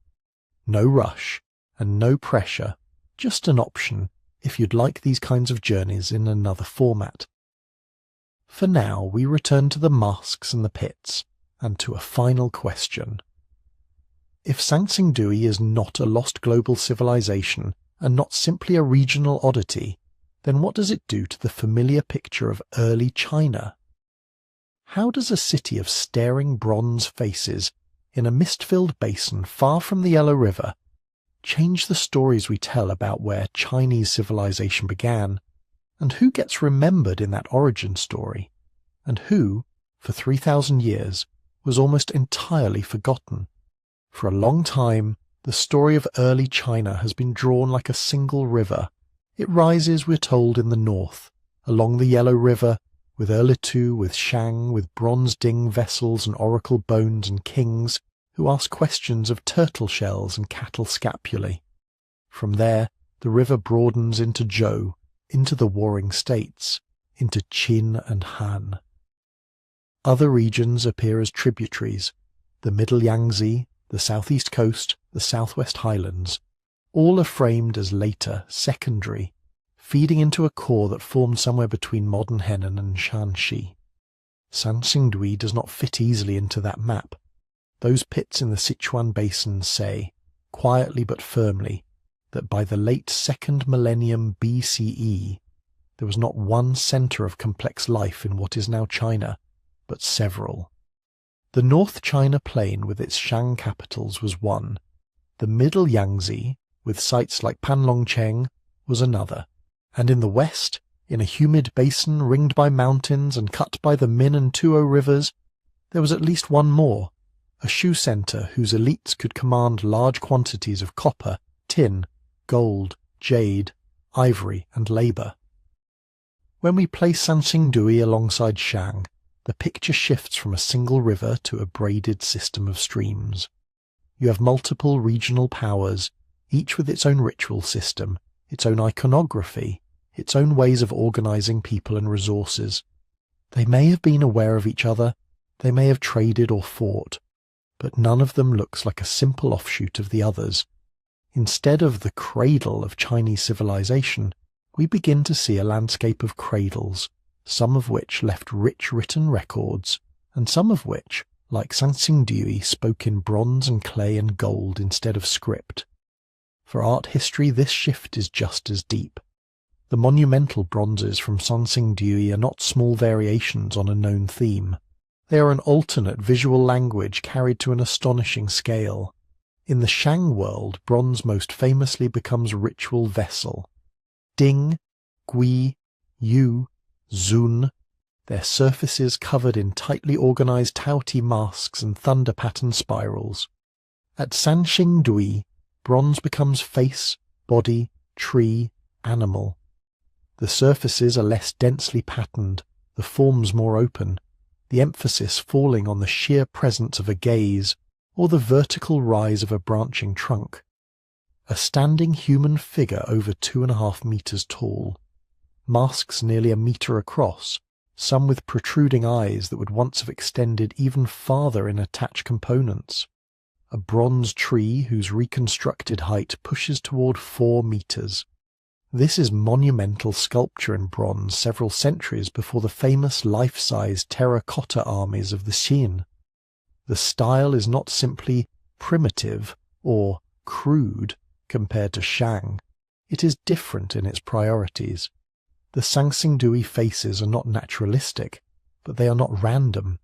Speaker 1: No rush, and no pressure, just an option if you'd like these kinds of journeys in another format. For now, we return to the masks and the pits, and to a final question. If Sansingdui is not a lost global civilization and not simply a regional oddity, then what does it do to the familiar picture of early China? How does a city of staring bronze faces in a mist-filled basin far from the Yellow River change the stories we tell about where Chinese civilization began, and who gets remembered in that origin story, and who, for 3,000 years, was almost entirely forgotten? For a long time, the story of early China has been drawn like a single river. It rises, we're told, in the north, along the Yellow River, with Erlitou, with Shang, with bronze ding vessels and oracle bones and kings who ask questions of turtle shells and cattle scapulae. From there, the river broadens into Zhou, into the warring states, into Qin and Han. Other regions appear as tributaries, the middle Yangtze, the southeast coast, the southwest highlands. All are framed as later, secondary, feeding into a core that formed somewhere between modern Henan and Shanxi. Sansingdui does not fit easily into that map. Those pits in the Sichuan Basin say, quietly but firmly, that by the late 2nd millennium BCE, there was not one centre of complex life in what is now China, but several. The North China Plain with its Shang capitals was one. The Middle Yangtze, with sites like Panlongcheng, was another. And in the west, in a humid basin ringed by mountains and cut by the Min and Tuo rivers, there was at least one more, a shoe centre whose elites could command large quantities of copper, tin, gold, jade, ivory, and labour. When we place Sansingdui alongside Shang, the picture shifts from a single river to a braided system of streams. You have multiple regional powers, each with its own ritual system, its own iconography, its own ways of organising people and resources. They may have been aware of each other, they may have traded or fought, but none of them looks like a simple offshoot of the others. Instead of the cradle of Chinese civilization, we begin to see a landscape of cradles, some of which left rich written records, and some of which, like Sansingdui, spoke in bronze and clay and gold instead of script. For art history, this shift is just as deep. The monumental bronzes from Sansingdui are not small variations on a known theme. They are an alternate visual language carried to an astonishing scale. In the Shang world, bronze most famously becomes ritual vessel. Ding, Gui, Yu, Zun, their surfaces covered in tightly organized Taoti masks and thunder pattern spirals. At Sansingdui, bronze becomes face, body, tree, animal. The surfaces are less densely patterned, the forms more open, the emphasis falling on the sheer presence of a gaze or the vertical rise of a branching trunk. A standing human figure over 2.5 meters tall. Masks nearly a meter across, some with protruding eyes that would once have extended even farther in attached components. A bronze tree whose reconstructed height pushes toward 4 meters. This is monumental sculpture in bronze several centuries before the famous life-size terracotta armies of the Xin. The style is not simply primitive or crude compared to Shang. It is different in its priorities. The Sansingdui faces are not naturalistic, but they are not random.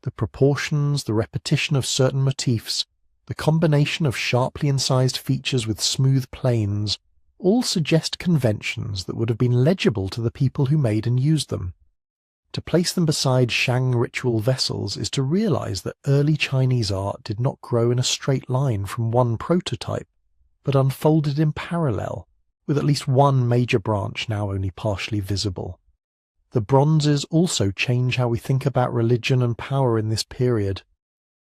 Speaker 1: The proportions, the repetition of certain motifs, the combination of sharply incised features with smooth planes, all suggest conventions that would have been legible to the people who made and used them. To place them beside Shang ritual vessels is to realize that early Chinese art did not grow in a straight line from one prototype, but unfolded in parallel, with at least one major branch now only partially visible. The bronzes also change how we think about religion and power in this period.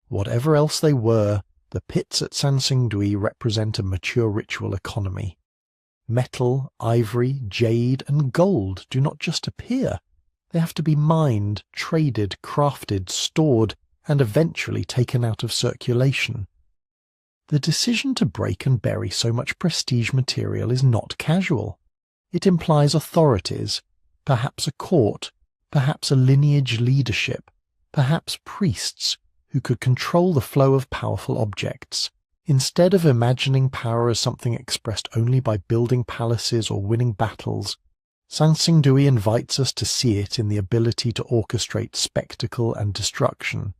Speaker 1: Whatever else they were, the pits at Sansingdui represent a mature ritual economy. Metal, ivory, jade, and gold do not just appear. They have to be mined, traded, crafted, stored, and eventually taken out of circulation. The decision to break and bury so much prestige material is not casual. It implies authorities, perhaps a court, perhaps a lineage leadership, perhaps priests who could control the flow of powerful objects. Instead of imagining power as something expressed only by building palaces or winning battles, Sansingdui invites us to see it in the ability to orchestrate spectacle and destruction.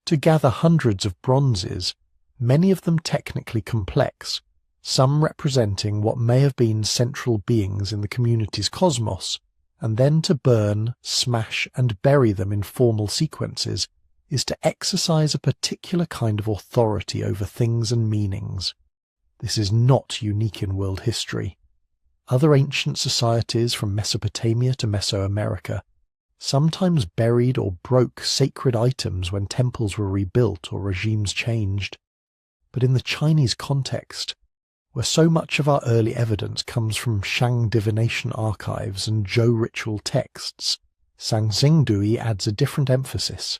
Speaker 1: To gather hundreds of bronzes, many of them technically complex, some representing what may have been central beings in the community's cosmos, and then to burn, smash, and bury them in formal sequences, is to exercise a particular kind of authority over things and meanings. This is not unique in world history. Other ancient societies from Mesopotamia to Mesoamerica sometimes buried or broke sacred items when temples were rebuilt or regimes changed. But in the Chinese context, where so much of our early evidence comes from Shang divination archives and Zhou ritual texts, Sansingdui adds a different emphasis.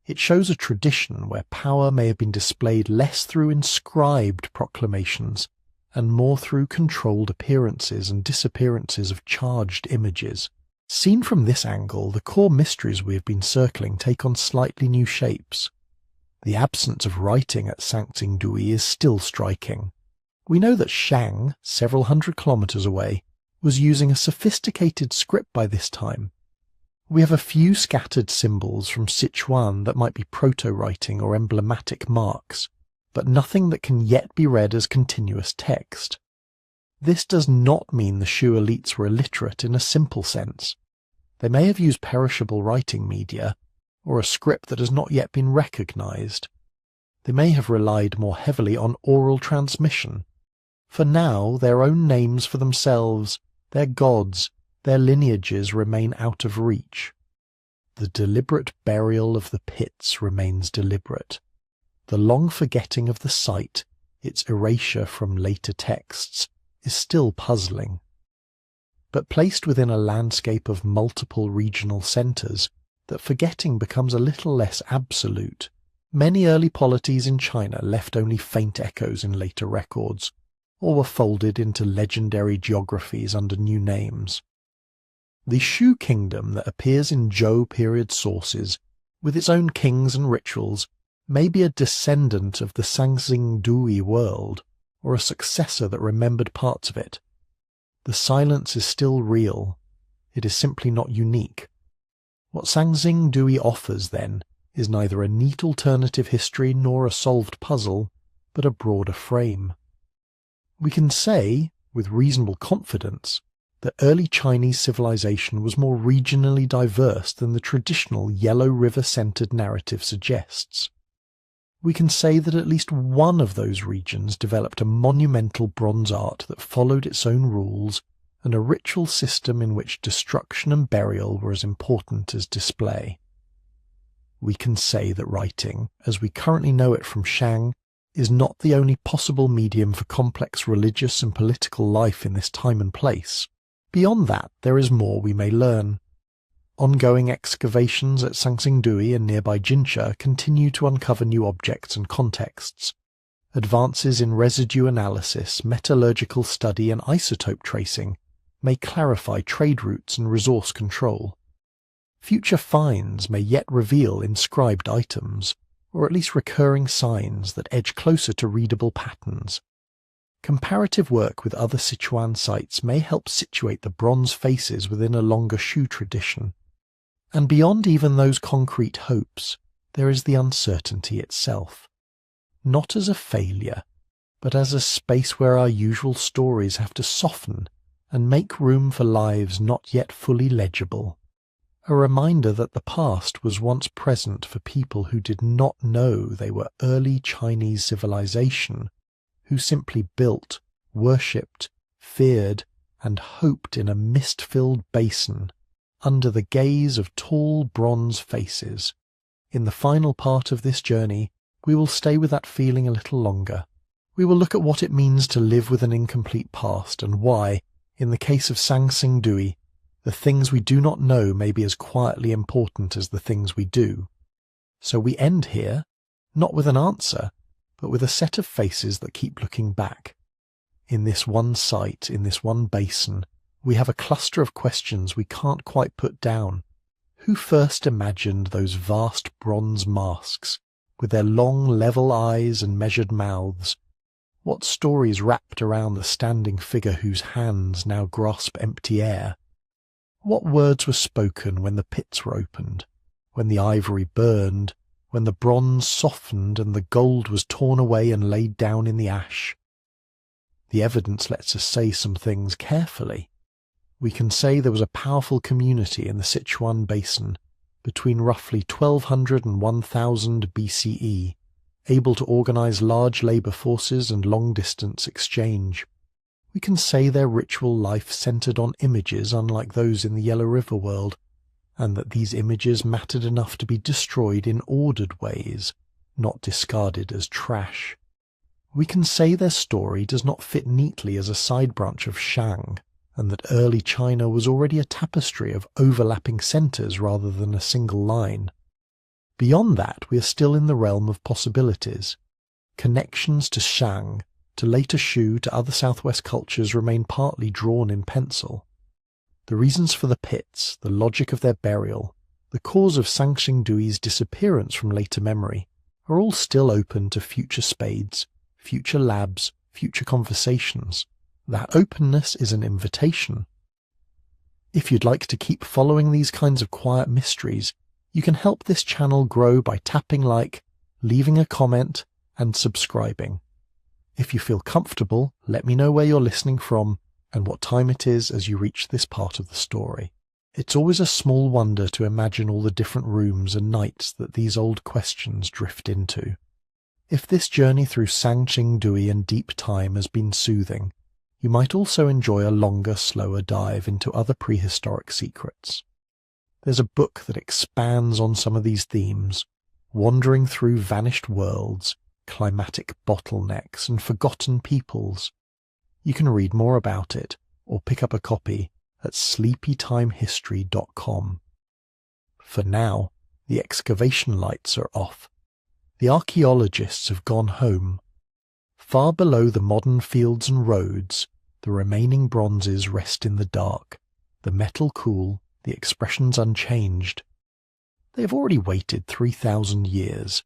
Speaker 1: It shows a tradition where power may have been displayed less through inscribed proclamations and more through controlled appearances and disappearances of charged images. Seen from this angle, the core mysteries we have been circling take on slightly new shapes. The absence of writing at Sansingdui is still striking. We know that Shang, several hundred kilometers away, was using a sophisticated script by this time. We have a few scattered symbols from Sichuan that might be proto-writing or emblematic marks, but nothing that can yet be read as continuous text. This does not mean the Shu elites were illiterate in a simple sense. They may have used perishable writing media, or a script that has not yet been recognized. They may have relied more heavily on oral transmission. For now, their own names for themselves, their gods, their lineages remain out of reach. The deliberate burial of the pits remains deliberate. The long forgetting of the site, its erasure from later texts, is still puzzling. But placed within a landscape of multiple regional centres, that forgetting becomes a little less absolute. Many early polities in China left only faint echoes in later records, or were folded into legendary geographies under new names. The Shu kingdom that appears in Zhou period sources, with its own kings and rituals, may be a descendant of the Sansingdui world, or a successor that remembered parts of it. The silence is still real. It is simply not unique. What Sansingdui offers, then, is neither a neat alternative history nor a solved puzzle, but a broader frame. We can say, with reasonable confidence, that early Chinese civilization was more regionally diverse than the traditional Yellow River-centered narrative suggests. We can say that at least one of those regions developed a monumental bronze art that followed its own rules and a ritual system in which destruction and burial were as important as display. We can say that writing, as we currently know it from Shang, is not the only possible medium for complex religious and political life in this time and place. Beyond that, there is more we may learn. Ongoing excavations at Sansingdui and nearby Jinsha continue to uncover new objects and contexts. Advances in residue analysis, metallurgical study and isotope tracing may clarify trade routes and resource control. Future finds may yet reveal inscribed items, or at least recurring signs that edge closer to readable patterns. Comparative work with other Sichuan sites may help situate the bronze faces within a longer Shu tradition. And beyond even those concrete hopes, there is the uncertainty itself. Not as a failure, but as a space where our usual stories have to soften and make room for lives not yet fully legible. A reminder that the past was once present for people who did not know they were early Chinese civilization, who simply built, worshipped, feared, and hoped in a mist-filled basin under the gaze of tall bronze faces. In the final part of this journey, we will stay with that feeling a little longer. We will look at what it means to live with an incomplete past and why, in the case of Sangsing-dui, the things we do not know may be as quietly important as the things we do. So we end here, not with an answer, but with a set of faces that keep looking back. In this one site, in this one basin, we have a cluster of questions we can't quite put down. Who first imagined those vast bronze masks, with their long level eyes and measured mouths? What stories wrapped around the standing figure whose hands now grasp empty air? What words were spoken when the pits were opened, when the ivory burned, when the bronze softened and the gold was torn away and laid down in the ash? The evidence lets us say some things carefully. We can say there was a powerful community in the Sichuan Basin between roughly 1200 and 1000 BCE, able to organize large labor forces and long-distance exchange. We can say their ritual life centered on images unlike those in the Yellow River world, and that these images mattered enough to be destroyed in ordered ways, not discarded as trash. We can say their story does not fit neatly as a side branch of Shang, and that early China was already a tapestry of overlapping centers rather than a single line. Beyond that, we are still in the realm of possibilities. Connections to Shang, to later Shu, to other southwest cultures remain partly drawn in pencil. The reasons for the pits, the logic of their burial, the cause of Sangsing-dui's disappearance from later memory, are all still open to future spades, future labs, future conversations. That openness is an invitation. If you'd like to keep following these kinds of quiet mysteries, you can help this channel grow by tapping like, leaving a comment, and subscribing. If you feel comfortable, let me know where you're listening from and what time it is as you reach this part of the story. It's always a small wonder to imagine all the different rooms and nights that these old questions drift into. If this journey through Sangsing-dui and deep time has been soothing, you might also enjoy a longer, slower dive into other prehistoric secrets. There's a book that expands on some of these themes, wandering through vanished worlds, climatic bottlenecks, and forgotten peoples. You can read more about it, or pick up a copy at sleepytimehistory.com. For now, the excavation lights are off. The archaeologists have gone home. Far below the modern fields and roads, the remaining bronzes rest in the dark, the metal cool, the expressions unchanged. They have already waited 3,000 years.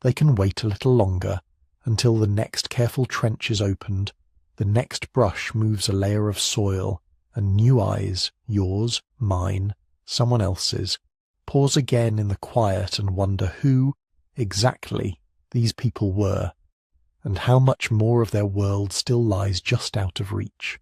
Speaker 1: They can wait a little longer, until the next careful trench is opened, the next brush moves a layer of soil, and new eyes, yours, mine, someone else's, pause again in the quiet and wonder who, exactly, these people were, and how much more of their world still lies just out of reach.